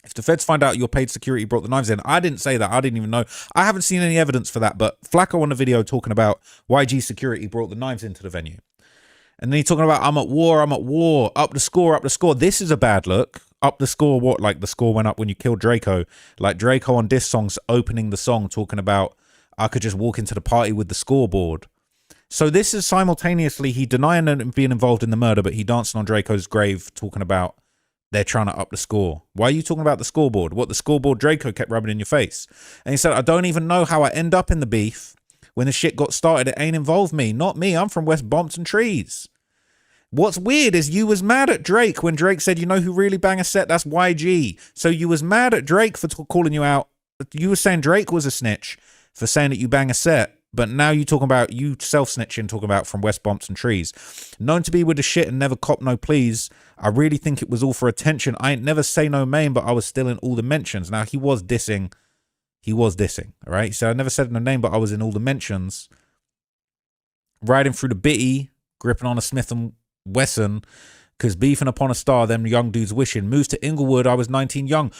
if the feds find out your paid security brought the knives in, I didn't say that. I didn't even know. I haven't seen any evidence for that. But Flacco on the video talking about YG security brought the knives into the venue. And then he's talking about, I'm at war. Up the score. This is a bad look. Up the score, what? Like the score went up when you killed Draco. Like Draco on diss songs opening the song talking about, I could just walk into the party with the scoreboard. So this is simultaneously he denying being involved in the murder, but he dancing on Draco's grave talking about they're trying to up the score. Why are you talking about the scoreboard? What, the scoreboard Draco kept rubbing in your face? And he said, I don't even know how I end up in the beef. When the shit got started, it ain't involved me. Not me. I'm from West Bompton Trees. What's weird is you was mad at Drake when Drake said, you know who really bang a set? That's YG. So you was mad at Drake for calling you out. You were saying Drake was a snitch for saying that you bang a set. But now you talking about you self-snitching, talking about from West Bompton Trees. Known to be with the shit and never cop no pleas. I really think it was all for attention. I ain't never say no name, but I was still in all the mentions. Now, he was dissing. All right? He said, I never said no name, but I was in all the mentions. Riding through the bitty, gripping on a Smith & Wesson, because beefing upon a star, them young dudes wishing. Moves to Inglewood, I was 19 young.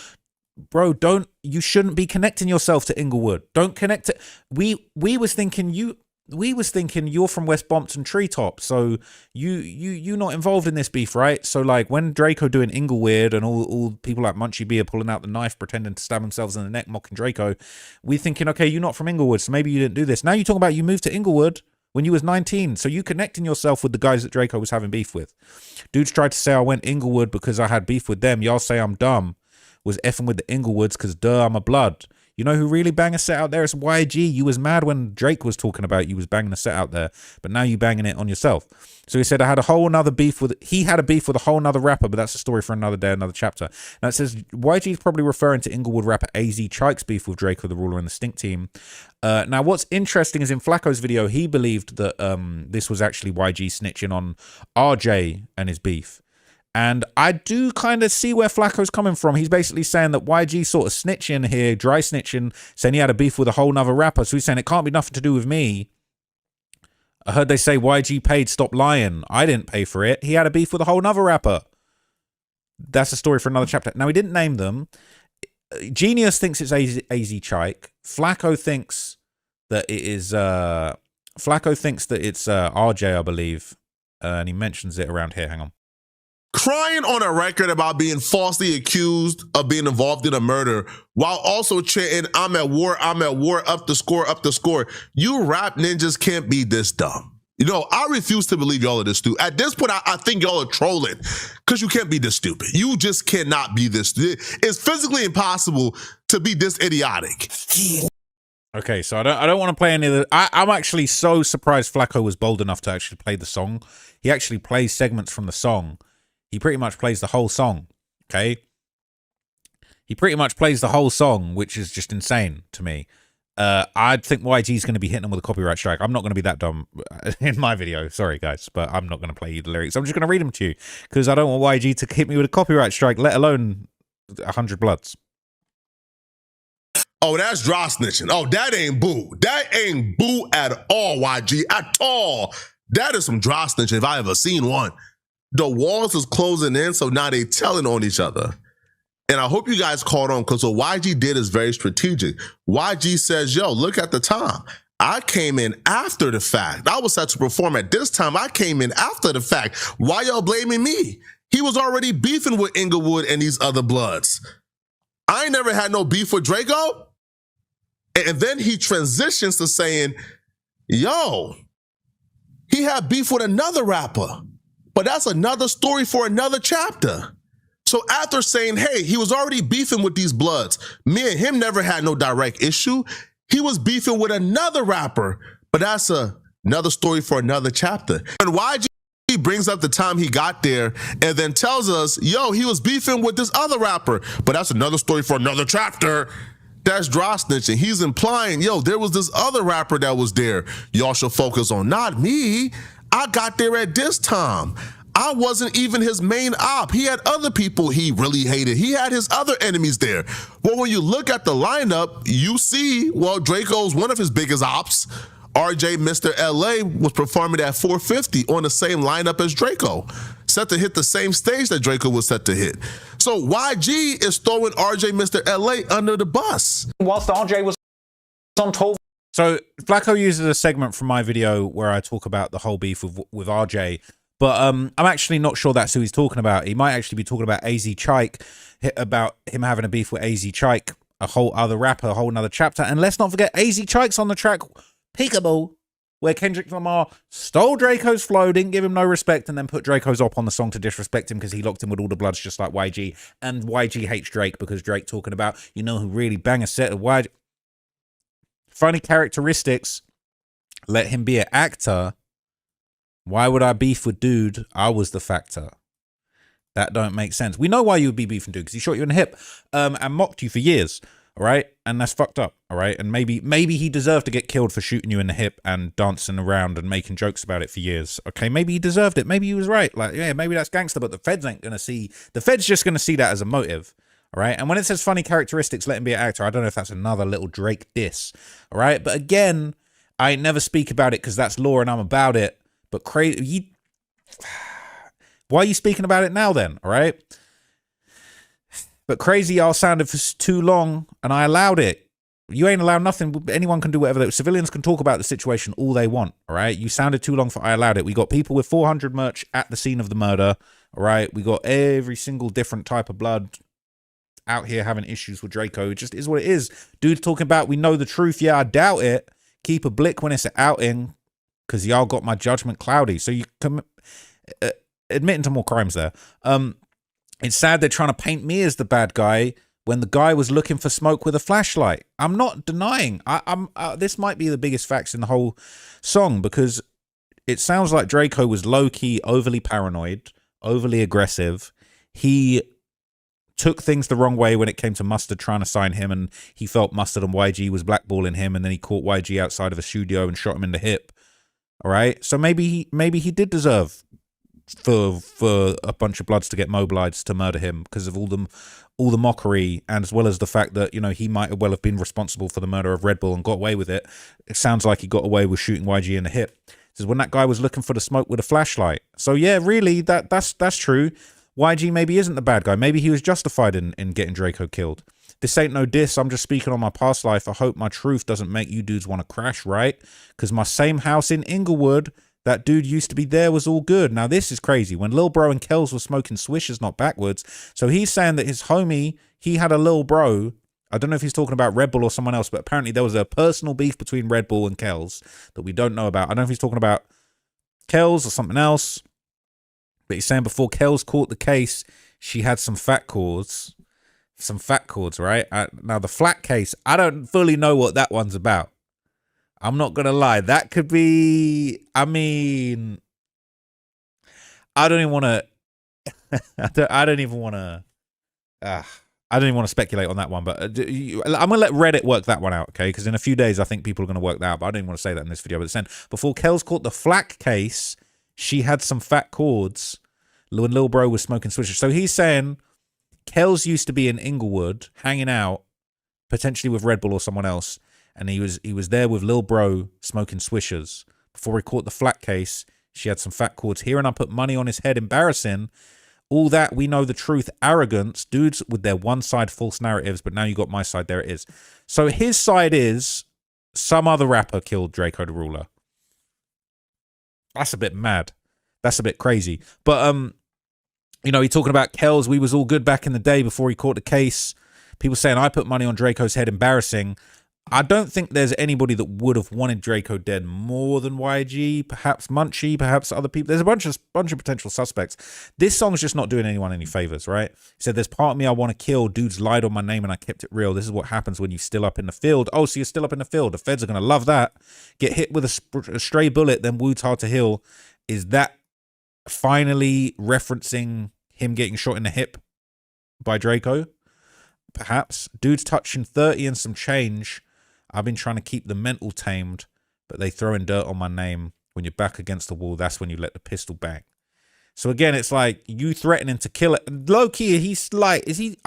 Bro, you shouldn't be connecting yourself to Inglewood. Don't connect it. We was thinking you're from West Bompton Treetop, so you not involved in this beef, right? So like when Draco doing Inglewood and all people like Munchie B are pulling out the knife, pretending to stab themselves in the neck, mocking Draco, we thinking, okay, you're not from Inglewood, so maybe you didn't do this. Now you're talking about you moved to Inglewood. when you was 19. So you connecting yourself with the guys that Drakeo was having beef with. Dudes tried to say I went Inglewood because I had beef with them. Y'all say I'm dumb. Was effing with the Inglewoods because duh, I'm a blood. You know who really bang a set out there? It's YG. You was mad when Drake was talking about you was banging a set out there, but now you banging it on yourself. So he said I had a whole nother beef with, he had a beef with a whole nother rapper, but that's a story for another day, another chapter. Now it says YG is probably referring to Inglewood rapper AZ Chike's beef with Drakeo the Ruler and the Stink Team. Now what's interesting is in Flacco's video, he believed that this was actually YG snitching on RJ and his beef. And I do kind of see where Flacco's coming from. He's basically saying that YG sort of snitching here, dry snitching, saying he had a beef with a whole nother rapper. So he's saying it can't be nothing to do with me. I heard they say YG paid Stop Lying. I didn't pay for it. He had a beef with a whole nother rapper. That's a story for another chapter. Now, he didn't name them. Genius thinks it's AZ Chike. Flacco thinks that it is... Flacco thinks that it's RJ, I believe. And he mentions it around here. Hang on. Crying on a record about being falsely accused of being involved in a murder while also chanting, I'm at war, up the score, up the score. You rap ninjas can't be this dumb. You know, I refuse to believe y'all are this stupid. At this point, I think y'all are trolling because you can't be this stupid. You just cannot be this. It's physically impossible to be this idiotic. Okay, so I don't want to play any of the... I'm actually so surprised Flacco was bold enough to actually play the song. He actually plays segments from the song. He pretty much plays the whole song, okay? He pretty much plays the whole song, which is just insane to me. I think YG's going to be hitting him with a copyright strike. I'm not going to be that dumb in my video. Sorry, guys, but I'm not going to play you the lyrics. I'm just going to read them to you because I don't want YG to hit me with a copyright strike, let alone 100 Bloods. Oh, that's dry snitching. Oh, that ain't boo. That ain't boo at all, YG, at all. That is some dry snitching if I ever seen one. The walls is closing in, so now they telling on each other. And I hope you guys caught on because what YG did is very strategic. YG says, yo, look at the time. I came in after the fact. I was set to perform at this time. I came in after the fact. Why y'all blaming me? He was already beefing with Inglewood and these other bloods. I ain't never had no beef with Drakeo. And then he transitions to saying, yo, he had beef with another rapper. But that's another story for another chapter. So after saying, hey, he was already beefing with these bloods. Me and him never had no direct issue. He was beefing with another rapper, but that's another story for another chapter. And YG brings up the time he got there and then tells us, yo, he was beefing with this other rapper, but that's another story for another chapter. That's dry snitching. He's implying, yo, there was this other rapper that was there. Y'all should focus on, not me. I got there at this time. I wasn't even his main op. He had other people he really hated. He had his other enemies there. Well, when you look at the lineup, you see, well, Drakeo's one of his biggest ops. RJ Mr. LA was performing at 450 on the same lineup as Drakeo, set to hit the same stage that Drakeo was set to hit. So YG is throwing RJ Mr. LA under the bus. Whilst RJ was on tour. So Flacco uses a segment from my video where I talk about the whole beef with RJ, but I'm actually not sure that's who he's talking about. He might actually be talking about AZ Chike, about him having a beef with AZ Chike, a whole other rapper, a whole nother chapter. And let's not forget AZ Chike's on the track Peekaboo, where Kendrick Lamar stole Drakeo's flow, didn't give him no respect, and then put Drakeo's op on the song to disrespect him because he locked him with all the bloods just like YG. And YG hates Drake because Drake talking about, you know who really bang a set of YG. Funny characteristics, let him be an actor. Why would I beef with dude? I was the factor. That don't make sense. We know why you would be beefing dude, because he shot you in the hip and mocked you for years, all right? And that's fucked up, all right? And maybe he deserved to get killed for shooting you in the hip and dancing around and making jokes about it for years. Okay, maybe he deserved it. Maybe he was right. Like, yeah, maybe that's gangster, but the feds ain't going to see... The feds just going to see that as a motive. All right. And when it says funny characteristics, let him be an actor, I don't know if that's another little Drake diss. All right. But again, I never speak about it because that's law and I'm about it. But crazy. Why are you speaking about it now then? All right. But crazy y'all sounded for too long and I allowed it. You ain't allowed nothing. Anyone can do whatever. Civilians can talk about the situation all they want. All right. You sounded too long for I allowed it. We got people with 400 merch at the scene of the murder. All right. We got every single different type of blood out here having issues with Drakeo. It just is what it is. Dude's talking about we know the truth. Yeah, I doubt it. Keep a blick when it's an outing. because y'all got my judgment cloudy. So you admitting to more crimes there. It's sad they're trying to paint me as the bad guy when the guy was looking for smoke with a flashlight. I'm not denying. This might be the biggest facts in the whole song, because it sounds like Drakeo was low-key, overly paranoid, overly aggressive. He took things the wrong way when it came to Mustard trying to sign him, and he felt Mustard and YG was blackballing him, and then he caught YG outside of a studio and shot him in the hip. All right? So maybe he did deserve for a bunch of Bloods to get mobilized to murder him because of all the mockery, and as well as the fact that, you know, he might well have been responsible for the murder of Red Bull and got away with it. It sounds like he got away with shooting YG in the hip. This is when that guy was looking for the smoke with a flashlight. So yeah, really, that's true. YG maybe isn't the bad guy. Maybe he was justified in getting Drakeo killed. This ain't no diss. I'm just speaking on my past life. I hope my truth doesn't make you dudes want to crash, right? Because my same house in Inglewood, that dude used to be there, was all good. Now, this is crazy. When Lil Bro and Kells were smoking swishers, not backwards. So he's saying that his homie, he had a Lil Bro. I don't know if he's talking about Red Bull or someone else, but apparently there was a personal beef between Red Bull and Kells that we don't know about. I don't know if he's talking about Kells or something else. But he's saying before Kells caught the case, she had some fat cords. Some fat cords, right? Now, the flat case, I don't fully know what that one's about. I'm not going to lie. That could be, I mean, I don't even want to, I don't even want to speculate on that one, but I'm going to let Reddit work that one out, okay? Because in a few days, I think people are going to work that out, but I don't even want to say that in this video. But it's saying, before Kells caught the flack case, she had some fat cords when Lil Bro was smoking swishers. So he's saying Kells used to be in Inglewood, hanging out, potentially with Red Bull or someone else, and he was there with Lil Bro smoking swishers. Before he caught the flat case, she had some fat cords. Hearing I put money on his head, embarrassing. All that, we know the truth, arrogance. Dudes with their one side false narratives, but now you got my side, there it is. So his side is some other rapper killed Drakeo the Ruler. That's a bit mad. That's a bit crazy. But, you know, he's talking about Kells. We was all good back in the day before he caught the case. People saying I put money on Drakeo's head, embarrassing. I don't think there's anybody that would have wanted Drakeo dead more than YG, perhaps Munchie, perhaps other people. There's a bunch of potential suspects. This song's just not doing anyone any favors, right? He said, there's part of me I want to kill. Dudes lied on my name and I kept it real. This is what happens when you're still up in the field. Oh, so you're still up in the field. The feds are going to love that. Get hit with a stray bullet, then wound's hard to heal. Is that finally referencing him getting shot in the hip by Drakeo? Perhaps. Dudes touching 30 and some change. I've been trying to keep the mental tamed, but they throwing dirt on my name. When you're back against the wall, that's when you let the pistol bang. So again, it's like you threatening to kill it. Low key, he's like, is he?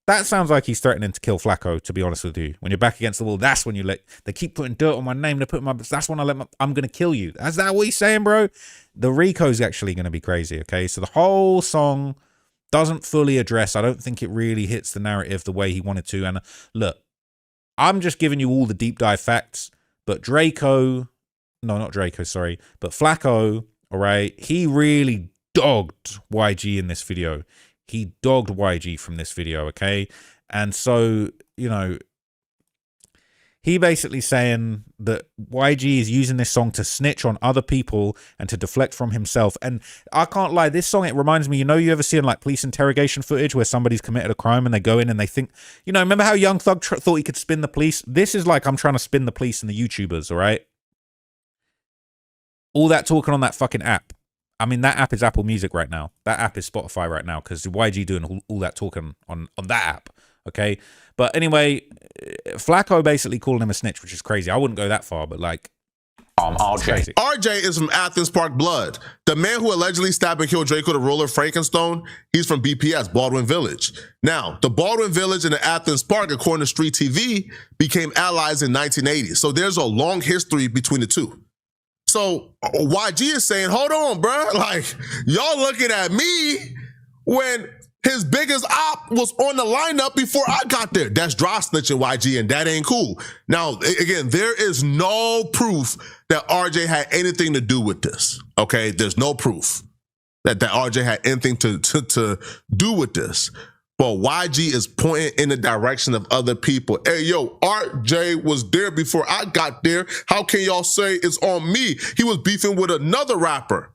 That sounds like he's threatening to kill Flacco, to be honest with you. When you're back against the wall, that's when you let, they keep putting dirt on my name. That's when I'm going to kill you. Is that what he's saying, bro? The Rico's actually going to be crazy, okay? So the whole song doesn't fully address, I don't think it really hits the narrative the way he wanted to. And look, I'm just giving you all the deep dive facts, but Drakeo, no, not Drakeo, sorry, but Flacco, all right, he really dogged YG in this video. He dogged YG from this video, okay? And so, you know, he basically saying that YG is using this song to snitch on other people and to deflect from himself. And I can't lie, this song, it reminds me, you know, you ever seen like police interrogation footage where somebody's committed a crime and they go in and they think, you know, remember how Young Thug thought he could spin the police? This is like I'm trying to spin the police and the YouTubers, all right? All that talking on that fucking app. I mean, that app is Apple Music right now. That app is Spotify right now because YG doing all that talking on that app, okay? But anyway, Flacco basically calling him a snitch, which is crazy. I wouldn't go that far, but like, RJ. RJ is from Athens Park Blood. The man who allegedly stabbed and killed Drakeo the Ruler, Frankenstone, he's from BPS, Baldwin Village. Now, the Baldwin Village and the Athens Park, according to Street TV, became allies in 1980. So there's a long history between the two. So YG is saying, hold on, bro. Like, y'all looking at me when his biggest op was on the lineup before I got there. That's dry snitching, YG, and that ain't cool. Now, again, there is no proof that RJ had anything to do with this, okay? There's no proof that RJ had anything to do with this. But YG is pointing in the direction of other people. Hey, yo, RJ was there before I got there. How can y'all say it's on me? He was beefing with another rapper.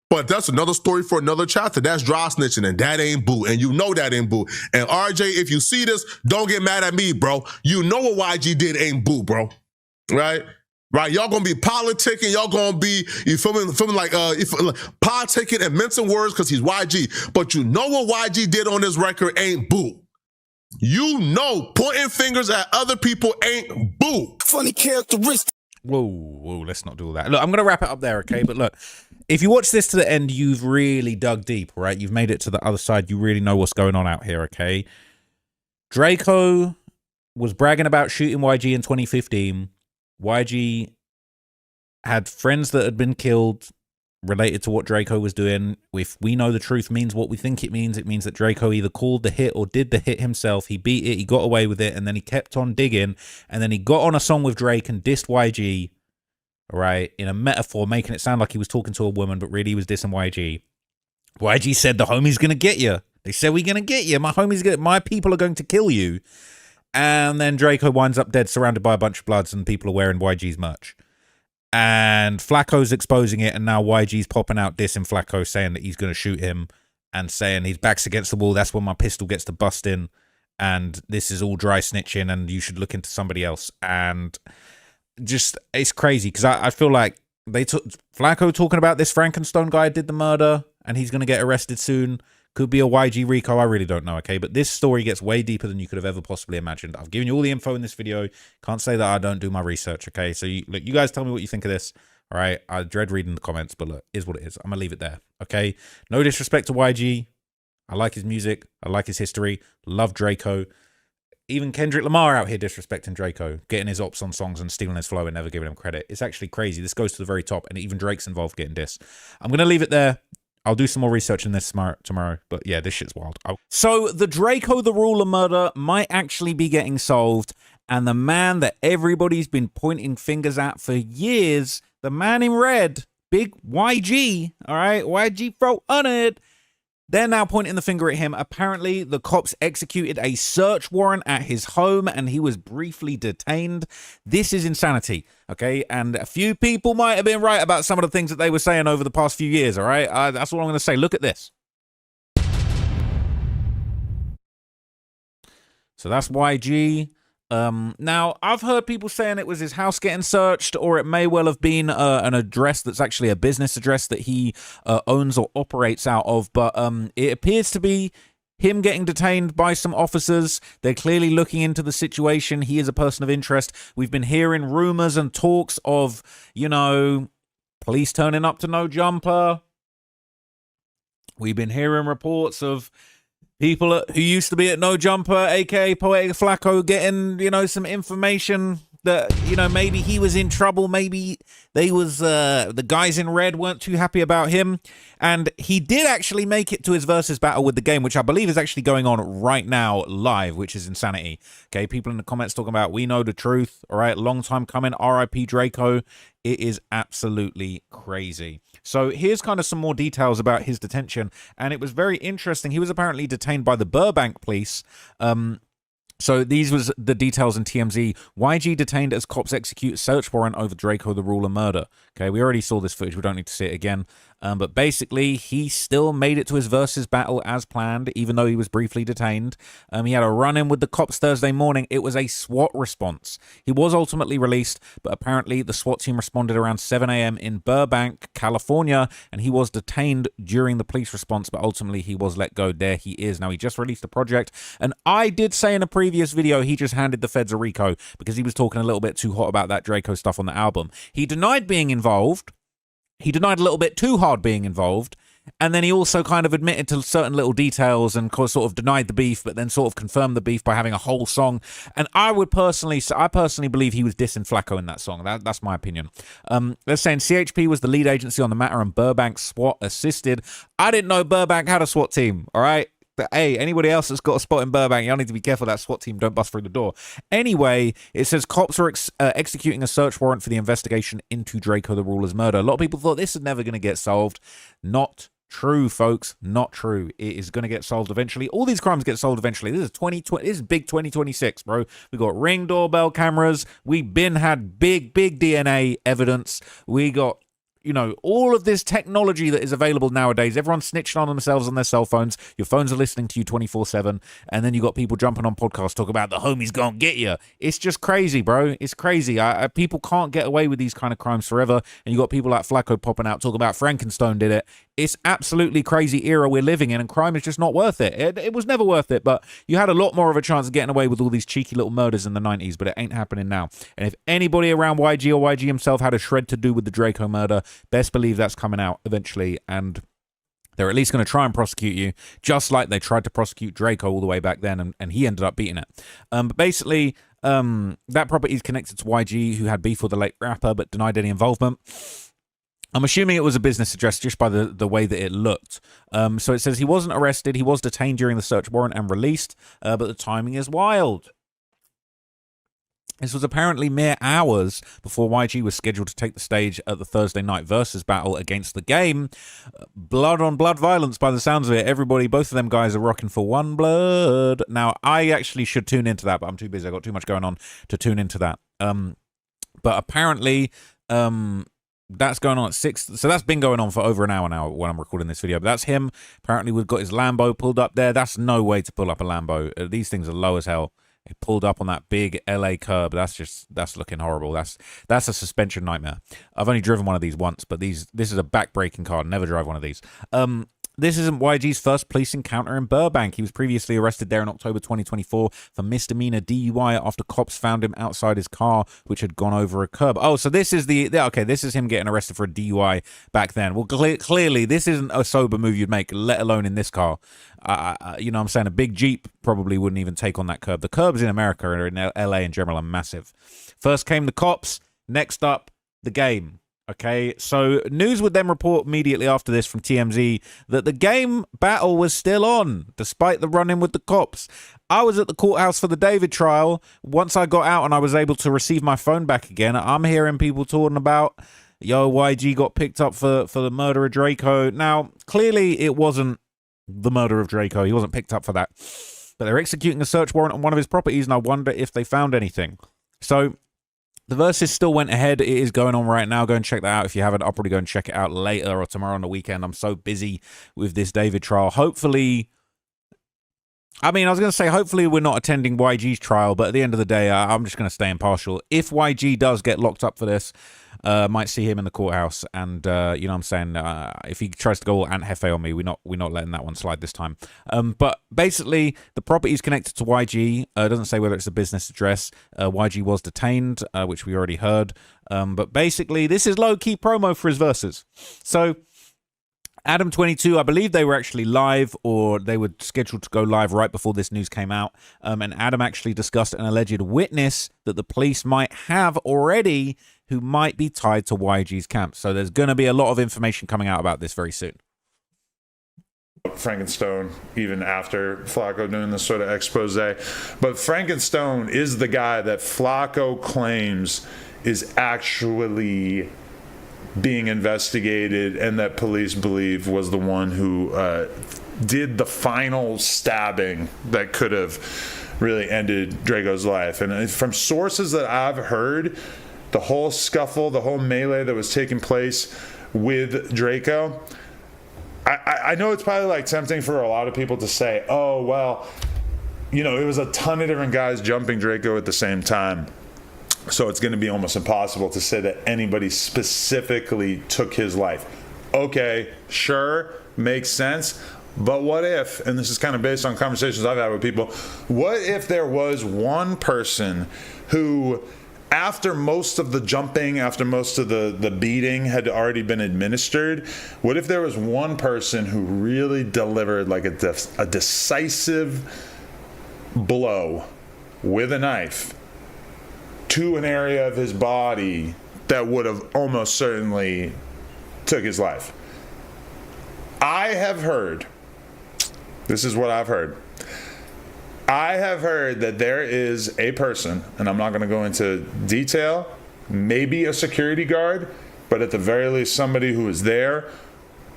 But that's another story for another chapter. That's dry snitching, and that ain't boo. And you know that ain't boo. And RJ, if you see this, don't get mad at me, bro. You know what YG did ain't boo, bro. Right? Right, y'all gonna be politicking, y'all gonna be, you feeling like politicking and mincing words because he's YG. But you know what YG did on this record ain't boo. You know pointing fingers at other people ain't boo. Funny characteristic. Whoa, let's not do all that. Look, I'm gonna wrap it up there, okay? But look, if you watch this to the end, you've really dug deep, right? You've made it to the other side. You really know what's going on out here, okay? Drakeo was bragging about shooting YG in 2015. YG had friends that had been killed related to what Drakeo was doing. If we know the truth means what we think it means that Drakeo either called the hit or did the hit himself. He beat it, he got away with it, and then he kept on digging, and then he got on a song with Drake and dissed YG, right, in a metaphor, making it sound like he was talking to a woman, but really he was dissing YG. YG said, the homie's gonna get you. They said, we're gonna get you. My people are going to kill you. And then Drakeo winds up dead, surrounded by a bunch of bloods, and people are wearing YG's merch. And Flacco's exposing it, and now YG's popping out dissing Flacco, saying that he's going to shoot him, and saying his back's against the wall, that's when my pistol gets to busting, and this is all dry snitching, and you should look into somebody else. And just, it's crazy, because I feel like they took Flacco talking about this Frankenstein guy did the murder, and he's going to get arrested soon. Could be a YG Rico, I really don't know, okay? But this story gets way deeper than you could have ever possibly imagined. I've given you all the info in this video. Can't say that I don't do my research, okay? So, look, you guys tell me what you think of this, all right? I dread reading the comments, but look, is what it is. I'm going to leave it there, okay? No disrespect to YG. I like his music. I like his history. Love Drakeo. Even Kendrick Lamar out here disrespecting Drakeo, getting his ops on songs and stealing his flow and never giving him credit. It's actually crazy. This goes to the very top, and even Drake's involved getting dissed. I'm going to leave it there. I'll do some more research in this tomorrow, but yeah, this shit's wild. So the Drakeo the Ruler murder might actually be getting solved, and the man that everybody's been pointing fingers at for years, the man in red, big YG, all right, YG Fro Honored, they're now pointing the finger at him. Apparently, the cops executed a search warrant at his home, and he was briefly detained. This is insanity, okay? And a few people might have been right about some of the things that they were saying over the past few years, all right? That's all I'm going to say. Look at this. So that's YG. Now, I've heard people saying it was his house getting searched, or it may well have been an address that's actually a business address that he owns or operates out of, but it appears to be him getting detained by some officers. They're clearly looking into the situation. He is a person of interest. We've been hearing rumors and talks of, you know, police turning up to No Jumper. We've been hearing reports of people who used to be at No Jumper, aka Poetic Flacco, getting, you know, some information that, you know, maybe he was in trouble. Maybe the guys in red weren't too happy about him. And he did actually make it to his versus battle with the game, which I believe is actually going on right now live, which is insanity. Okay, people in the comments talking about, we know the truth. All right, long time coming. RIP Drakeo. It is absolutely crazy. So here's kind of some more details about his detention. And it was very interesting. He was apparently detained by the Burbank police. So these was the details in TMZ. YG detained as cops execute search warrant over Drakeo the Ruler murder. Okay, we already saw this footage. We don't need to see it again. But basically, he still made it to his versus battle as planned, even though he was briefly detained. He had a run-in with the cops Thursday morning. It was a SWAT response. He was ultimately released, but apparently the SWAT team responded around 7 a.m. in Burbank, California, and he was detained during the police response, but ultimately he was let go. There he is. Now, he just released a project, and I did say in a previous video he just handed the feds a RICO because he was talking a little bit too hot about that Drakeo stuff on the album. He denied being involved. He denied a little bit too hard being involved, and then he also kind of admitted to certain little details and sort of denied the beef, but then sort of confirmed the beef by having a whole song. And I personally believe he was dissing Flacco in that song. That's my opinion. They're saying CHP was the lead agency on the matter and Burbank SWAT assisted. I didn't know Burbank had a SWAT team, all right? But, hey, anybody else that's got a spot in Burbank, y'all need to be careful that SWAT team don't bust through the door. Anyway, it says cops are executing a search warrant for the investigation into Drakeo the Ruler's murder. A lot of people thought this is never going to get solved. Not true, folks. Not true. It is going to get solved eventually. All these crimes get solved eventually. This is 2020. This is big 2026, bro. We got Ring doorbell cameras. We had big DNA evidence. We got, you know, all of this technology that is available nowadays. Everyone's snitching on themselves on their cell phones. Your phones are listening to you 24/7. And then you got people jumping on podcasts talking about the homies gonna get you. It's just crazy, bro. It's crazy. People can't get away with these kind of crimes forever. And you got people like Flacco popping out talking about Frankenstone did it. It's absolutely crazy era we're living in, and crime is just not worth it. It was never worth it, but you had a lot more of a chance of getting away with all these cheeky little murders in the 90s, but it ain't happening now. And if anybody around YG or YG himself had a shred to do with the Drakeo murder, best believe that's coming out eventually, and they're at least going to try and prosecute you, just like they tried to prosecute Drakeo all the way back then, and he ended up beating it. But basically, that property is connected to YG, who had beef with the late rapper, but denied any involvement. I'm assuming it was a business address just by the way that it looked. So it says he wasn't arrested. He was detained during the search warrant and released, but the timing is wild. This was apparently mere hours before YG was scheduled to take the stage at the Thursday night versus battle against the game. Blood on blood violence by the sounds of it. Everybody, both of them guys are rocking for one blood. Now, I actually should tune into that, but I'm too busy. I've got too much going on to tune into that. But apparently, that's going on at 6. So that's been going on for over an hour now when I'm recording this video. But that's him. Apparently, we've got his Lambo pulled up there. That's no way to pull up a Lambo. These things are low as hell. It pulled up on that big LA curb. That's looking horrible. That's a suspension nightmare. I've only driven one of these once, but this is a back-breaking car. Never drive one of these. This isn't YG's first police encounter in Burbank. He was previously arrested there in October 2024 for misdemeanor DUI after cops found him outside his car, which had gone over a curb. Oh, so this is this is him getting arrested for a DUI back then. Well, clearly, this isn't a sober move you'd make, let alone in this car. You know what I'm saying? A big Jeep probably wouldn't even take on that curb. The curbs in America or in LA in general are massive. First came the cops. Next up, the game. Okay, so news would then report immediately after this from TMZ that the game battle was still on, despite the run-in with the cops. I was at the courthouse for the David trial. Once I got out and I was able to receive my phone back again, I'm hearing people talking about, yo, YG got picked up for the murder of Drakeo. Now, clearly it wasn't the murder of Drakeo. He wasn't picked up for that. But they're executing a search warrant on one of his properties, and I wonder if they found anything. So the versus still went ahead. It is going on right now. Go and check that out if you haven't. I'll probably go and check it out later or tomorrow on the weekend. I'm so busy with this David trial. Hopefully, I was going to say hopefully we're not attending YG's trial, but at the end of the day, I'm just going to stay impartial. If YG does get locked up for this, might see him in the courthouse, and you know what I'm saying, if he tries to go all Aunt Hefe on me, we're not letting that one slide this time. But basically, the property is connected to YG. It doesn't say whether it's a business address. YG was detained, which we already heard. But basically, this is low-key promo for his verses. So Adam 22, I believe they were actually live, or they were scheduled to go live right before this news came out. And Adam actually discussed an alleged witness that the police might have already who might be tied to YG's camp. So there's going to be a lot of information coming out about this very soon. Frankenstone, even after Flacco doing this sort of expose. But Frankenstone is the guy that Flacco claims is actually being investigated, and that police believe was the one who did the final stabbing that could have really ended Drakeo's life. And from sources that I've heard, the whole scuffle, the whole melee that was taking place with Drakeo, I know it's probably like tempting for a lot of people to say, oh, well, you know, it was a ton of different guys jumping Drakeo at the same time. So it's going to be almost impossible to say that anybody specifically took his life. Okay, sure, makes sense. But what if, and this is kind of based on conversations I've had with people, what if there was one person who, after most of the jumping, after most of the beating had already been administered, what if there was one person who really delivered like a decisive blow with a knife to an area of his body that would have almost certainly took his life? I have heard, this is what I've heard. I have heard that there is a person, and I'm not going to go into detail, maybe a security guard, but at the very least somebody who is there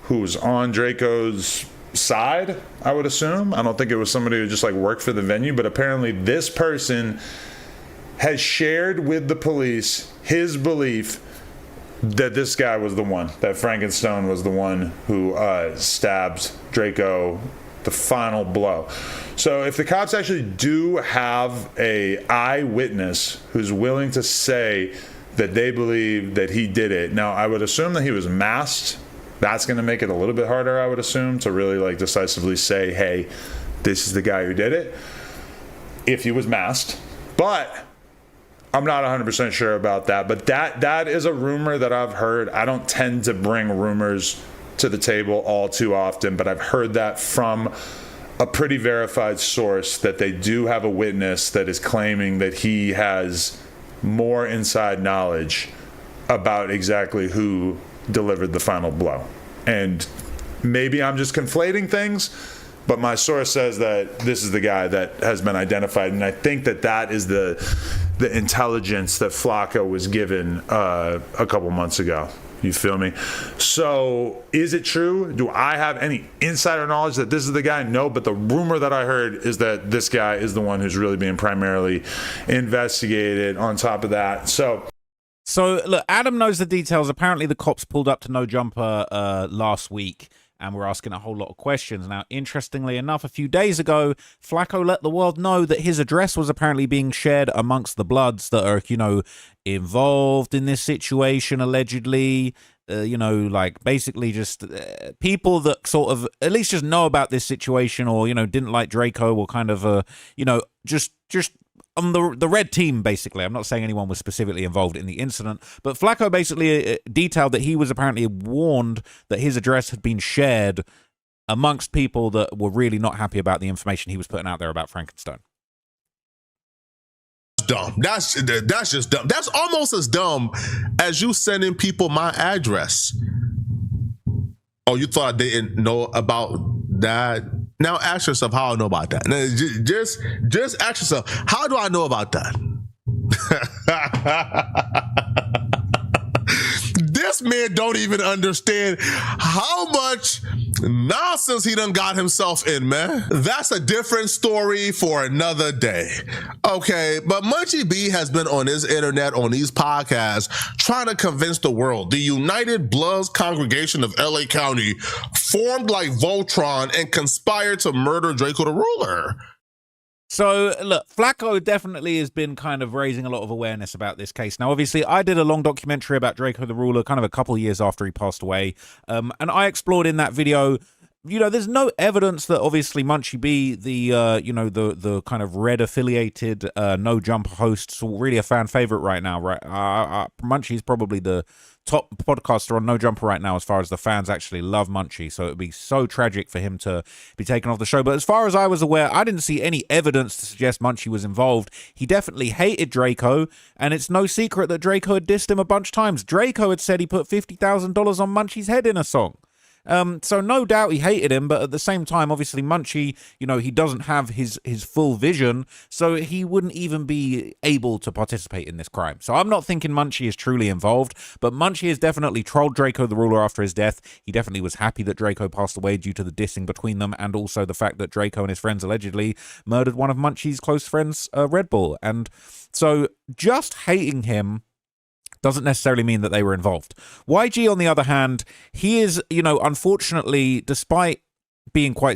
who's on Draco's side, I would assume. I don't think it was somebody who just like worked for the venue, but apparently this person has shared with the police his belief that this guy was the one, that Frankenstone was the one who stabbed Draco the final blow. So if the cops actually do have a eyewitness who's willing to say that they believe that he did it, now I would assume that he was masked. That's going to make it a little bit harder, I would assume, to really like decisively say, hey, this is the guy who did it, if he was masked. But I'm not 100% sure about that. But that is a rumor that I've heard. I don't tend to bring rumors to the table all too often, but I've heard that from a pretty verified source, that they do have a witness that is claiming that he has more inside knowledge about exactly who delivered the final blow. And maybe I'm just conflating things, but my source says that this is the guy that has been identified, and I think that is the intelligence that Flacco was given a couple months ago. You feel me? So is it true? Do I have any insider knowledge that this is the guy? No, but the rumor that I heard is that this guy is the one who's really being primarily investigated on top of that. So look, Adam knows the details. Apparently the cops pulled up to No Jumper last week and were asking a whole lot of questions. Now, interestingly enough, a few days ago, Flacco let the world know that his address was apparently being shared amongst the Bloods that are, involved in this situation, allegedly. Like basically just people that sort of at least just know about this situation, or, didn't like Draco, or kind of, just on the red team, basically. I'm not saying anyone was specifically involved in the incident, but Flacco basically detailed that he was apparently warned that his address had been shared amongst people that were really not happy about the information he was putting out there about Frankenstone. Dumb. That's just dumb. That's almost as dumb as you sending people my address. Oh, you thought I didn't know about that? Now ask yourself how I know about that. Now, just ask yourself, how do I know about that? This man don't even understand how much nonsense he done got himself in, man. That's a different story for another day. Okay, but Munchie B has been on his internet, on these podcasts, trying to convince the world the United Bloods congregation of LA County formed like Voltron and conspired to murder Draco the Ruler. So, look, Flacco definitely has been kind of raising a lot of awareness about this case. Now, obviously, I did a long documentary about Draco the Ruler kind of a couple years after he passed away. And I explored in that video, there's no evidence that obviously Munchie B, the kind of red affiliated No Jumper host, really a fan favorite right now, right? Munchie's probably the top podcaster on No Jumper right now as far as the fans actually love Munchie, so it would be so tragic for him to be taken off the show. But as far as I was aware, I didn't see any evidence to suggest Munchie was involved. He definitely hated Draco, and it's no secret that Draco had dissed him a bunch of times. Draco had said he put $50,000 on Munchie's head in a song. So no doubt he hated him, but at the same time, obviously Munchie, he doesn't have his full vision, so he wouldn't even be able to participate in this crime. So I'm not thinking Munchie is truly involved, but Munchie has definitely trolled Draco the Ruler after his death. He definitely was happy that Draco passed away due to the dissing between them, and also the fact that Draco and his friends allegedly murdered one of Munchie's close friends, Red Bull. And so just hating him doesn't necessarily mean that they were involved. YG, on the other hand, he is, unfortunately, despite being quite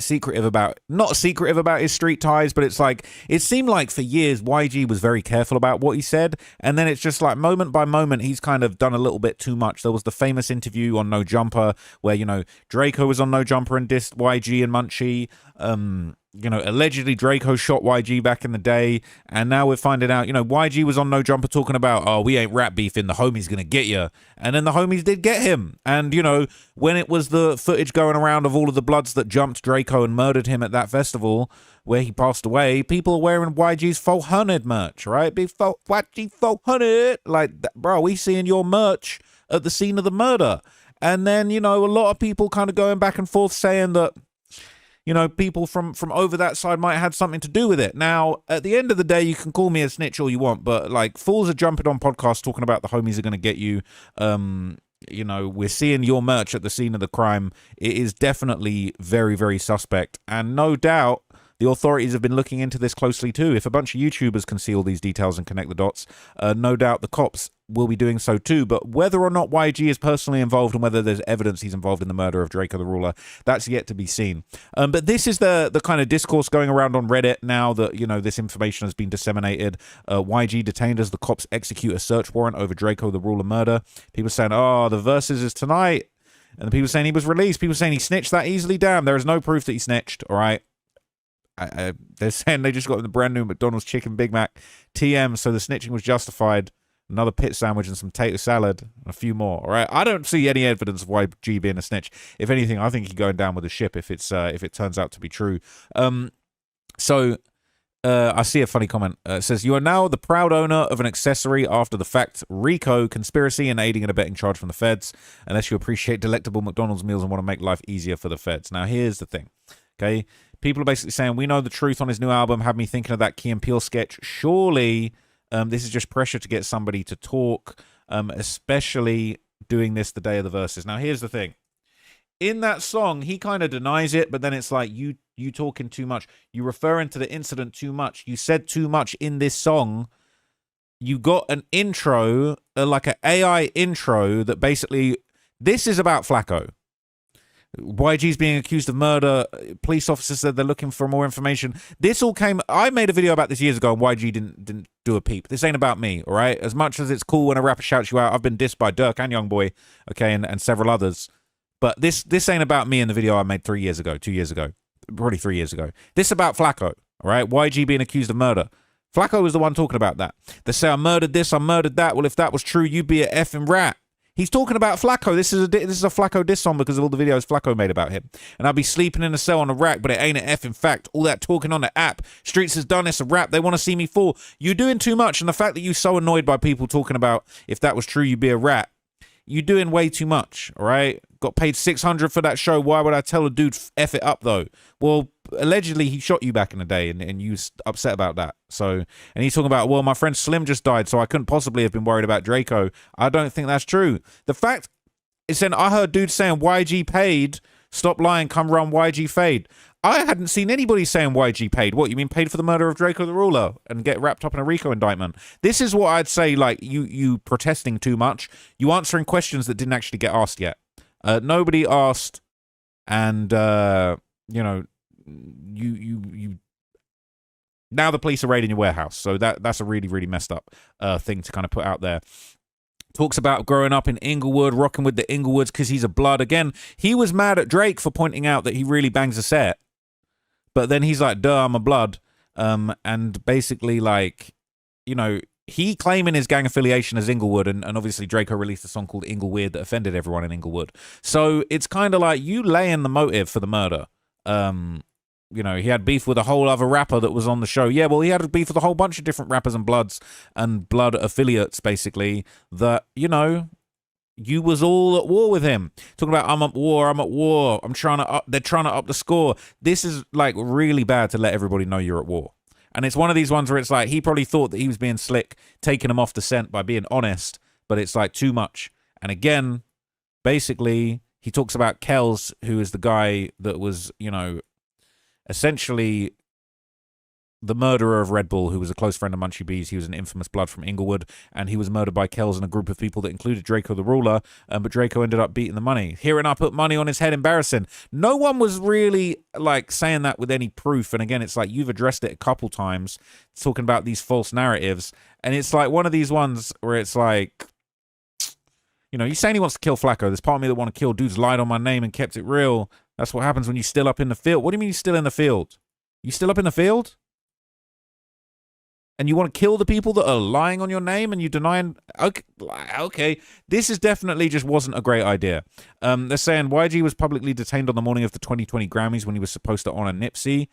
not secretive about his street ties, but it's like, it seemed like for years YG was very careful about what he said, and then it's just like moment by moment he's kind of done a little bit too much. There was the famous interview on No Jumper where, Draco was on No Jumper and dissed YG and Munchie. Allegedly Draco shot YG back in the day, and now we're finding out, YG was on No Jumper talking about, oh, we ain't rap beefing, the homies gonna get you, and then the homies did get him. And when it was the footage going around of all of the Bloods that jumped Draco and murdered him at that festival where he passed away, people are wearing YG's 400 merch, right? YG 400, like, bro, we seeing your merch at the scene of the murder. And then a lot of people kind of going back and forth saying that people from over that side might have had something to do with it. Now, at the end of the day, you can call me a snitch all you want, but like, fools are jumping on podcasts talking about the homies are going to get you. you know, we're seeing your merch at the scene of the crime. It is definitely very, very suspect. And no doubt the authorities have been looking into this closely too. If a bunch of YouTubers can see all these details and connect the dots, no doubt the cops will be doing so too. But whether or not YG is personally involved and whether there's evidence he's involved in the murder of Drakeo the Ruler, that's yet to be seen. But this is the kind of discourse going around on Reddit now that, you know, this information has been disseminated. YG detained as the cops execute a search warrant over Drakeo the Ruler murder. People saying, oh, the verses is tonight. And the people saying he was released. People saying he snitched that easily. Damn, there is no proof that he snitched, all right? They're saying they just got the brand new McDonald's Chicken Big Mac TM, so the snitching was justified. Another pit sandwich and some tater salad, and a few more. All right, I don't see any evidence of YG being a snitch. If anything, I think he's going down with the ship if it turns out to be true. I see a funny comment. It says, you are now the proud owner of an accessory after the fact RICO conspiracy and aiding and abetting charge from the feds, unless you appreciate delectable McDonald's meals and want to make life easier for the feds. Now, here's the thing, okay? People are basically saying, we know the truth on his new album, had me thinking of that Key and Peele sketch. Surely this is just pressure to get somebody to talk, especially doing this the day of the verses. Now, here's the thing. In that song, he kind of denies it, but then it's like, you talking too much. You referring to the incident too much. You said too much in this song. You got an intro, like an AI intro that basically, this is about Flacco. YG's being accused of murder. Police officers said they're looking for more information. This all came... I made a video about this years ago and YG didn't do a peep. This ain't about me, all right? As much as it's cool when a rapper shouts you out, I've been dissed by Dirk and Youngboy, okay, and several others. But this ain't about me in the video I made 2 years ago, probably 3 years ago. This is about Flacco, all right? YG being accused of murder. Flacco was the one talking about that. They say, I murdered this, I murdered that. Well, if that was true, you'd be a effing rat. He's talking about Flacco. This is a Flacco diss song because of all the videos Flacco made about him. And I'll be sleeping in a cell on a rack, but it ain't an effing fact. All that talking on the app. Streets has done this, a rap. They want to see me fall. You're doing too much. And the fact that you're so annoyed by people talking about if that was true, you'd be a rat. You're doing way too much, all right? Got paid $600 for that show. Why would I tell a dude F it up, though? Well, allegedly, he shot you back in the day, and you was upset about that. So, and he's talking about, well, my friend Slim just died, so I couldn't possibly have been worried about Drakeo. I don't think that's true. The fact is, then I heard dudes saying YG paid, stop lying, come run YG fade. I hadn't seen anybody saying YG paid. What, you mean paid for the murder of Drakeo the Ruler and get wrapped up in a RICO indictment? This is what I'd say, like, you protesting too much. You answering questions that didn't actually get asked yet. Nobody asked, and, you know, you now the police are raiding your warehouse. So that's a really, really messed up thing to kind of put out there. Talks about growing up in Inglewood, rocking with the Inglewoods because he's a blood. Again, he was mad at Drake for pointing out that he really bangs a set. But then he's like, duh, I'm a blood. And basically, like, you know, he claiming his gang affiliation as Inglewood, and obviously Drakeo released a song called Ingleweird that offended everyone in Inglewood. So it's kind of like you laying the motive for the murder. You know, he had beef with a whole other rapper that was on the show. Yeah, well, he had beef with a whole bunch of different rappers and bloods and blood affiliates, basically, that, you know, you was all at war with him. Talking about, I'm at war, they're trying to up the score. This is, like, really bad to let everybody know you're at war. And it's one of these ones where it's like, he probably thought that he was being slick, taking him off the scent by being honest, but it's, like, too much. And again, basically, he talks about Kells, who is the guy that was, you know, essentially the murderer of Red Bull, who was a close friend of Munchie B's. He was an infamous blood from Inglewood, and he was murdered by Kells and a group of people that included Drakeo the Ruler, but Drakeo ended up beating the money. Herein I put money on his head, embarrassing. No one was really, like, saying that with any proof, and again, it's like, you've addressed it a couple times, talking about these false narratives, and it's like one of these ones where it's like, you know, he's saying he wants to kill Flacco. There's part of me that want to kill dudes, lied on my name and kept it real. That's what happens when you're still up in the field. What do you mean you're still in the field? You still up in the field? And you want to kill the people that are lying on your name and you denying... Okay. This is definitely just wasn't a great idea. They're saying YG was publicly detained on the morning of the 2020 Grammys when he was supposed to honor Nipsey.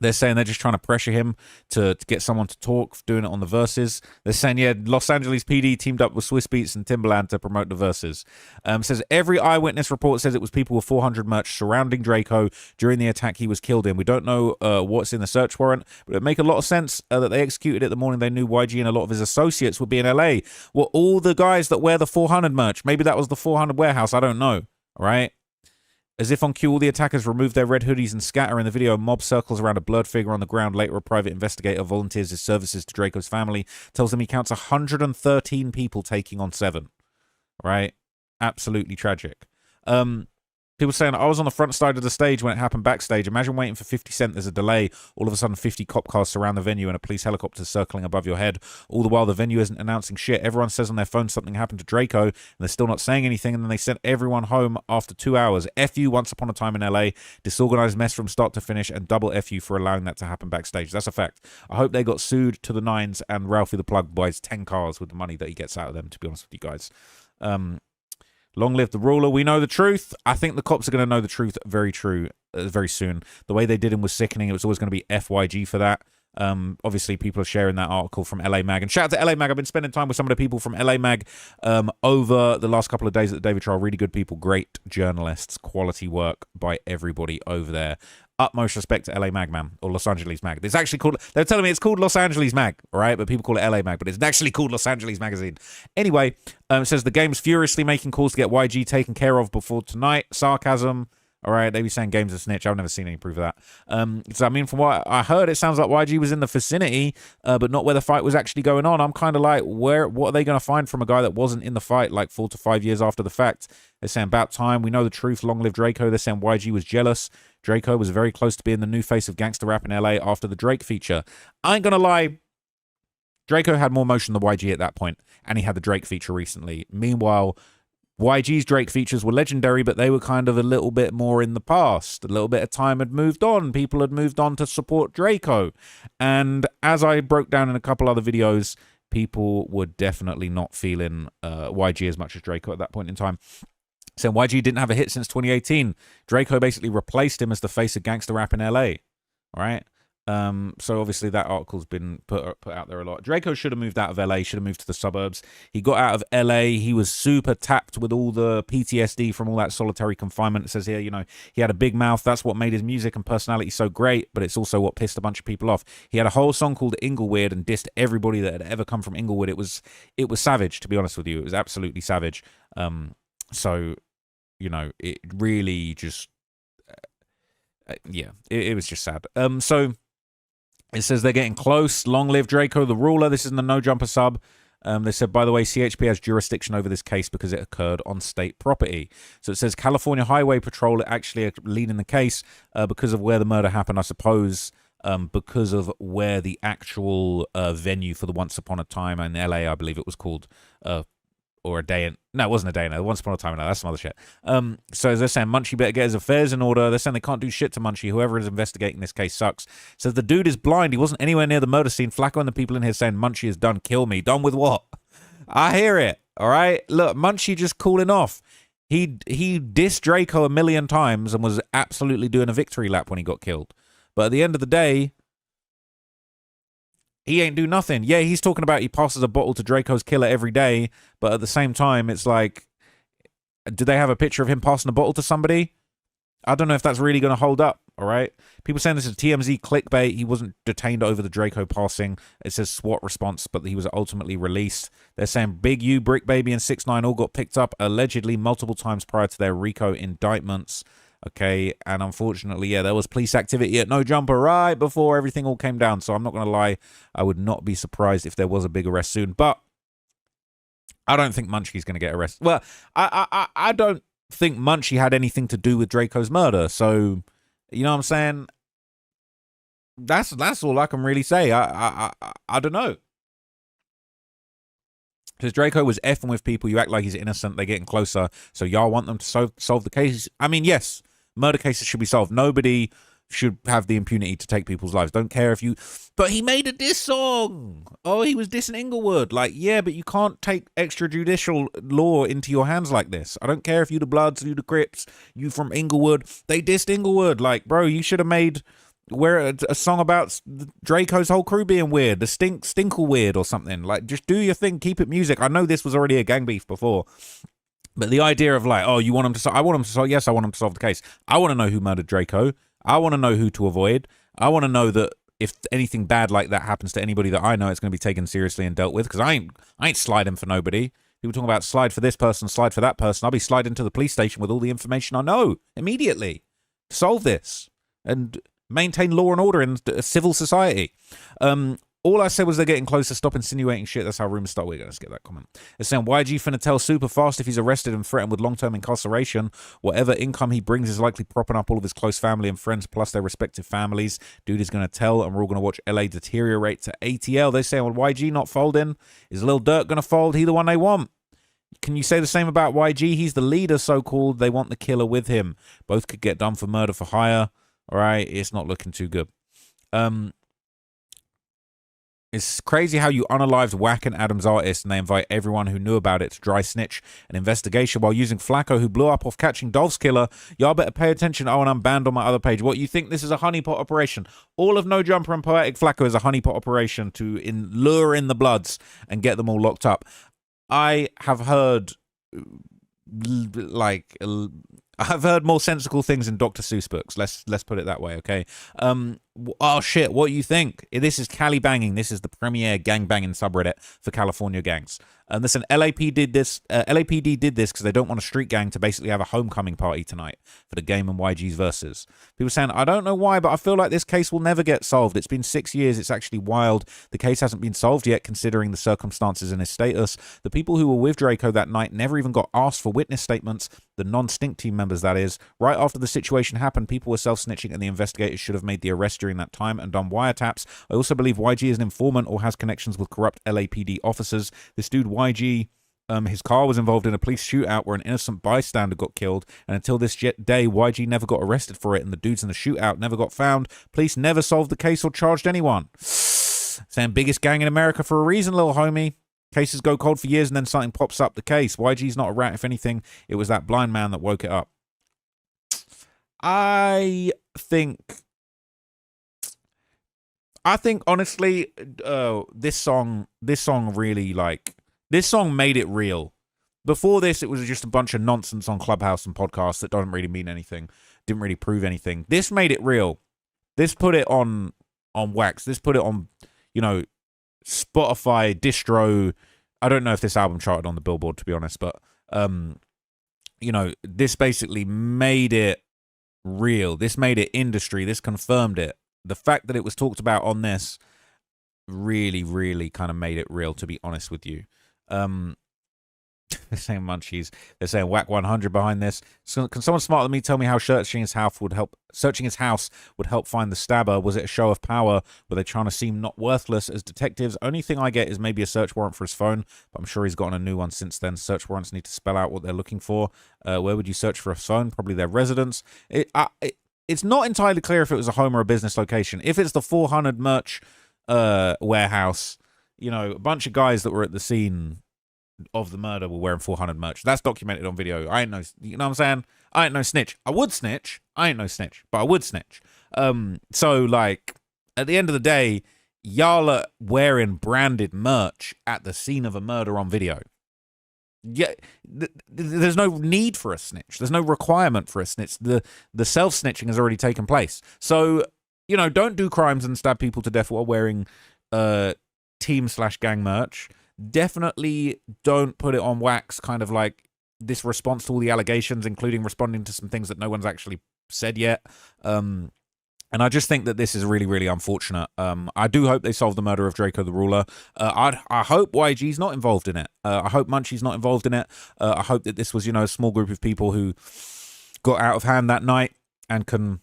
They're saying they're just trying to pressure him to get someone to talk, doing it on the Verses. They're saying, yeah, Los Angeles PD teamed up with Swiss Beats and Timbaland to promote the Verses. Says every eyewitness report says it was people with 400 merch surrounding Drakeo during the attack he was killed in. We don't know what's in the search warrant, but it make a lot of sense that they executed it the morning they knew YG and a lot of his associates would be in LA. Well, all the guys that wear the 400 merch, maybe that was the 400 warehouse, I don't know, all right? As if on cue, all the attackers remove their red hoodies and scatter. In the video, a mob circles around a blurred figure on the ground. Later, a private investigator volunteers his services to Drakeo's family, tells them he counts 113 people taking on 7. Right? Absolutely tragic. People saying, I was on the front side of the stage when it happened backstage. Imagine waiting for 50 Cent. There's a delay. All of a sudden, 50 cop cars surround the venue and a police helicopter circling above your head. All the while, the venue isn't announcing shit. Everyone says on their phone something happened to Drakeo, and they're still not saying anything, and then they sent everyone home after 2 hours. F you, Once Upon a Time in LA. Disorganized mess from start to finish, and double F you for allowing that to happen backstage. That's a fact. I hope they got sued to the nines, and Ralphie the Plug buys 10 cars with the money that he gets out of them, to be honest with you guys. Long live the ruler. We know the truth. I think the cops are going to know the truth very soon. The way they did him was sickening. It was always going to be FYG for that. Obviously, people are sharing that article from LA Mag. And shout out to LA Mag. I've been spending time with some of the people from LA Mag over the last couple of days at the David Trial. Really good people. Great journalists. Quality work by everybody over there. Utmost respect to LA Mag, man, or Los Angeles Mag. It's actually called, they're telling me it's called Los Angeles Mag, all right? But people call it LA Mag, but it's actually called Los Angeles Magazine. Anyway, it says the game's furiously making calls to get YG taken care of before tonight. Sarcasm. All right, they be saying game's a snitch. I've never seen any proof of that. So, I mean, from what I heard, it sounds like YG was in the vicinity, but not where the fight was actually going on. I'm kind of like, what are they going to find from a guy that wasn't in the fight like 4 to 5 years after the fact? They're saying about time. We know the truth. Long live Drakeo. They're saying YG was jealous. Drakeo was very close to being the new face of gangster rap in LA after the Drake feature. I ain't going to lie. Drakeo had more motion than YG at that point, and he had the Drake feature recently. Meanwhile, YG's Drake features were legendary, but they were kind of a little bit more in the past. A little bit of time had moved on. People had moved on to support Drakeo. And as I broke down in a couple other videos, people were definitely not feeling YG as much as Drakeo at that point in time. Saying YG didn't have a hit since 2018. Drakeo basically replaced him as the face of gangster rap in LA. All right? So obviously that article's been put out there a lot. Drakeo should have moved out of LA, should have moved to the suburbs. He got out of LA. He was super tapped with all the PTSD from all that solitary confinement. It says here, you know, he had a big mouth. That's what made his music and personality so great, but it's also what pissed a bunch of people off. He had a whole song called Inglewood and dissed everybody that had ever come from Inglewood. It was savage, to be honest with you. It was absolutely savage. So, you know, it really just, yeah, it was just sad. So it says they're getting close. Long live Drakeo the ruler. This is in the No Jumper sub. They said, by the way, CHP has jurisdiction over this case because it occurred on state property. So it says California Highway Patrol actually are leading the case because of where the murder happened, I suppose, because of where the actual venue for the Once Upon a Time in LA, I believe it was called, or a day in, no, it wasn't a day in, Once Upon a Time in LA, that's some other shit. So they're saying Munchie better get his affairs in order. They're saying they can't do shit to Munchie. Whoever is investigating this case sucks. Says the dude is blind. He wasn't anywhere near the murder scene. Flacco and the people in here saying Munchie is done. Kill me. Done with what? I hear it. All right. Look, Munchie just cooling off. He dissed Drakeo a million times and was absolutely doing a victory lap when he got killed. But at the end of the day, he ain't do nothing. Yeah, he's talking about he passes a bottle to Drakeo's killer every day, but at the same time, it's like, do they have a picture of him passing a bottle to somebody? I don't know if that's really going to hold up, all right? People saying this is TMZ clickbait. He wasn't detained over the Drakeo passing. It says SWAT response, but he was ultimately released. They're saying Big U, Brick Baby, and 6ix9ine all got picked up allegedly multiple times prior to their RICO indictments. Okay, and unfortunately, yeah, there was police activity at No Jumper right before everything all came down. So I'm not going to lie, I would not be surprised if there was a big arrest soon. But I don't think Munchie's going to get arrested. Well, I don't think Munchie had anything to do with Drakeo's murder. So, you know what I'm saying? That's all I can really say. I don't know. Because Drakeo was effing with people. You act like he's innocent. They're getting closer. So y'all want them to solve the case? I mean, yes, murder cases should be solved. Nobody should have the impunity to take people's lives. Don't care if you... But he made a diss song. Oh, he was dissing Inglewood. Like, yeah, but you can't take extrajudicial law into your hands like this. I don't care if you the Bloods, you the Crips, you from Inglewood. They dissed Inglewood. Like, bro, you should have made wear a song about Draco's whole crew being weird, the Stinkle weird or something. Like, just do your thing, keep it music. I know this was already a gang beef before, but the idea of like, oh, you want him to solve? I want him to solve. Yes, I want him to solve the case. I want to know who murdered Draco. I want to know who to avoid. I want to know that if anything bad like that happens to anybody that I know, it's going to be taken seriously and dealt with. Because I ain't sliding for nobody. People talking about slide for this person, slide for that person. I'll be sliding to the police station with all the information I know immediately. Solve this and maintain law and order in a civil society. All I said was they're getting closer. Stop insinuating shit. That's how rumors start. We're going to skip that comment. They're saying, YG finna tell super fast if he's arrested and threatened with long-term incarceration. Whatever income he brings is likely propping up all of his close family and friends, plus their respective families. Dude is going to tell, and we're all going to watch LA deteriorate to ATL. They're saying, well, YG not folding. Is Lil Durk going to fold? He the one they want. Can you say the same about YG? He's the leader, so-called. They want the killer with him. Both could get done for murder for hire. All right, it's not looking too good. It's crazy how you unalived Wack and Adams artists and they invite everyone who knew about it to dry snitch an investigation while using Flacco, who blew up off catching Dolph's killer. Y'all better pay attention. Oh, and I'm banned on my other page. What, you think this is a honeypot operation? All of No Jumper and Poetic Flacco is a honeypot operation to lure in the Bloods and get them all locked up. I have heard, I've heard more sensible things in Dr. Seuss books. Let's put it that way, okay? Oh shit, what do you think? This is Cali Banging. This is the premier gang banging subreddit for California gangs. Listen, LAPD did this because they don't want a street gang to basically have a homecoming party tonight for the game and YG's verses. People saying, I don't know why, but I feel like this case will never get solved. It's been 6 years. It's actually wild. The case hasn't been solved yet, considering the circumstances and his status. The people who were with Draco that night never even got asked for witness statements. The non-Stink team members, that is. Right after the situation happened, people were self-snitching and the investigators should have made the arrest during that time and done wiretaps. I also believe YG is an informant or has connections with corrupt LAPD officers. This dude YG, his car was involved in a police shootout where an innocent bystander got killed, and until this day YG never got arrested for it, and the dudes in the shootout never got found. Police never solved the case or charged anyone. Saying biggest gang in America for a reason, little homie. Cases go cold for years and then something pops up the case. YG's not a rat. If anything, it was that blind man that woke it up. I think honestly, this song really, like, this song made it real. Before this, it was just a bunch of nonsense on Clubhouse and podcasts that doesn't really mean anything, didn't really prove anything. This made it real. This put it on wax. This put it on, Spotify, distro. I don't know if this album charted on the Billboard, to be honest, but this basically made it real. This made it industry. This confirmed it. The fact that it was talked about on this really, really kind of made it real, to be honest with you. They're saying Munchies. They're saying Whack 100 behind this. So can someone smarter than me tell me how searching his house would help find the stabber? Was it a show of power? Were they trying to seem not worthless as detectives? Only thing I get is maybe a search warrant for his phone, but I'm sure he's gotten a new one since then. Search warrants need to spell out what they're looking for. Where would you search for a phone? Probably their residence. It's not entirely clear if it was a home or a business location. If it's the 400 merch warehouse, a bunch of guys that were at the scene of the murder were wearing 400 merch. That's documented on video. I ain't no, you know what I'm saying? I ain't no snitch. I would snitch. I ain't no snitch, but I would snitch. So like at the end of the day, y'all are wearing branded merch at the scene of a murder on video. Yeah, there's no need for a snitch. There's no requirement for a snitch. The self-snitching has already taken place. So, don't do crimes and stab people to death while wearing team/gang merch. Definitely don't put it on wax, kind of like this response to all the allegations, including responding to some things that no one's actually said yet. And I just think that this is really, really unfortunate. I do hope they solve the murder of Draco the Ruler. I hope YG's not involved in it. I hope Munchie's not involved in it. I hope that this was, a small group of people who got out of hand that night and can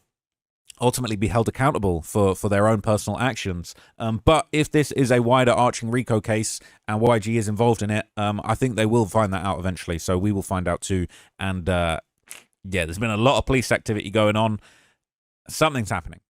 ultimately be held accountable for their own personal actions. But if this is a wider arching RICO case and YG is involved in it, I think they will find that out eventually. So we will find out too. And there's been a lot of police activity going on. Something's happening.